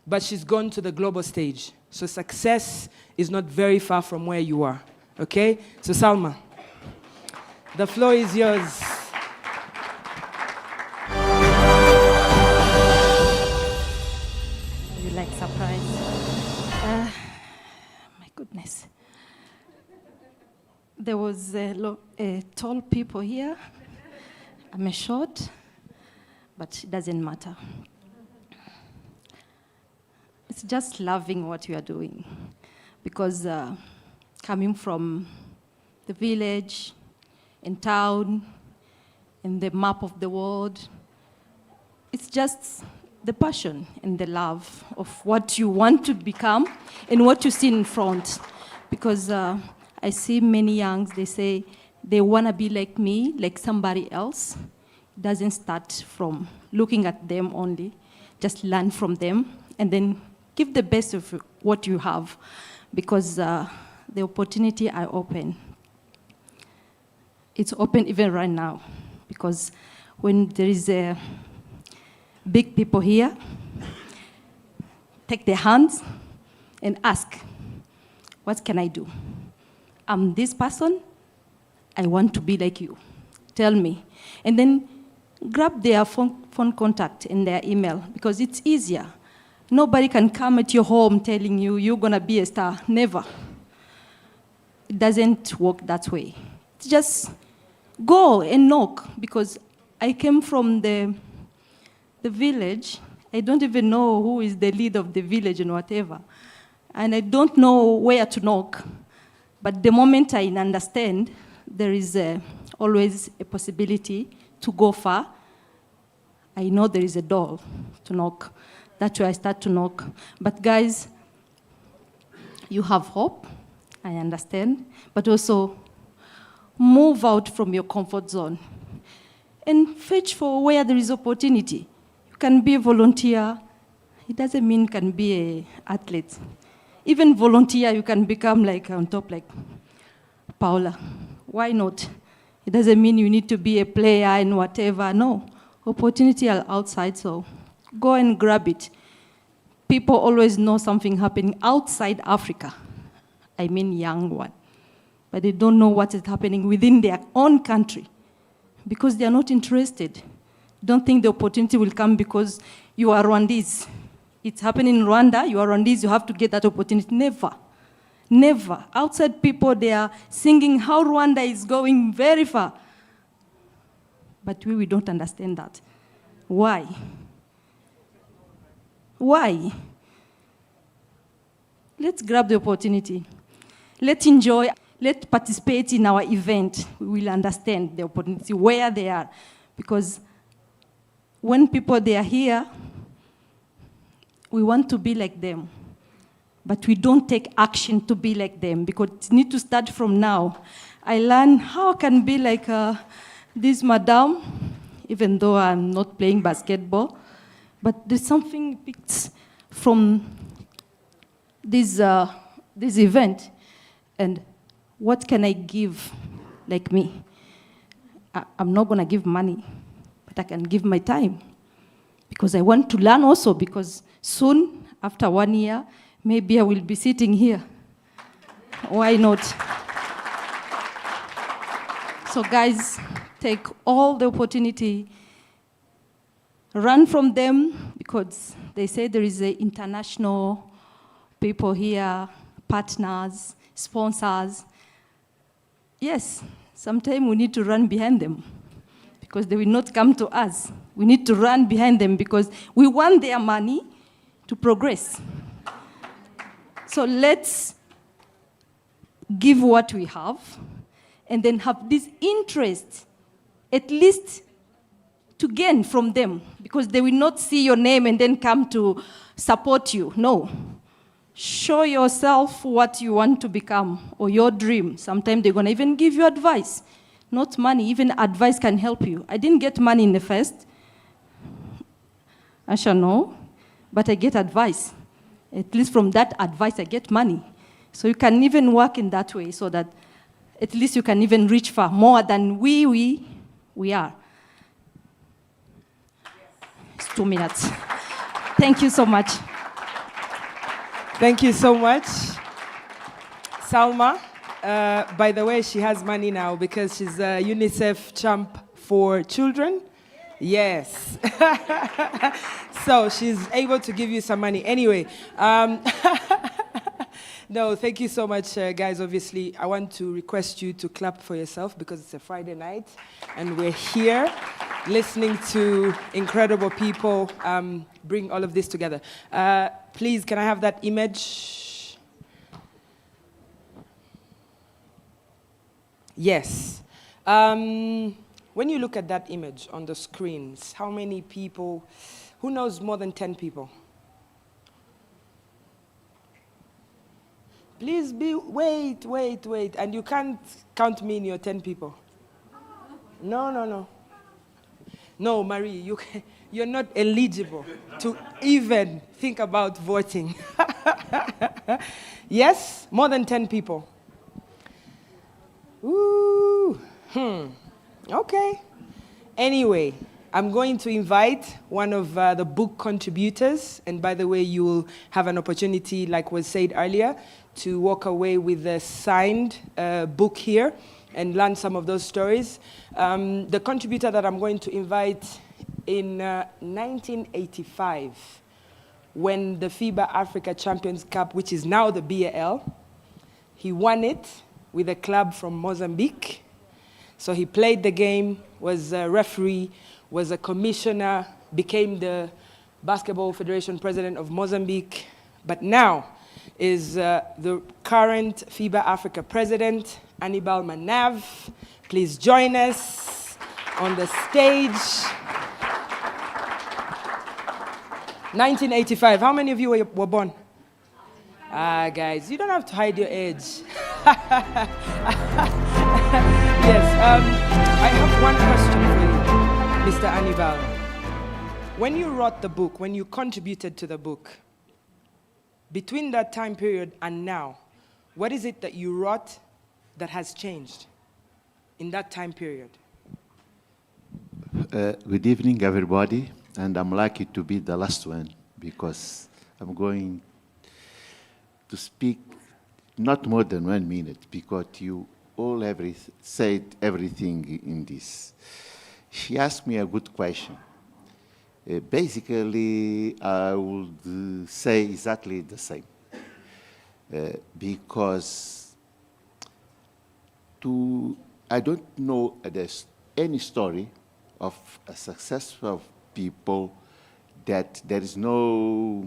But she's gone to the global stage. So success is not very far from where you are, okay? So Salma, the floor is yours. You like surprise? My goodness. There was tall people here. I'm a short, but it doesn't matter. It's just loving what you are doing. Because coming from the village, in town, in the map of the world, it's just the passion and the love of what you want to become and what you see in front. Because I see many youngs, they say they want to be like me, like somebody else. It doesn't start from looking at them only. Just learn from them and then give the best of what you have. Because the opportunity are open. It's open even right now. Because when there is big people here, take their hands and ask, what can I do? I'm this person, I want to be like you. Tell me. And then grab their phone contact and their email, because it's easier. Nobody can come at your home telling you you're gonna be a star, never. It doesn't work that way. It's just go and knock, because I came from the village. I don't even know who is the leader of the village and whatever. And I don't know where to knock. But the moment I understand, there is always a possibility to go far. I know there is a door to knock. That's why I start to knock. But guys, you have hope, I understand, but also move out from your comfort zone and fetch for where there is opportunity. You can be a volunteer. It doesn't mean you can be an athlete. Even volunteer, you can become like on top like Paula. Why not? It doesn't mean you need to be a player and whatever. No, opportunity are outside, so go and grab it. People always know something happening outside Africa. I mean young one. But they don't know what is happening within their own country because they are not interested. Don't think the opportunity will come because you are Rwandese. It's happening in Rwanda, you are Rwandese, you have to get that opportunity. Never. Never. Outside people, they are singing how Rwanda is going very far. But we don't understand that. Why? Why? Let's grab the opportunity. Let's enjoy. Let's participate in our event. We will understand the opportunity, where they are. Because when people they are here, we want to be like them. But we don't take action to be like them because it needs to start from now. I learned how I can be like this madam, even though I'm not playing basketball. But there's something picked from this event. And what can I give like me? I'm not going to give money, but I can give my time. Because I want to learn also, because soon, after 1 year, maybe I will be sitting here. Why not? So guys, take all the opportunity, run from them, because they say there is a international people here, partners, sponsors. Yes, sometimes we need to run behind them because they will not come to us. We need to run behind them because we want their money to progress. So let's give what we have and then have this interest, at least to gain from them, because they will not see your name and then come to support you. No. Show yourself what you want to become or your dream. Sometimes they're going to even give you advice. Not money, even advice can help you. I didn't get money in the first. I shall know, but I get advice. At least from that advice, I get money. So you can even work in that way so that at least you can even reach far, more than we are. It's 2 minutes. Thank you so much. Thank you so much. Salma, by the way, she has money now because she's a UNICEF champ for children. Yes. So she's able to give you some money. Anyway, no, thank you so much, guys. Obviously, I want to request you to clap for yourself because it's a Friday night and we're here listening to incredible people bring all of this together. Please, can I have that image? Yes. When you look at that image on the screens, how many people, who knows more than 10 people? Please wait, and you can't count me in your 10 people. No. No, Marie, you're not eligible to even think about voting. Yes, more than 10 people. Ooh, okay. Anyway, I'm going to invite one of the book contributors, and by the way, you will have an opportunity, like was said earlier, to walk away with a signed book here and learn some of those stories. The contributor that I'm going to invite in 1985, when the FIBA Africa Champions Cup, which is now the BAL, he won it with a club from Mozambique. So he played the game, was a referee, was a commissioner, became the Basketball Federation president of Mozambique, but now is the current FIBA Africa president, Anibal Manav. Please join us on the stage. 1985, how many of you were born? Guys, you don't have to hide your age. Yes, I have one question for you, Mr. Anibal. When you wrote the book, when you contributed to the book, between that time period and now, what is it that you wrote that has changed in that time period? Good evening, everybody, and I'm lucky to be the last one because I'm going to speak not more than 1 minute because you all said everything in this. She asked me a good question. Basically, I would say exactly the same because I don't know there's any story of a successful people that there is no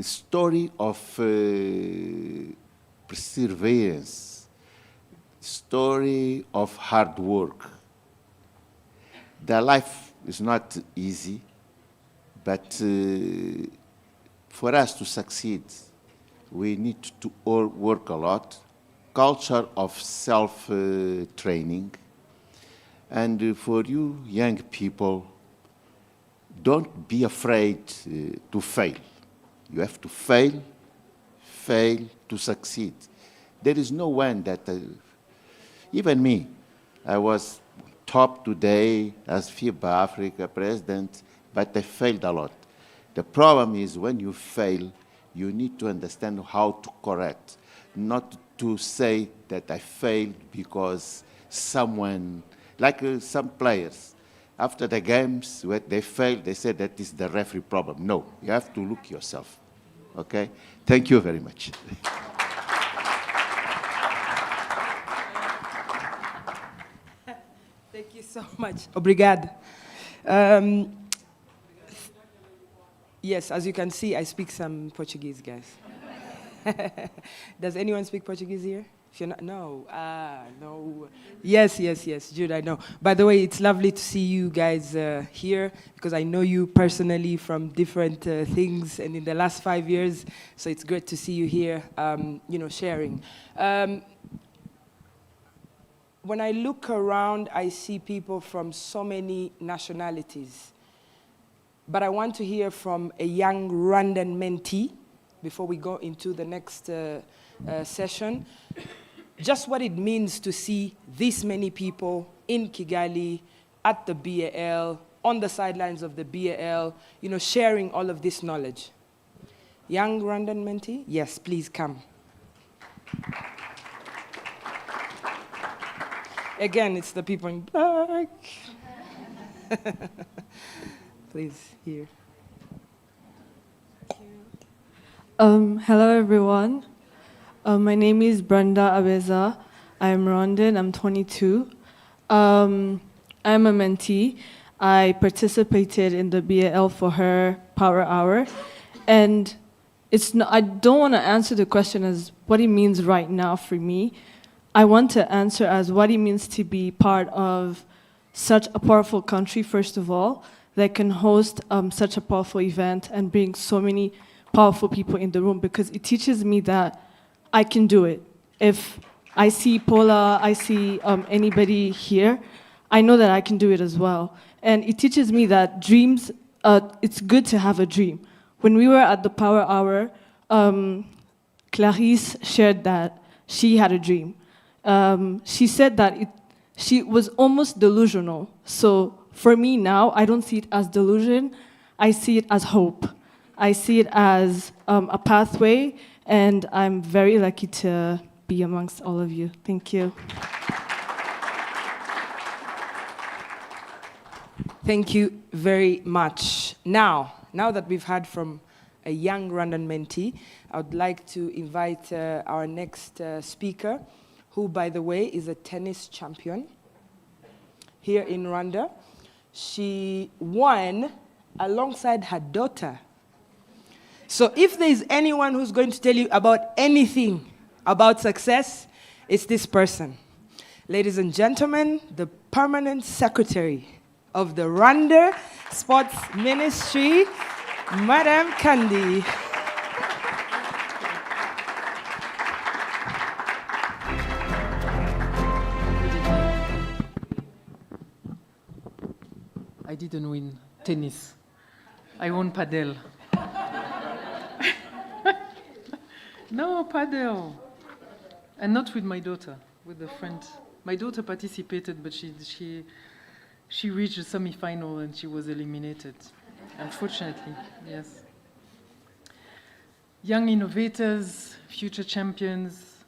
story of perseverance, story of hard work. Their life is not easy, but for us to succeed, we need to all work a lot, culture of self-training, and for you young people, don't be afraid to fail. You have to fail to succeed. There is no one that, even me, I was top today as FIBA Africa president, but I failed a lot. The problem is when you fail, you need to understand how to correct, not to say that I failed because someone, like some players, after the games, when they fail, they say that is the referee problem. No, you have to look yourself, okay? Thank you very much. Thank you so much. Obrigado. Yes, as you can see, I speak some Portuguese, guys. Does anyone speak Portuguese here? If you're not, no. No. Yes, Jude, I know. By the way, it's lovely to see you guys here because I know you personally from different things and in the last 5 years, so it's great to see you here, sharing. When I look around, I see people from so many nationalities. But I want to hear from a young Rwandan mentee before we go into the next session. just what it means to see this many people in Kigali, at the BAL, on the sidelines of the BAL, sharing all of this knowledge. Young Rwandan mentee, yes, please come. Again, it's the people in black. Please, here. Hello, everyone. My name is Brenda Abeza. I'm Rwandan. I'm 22. I'm a mentee. I participated in the BAL for her Power Hour. And I don't want to answer the question as what it means right now for me. I want to answer as what it means to be part of such a powerful country, first of all, that can host such a powerful event and bring so many powerful people in the room, because it teaches me that I can do it. If I see Paula, I see anybody here, I know that I can do it as well. And it teaches me that dreams, it's good to have a dream. When we were at the Power Hour, Clarisse shared that she had a dream. She said that she was almost delusional. So for me now, I don't see it as delusion, I see it as hope. I see it as a pathway, and I'm very lucky to be amongst all of you. Thank you. Thank you very much. Now that we've heard from a young Rwandan mentee, I would like to invite our next speaker, who, by the way, is a tennis champion here in Rwanda. She won alongside her daughter. So if there is anyone who's going to tell you about anything about success, it's this person. Ladies and gentlemen, the permanent secretary of the Rwanda Sports Ministry, Madame Kandi. I didn't win tennis. I won padel. No, padel. And not with my daughter, with a friend. My daughter participated, but she reached the semi-final and she was eliminated, unfortunately, yes. Young innovators, future champions,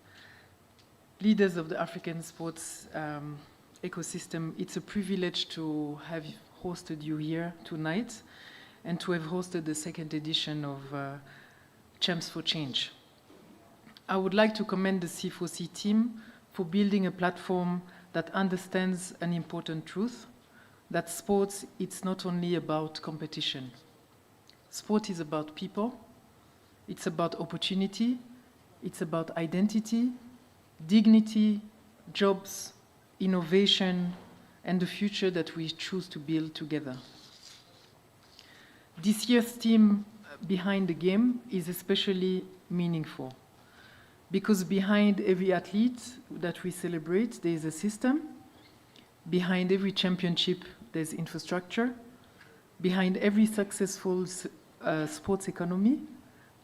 leaders of the African sports ecosystem, it's a privilege to have hosted you here tonight and to have hosted the second edition of Champs for Change. I would like to commend the C4C team for building a platform that understands an important truth, that sports, it's not only about competition. Sport is about people, it's about opportunity, it's about identity, dignity, jobs, innovation, and the future that we choose to build together. This year's theme behind the game is especially meaningful, because behind every athlete that we celebrate, there is a system. Behind every championship, there's infrastructure. Behind every successful sports economy,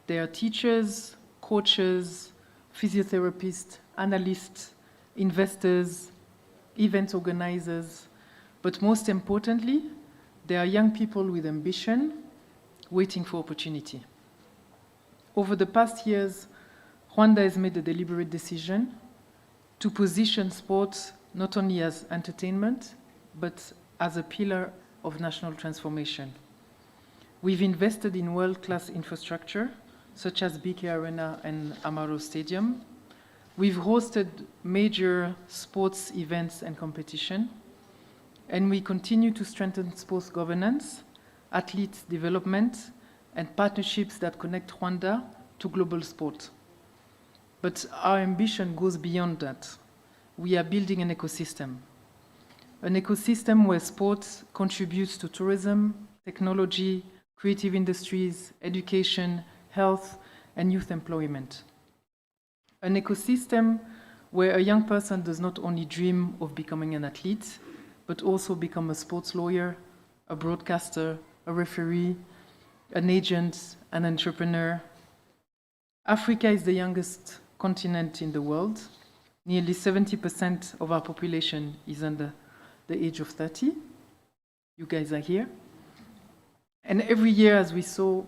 there are teachers, coaches, physiotherapists, analysts, investors, event organizers, but most importantly, there are young people with ambition waiting for opportunity. Over the past years, Rwanda has made a deliberate decision to position sports not only as entertainment, but as a pillar of national transformation. We've invested in world-class infrastructure, such as BK Arena and Amaro Stadium. We've hosted major sports events and competition, and we continue to strengthen sports governance, athlete development, and partnerships that connect Rwanda to global sport. But our ambition goes beyond that. We are building an ecosystem where sports contributes to tourism, technology, creative industries, education, health, and youth employment. An ecosystem where a young person does not only dream of becoming an athlete, but also become a sports lawyer, a broadcaster, a referee, an agent, an entrepreneur. Africa is the youngest continent in the world, Nearly 70% of our population is under the age of 30. You guys are here. And every year, as we saw,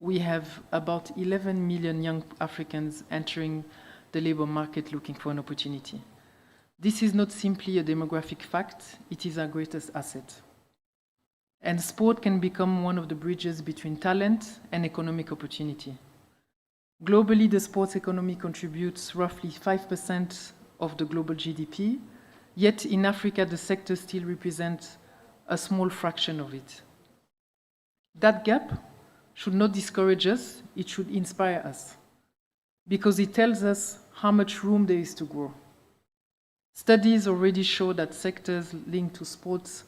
we have about 11 million young Africans entering the labor market looking for an opportunity. This is not simply a demographic fact, it is our greatest asset. And sport can become one of the bridges between talent and economic opportunity. Globally, the sports economy contributes roughly 5% of the global GDP, yet in Africa, the sector still represents a small fraction of it. That gap should not discourage us, it should inspire us, because it tells us how much room there is to grow. Studies already show that sectors linked to sports,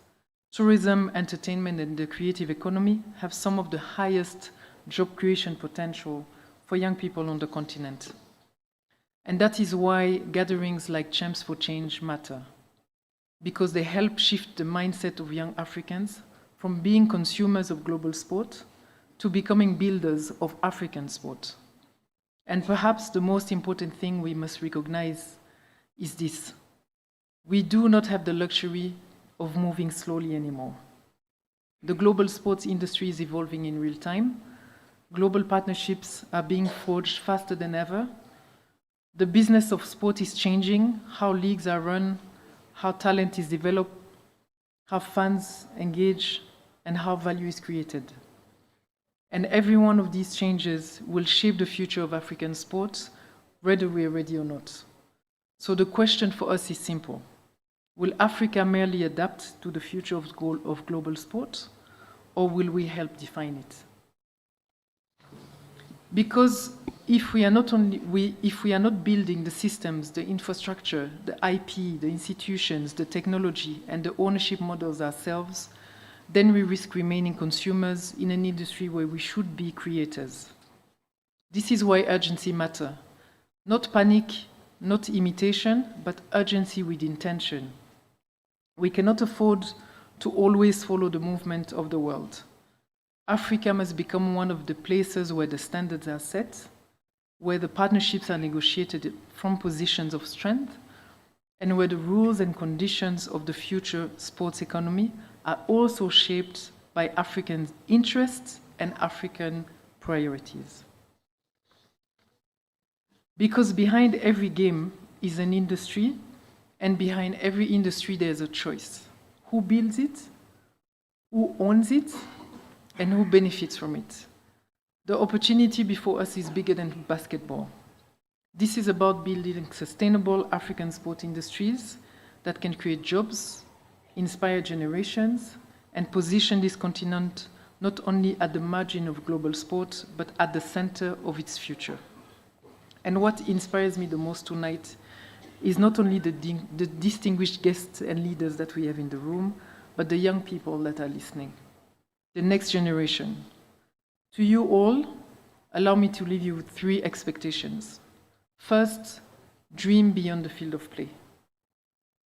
tourism, entertainment, and the creative economy have some of the highest job creation potential for young people on the continent. And that is why gatherings like Champs for Change matter, because they help shift the mindset of young Africans from being consumers of global sport to becoming builders of African sport. And perhaps the most important thing we must recognize is this: we do not have the luxury of moving slowly anymore. The global sports industry is evolving in real time. Global partnerships are being forged faster than ever. The business of sport is changing, how leagues are run, how talent is developed, how fans engage, and how value is created. And every one of these changes will shape the future of African sports, whether we're ready or not. So the question for us is simple. Will Africa merely adapt to the future of global sport, or will we help define it? Because if we are not building the systems, the infrastructure, the IP, the institutions, the technology, and the ownership models ourselves, then we risk remaining consumers in an industry where we should be creators. This is why urgency matters. Not panic, not imitation, but urgency with intention. We cannot afford to always follow the movement of the world. Africa must become one of the places where the standards are set, where the partnerships are negotiated from positions of strength, and where the rules and conditions of the future sports economy are also shaped by African interests and African priorities. Because behind every game is an industry, and behind every industry there's a choice. Who builds it, who owns it, and who benefits from it? The opportunity before us is bigger than basketball. This is about building sustainable African sport industries that can create jobs, inspire generations, and position this continent not only at the margin of global sport, but at the center of its future. And what inspires me the most tonight is not only the distinguished guests and leaders that we have in the room, but the young people that are listening, the next generation. To you all, allow me to leave you with 3 expectations. First, dream beyond the field of play.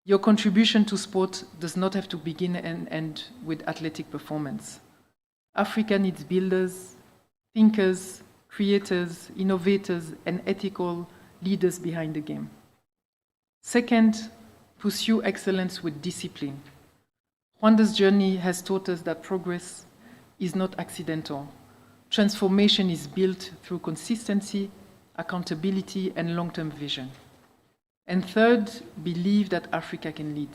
Your contribution to sport does not have to begin and end with athletic performance. Africa needs builders, thinkers, creators, innovators, and ethical leaders behind the game. Second, pursue excellence with discipline. Rwanda's journey has taught us that progress is not accidental. Transformation is built through consistency, accountability, and long-term vision. And third, believe that Africa can lead.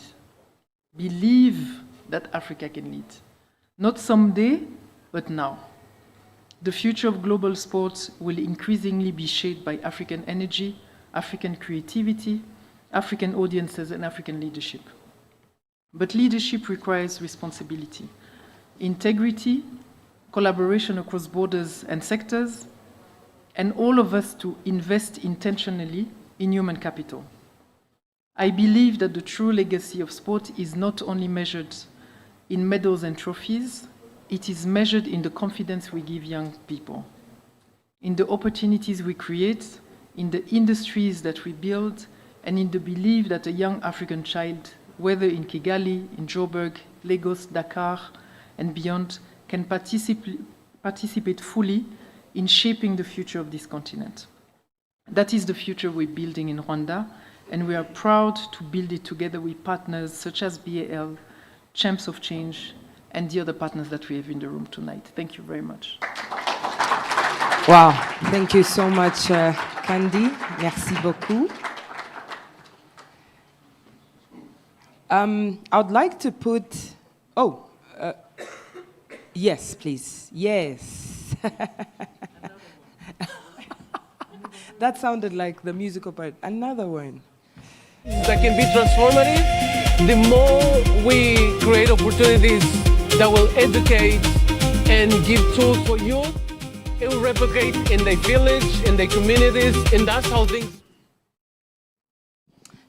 Believe that Africa can lead. Not someday, but now. The future of global sports will increasingly be shaped by African energy, African creativity, African audiences, and African leadership. But leadership requires responsibility, integrity, collaboration across borders and sectors, and all of us to invest intentionally in human capital. I believe that the true legacy of sport is not only measured in medals and trophies, it is measured in the confidence we give young people, in the opportunities we create, in the industries that we build, and in the belief that a young African child, whether in Kigali, in Joburg, Lagos, Dakar, and beyond, can participate fully in shaping the future of this continent. That is the future we're building in Rwanda, And we are proud to build it together with partners such as BAL, Champs of Change, and the other partners that we have in the room tonight. Thank you very much. Wow, thank you so much, Candy. Merci beaucoup. I would like to put, yes, please, yes. That sounded like the musical part. Another one. That can be transformative. The more we create opportunities that will educate and give tools for youth, it will replicate in the village, in the communities, and that's how things.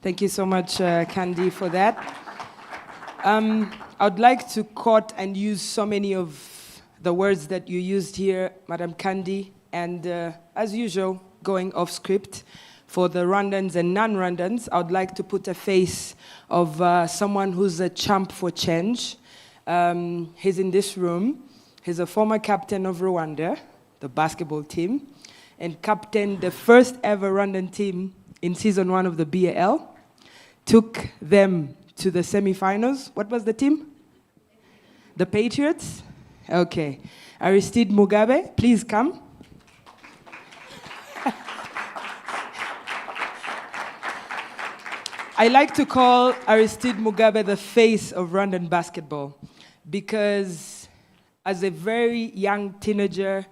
Thank you so much, Candy, for that. I would like to quote and use so many of the words that you used here, Madam Candy, and as usual, going off script. For the Rwandans and non-Rwandans, I would like to put a face of someone who's a champ for change. He's in this room. He's a former captain of Rwanda, the basketball team, and captained the first ever Rwandan team in season 1 of the BAL. Took them to the semifinals. What was the team? The Patriots? Okay. Aristide Mugabe, please come. I like to call Aristide Mugabe the face of Rwandan basketball because as a very young teenager,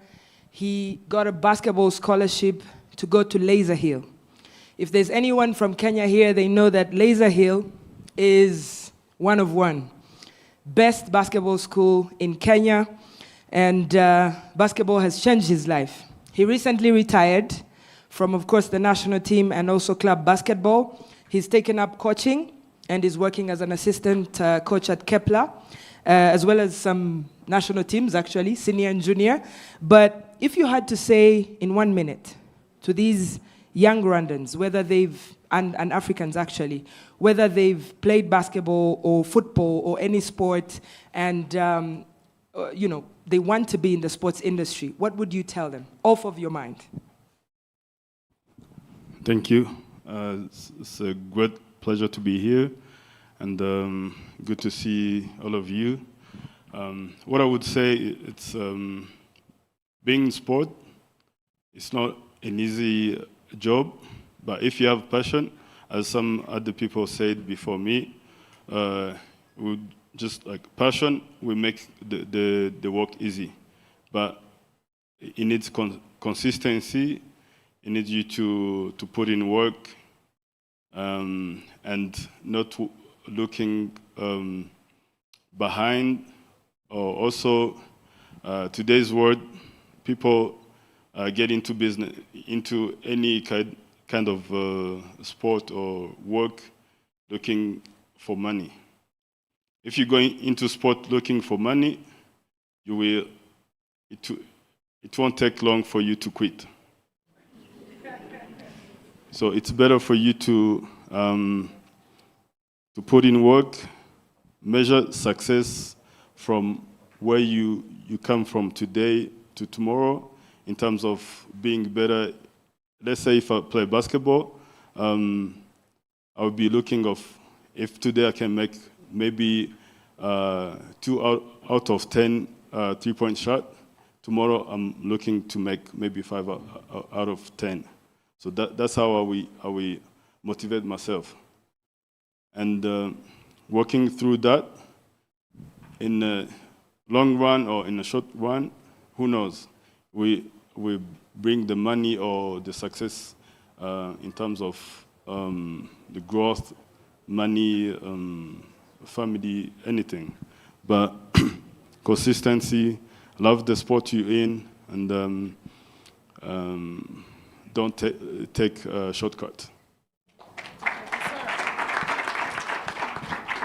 he got a basketball scholarship to go to Laser Hill. If there's anyone from Kenya here, they know that Laser Hill is one of one. Best basketball school in Kenya, and basketball has changed his life. He recently retired from, of course, the national team and also club basketball. He's taken up coaching and is working as an assistant coach at Kepler, as well as some national teams, actually, senior and junior. But if you had to say in 1 minute to these young Rwandans, whether and Africans actually, whether they've played basketball or football or any sport and, they want to be in the sports industry, what would you tell them, off of your mind? Thank you. It's a great pleasure to be here, and good to see all of you. What I would say, it's being in sport, it's not an easy job, but if you have passion, as some other people said before me, just like passion will make the work easy, but it needs consistency. It needs you to put in work and not looking behind. Or also, today's world, people get into business, into any kind of sport or work, looking for money. If you're going into sport looking for money, it won't take long for you to quit. So it's better for you to put in work, measure success from where you come from today to tomorrow in terms of being better. Let's say if I play basketball, I would be looking if today I can make maybe 2 out of 10 3-point shot, tomorrow I'm looking to make maybe 5 out of 10. So that's how I will motivate myself. And working through that, in a long run or in a short run, who knows? We bring the money or the success in terms of the growth, money, family, anything. But consistency, love the sport you're in, and don't take a shortcut.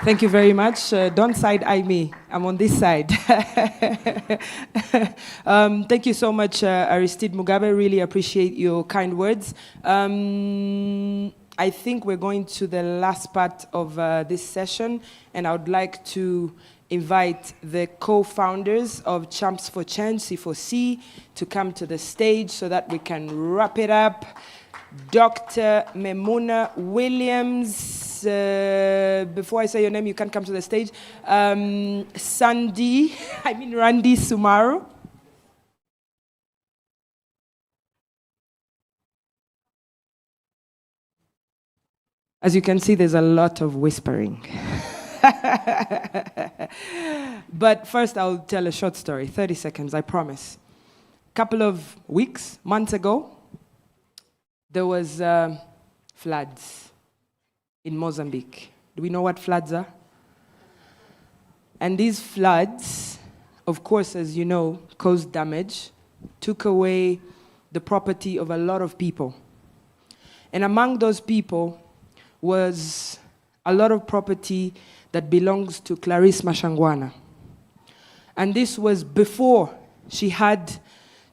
Thank you very much. Don't side-eye me. I'm on this side. Thank you so much, Aristide Mugabe. Really appreciate your kind words. I think we're going to the last part of this session, and I would like to invite the co-founders of Champs for Change, C4C, to come to the stage so that we can wrap it up. Dr. Memuna Williams. Before I say your name, you can come to the stage. Randy Sumaru. As you can see, there's a lot of whispering. But first, I'll tell a short story, 30 seconds, I promise. A couple of weeks, months ago, there was floods in Mozambique. Do we know what floods are? And these floods, of course, as you know, caused damage, took away the property of a lot of people. And among those people was a lot of property that belongs to Clarisse Mashangwana. And this was before she had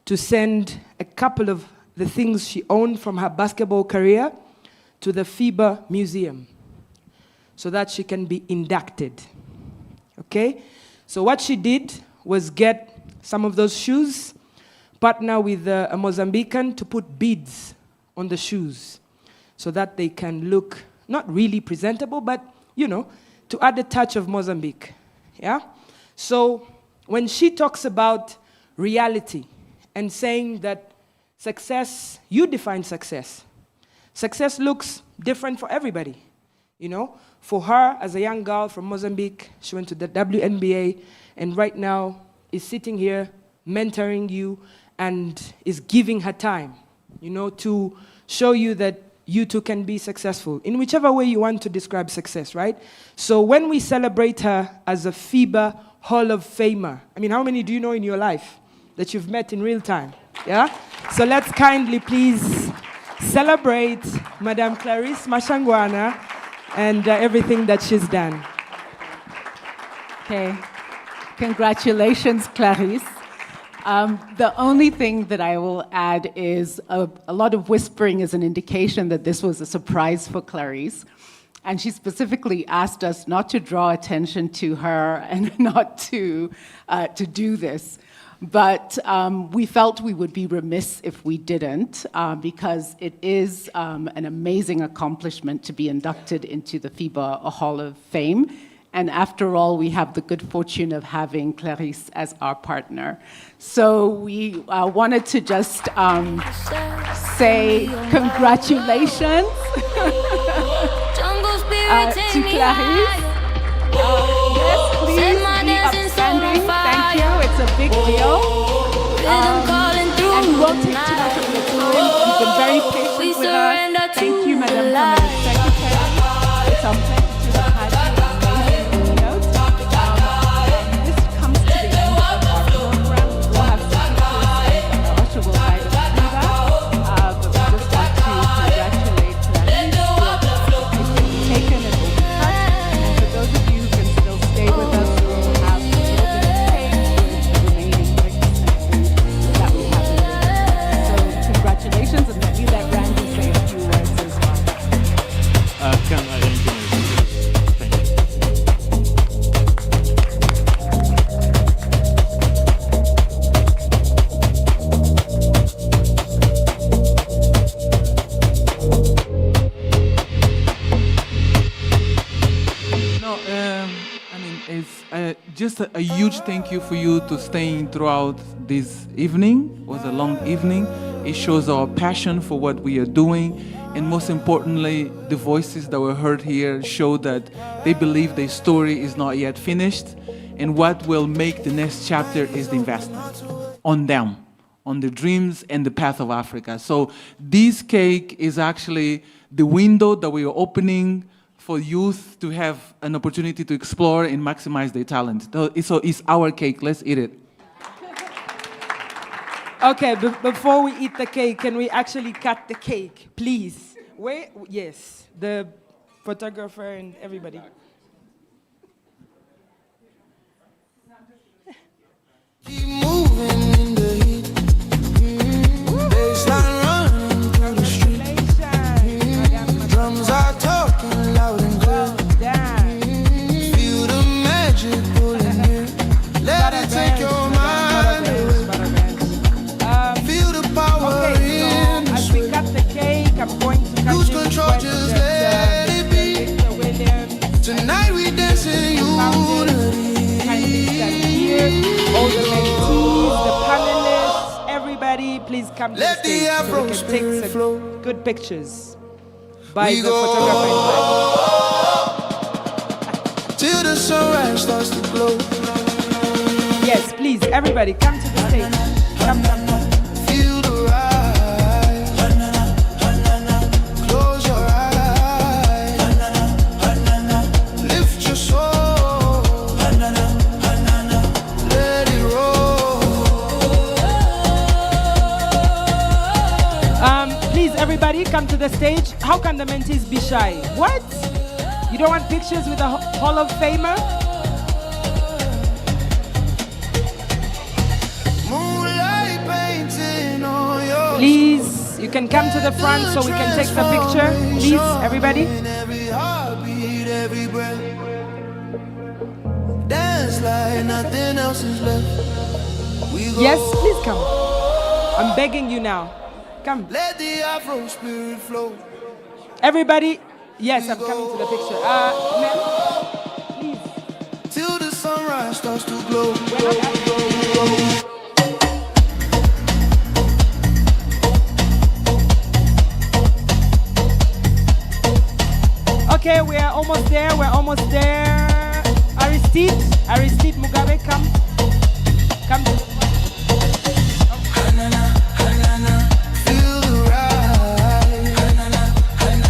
to send a couple of the things she owned from her basketball career to the FIBA Museum so that she can be inducted. Okay? So what she did was get some of those shoes, partner with a Mozambican to put beads on the shoes so that they can look not really presentable, but, you know, to add a touch of Mozambique. Yeah? So when she talks about reality and saying that success, you define success. Success looks different for everybody. You know, for her, as a young girl from Mozambique, she went to the WNBA, and right now is sitting here mentoring you and is giving her time, you know, to show you that you too can be successful, in whichever way you want to describe success, right? So when we celebrate her as a FIBA Hall of Famer, I mean, how many do you know in your life that you've met in real time? Yeah? So let's kindly please celebrate Madame Clarisse Mashangwana and everything that she's done. Okay. Congratulations, Clarisse. The only thing that I will add is a lot of whispering is an indication that this was a surprise for Clarisse. And she specifically asked us not to draw attention to her and not to do this. But we felt we would be remiss if we didn't, because it is an amazing accomplishment to be inducted into the FIBA Hall of Fame. And after all, we have the good fortune of having Clarisse as our partner. So we wanted to just say congratulations to Clarisse. Yes, please be upstanding. Thank you. It's a big deal. And we won't take too much of your time. You've been very patient with us. Thank you, Madam Permanent Secretary. It's our pleasure to have had you. Just a huge thank you for you to staying throughout this evening. It was a long evening. It shows our passion for what we are doing. And most importantly, the voices that were heard here show that they believe their story is not yet finished. And what will make the next chapter is the investment on them, on the dreams and the path of Africa. So this cake is actually the window that we are opening for youth to have an opportunity to explore and maximize their talent. So it's our cake, let's eat it. Okay, before we eat the cake, can we actually cut the cake, please? Wait, yes, the photographer and everybody. Keep moving in the heat. Baseline running through the street. Drums are talking loud and clear. Feel the magic pulling near. Let it take your mind away. Feel the power in the As we cut the cake, I'm come to Let the the stage so Afro we can spirit take flow. some good pictures by We the go photographer in black. till the sunrise starts to glow. Yes, please, everybody, come to the stage. Come. Feel the rise. Close your eyes. Lift your soul. Let it roll. Please, everybody, come to the stage. How can the mentees be shy? What? You don't want pictures with a Hall of Famer? Moonlight painting on your Please, you can come to the front so we can take the picture. Please, everybody. every heartbeat, every breath. Dance like nothing else is left. We go Yes, please come. I'm begging you now. Come. Let the Afro spirit flow. Everybody. Yes, I'm coming to the picture. Ma'am, please. Till the sunrise starts to glow. Okay, we're almost there. Aristide Mugabe, come. Come.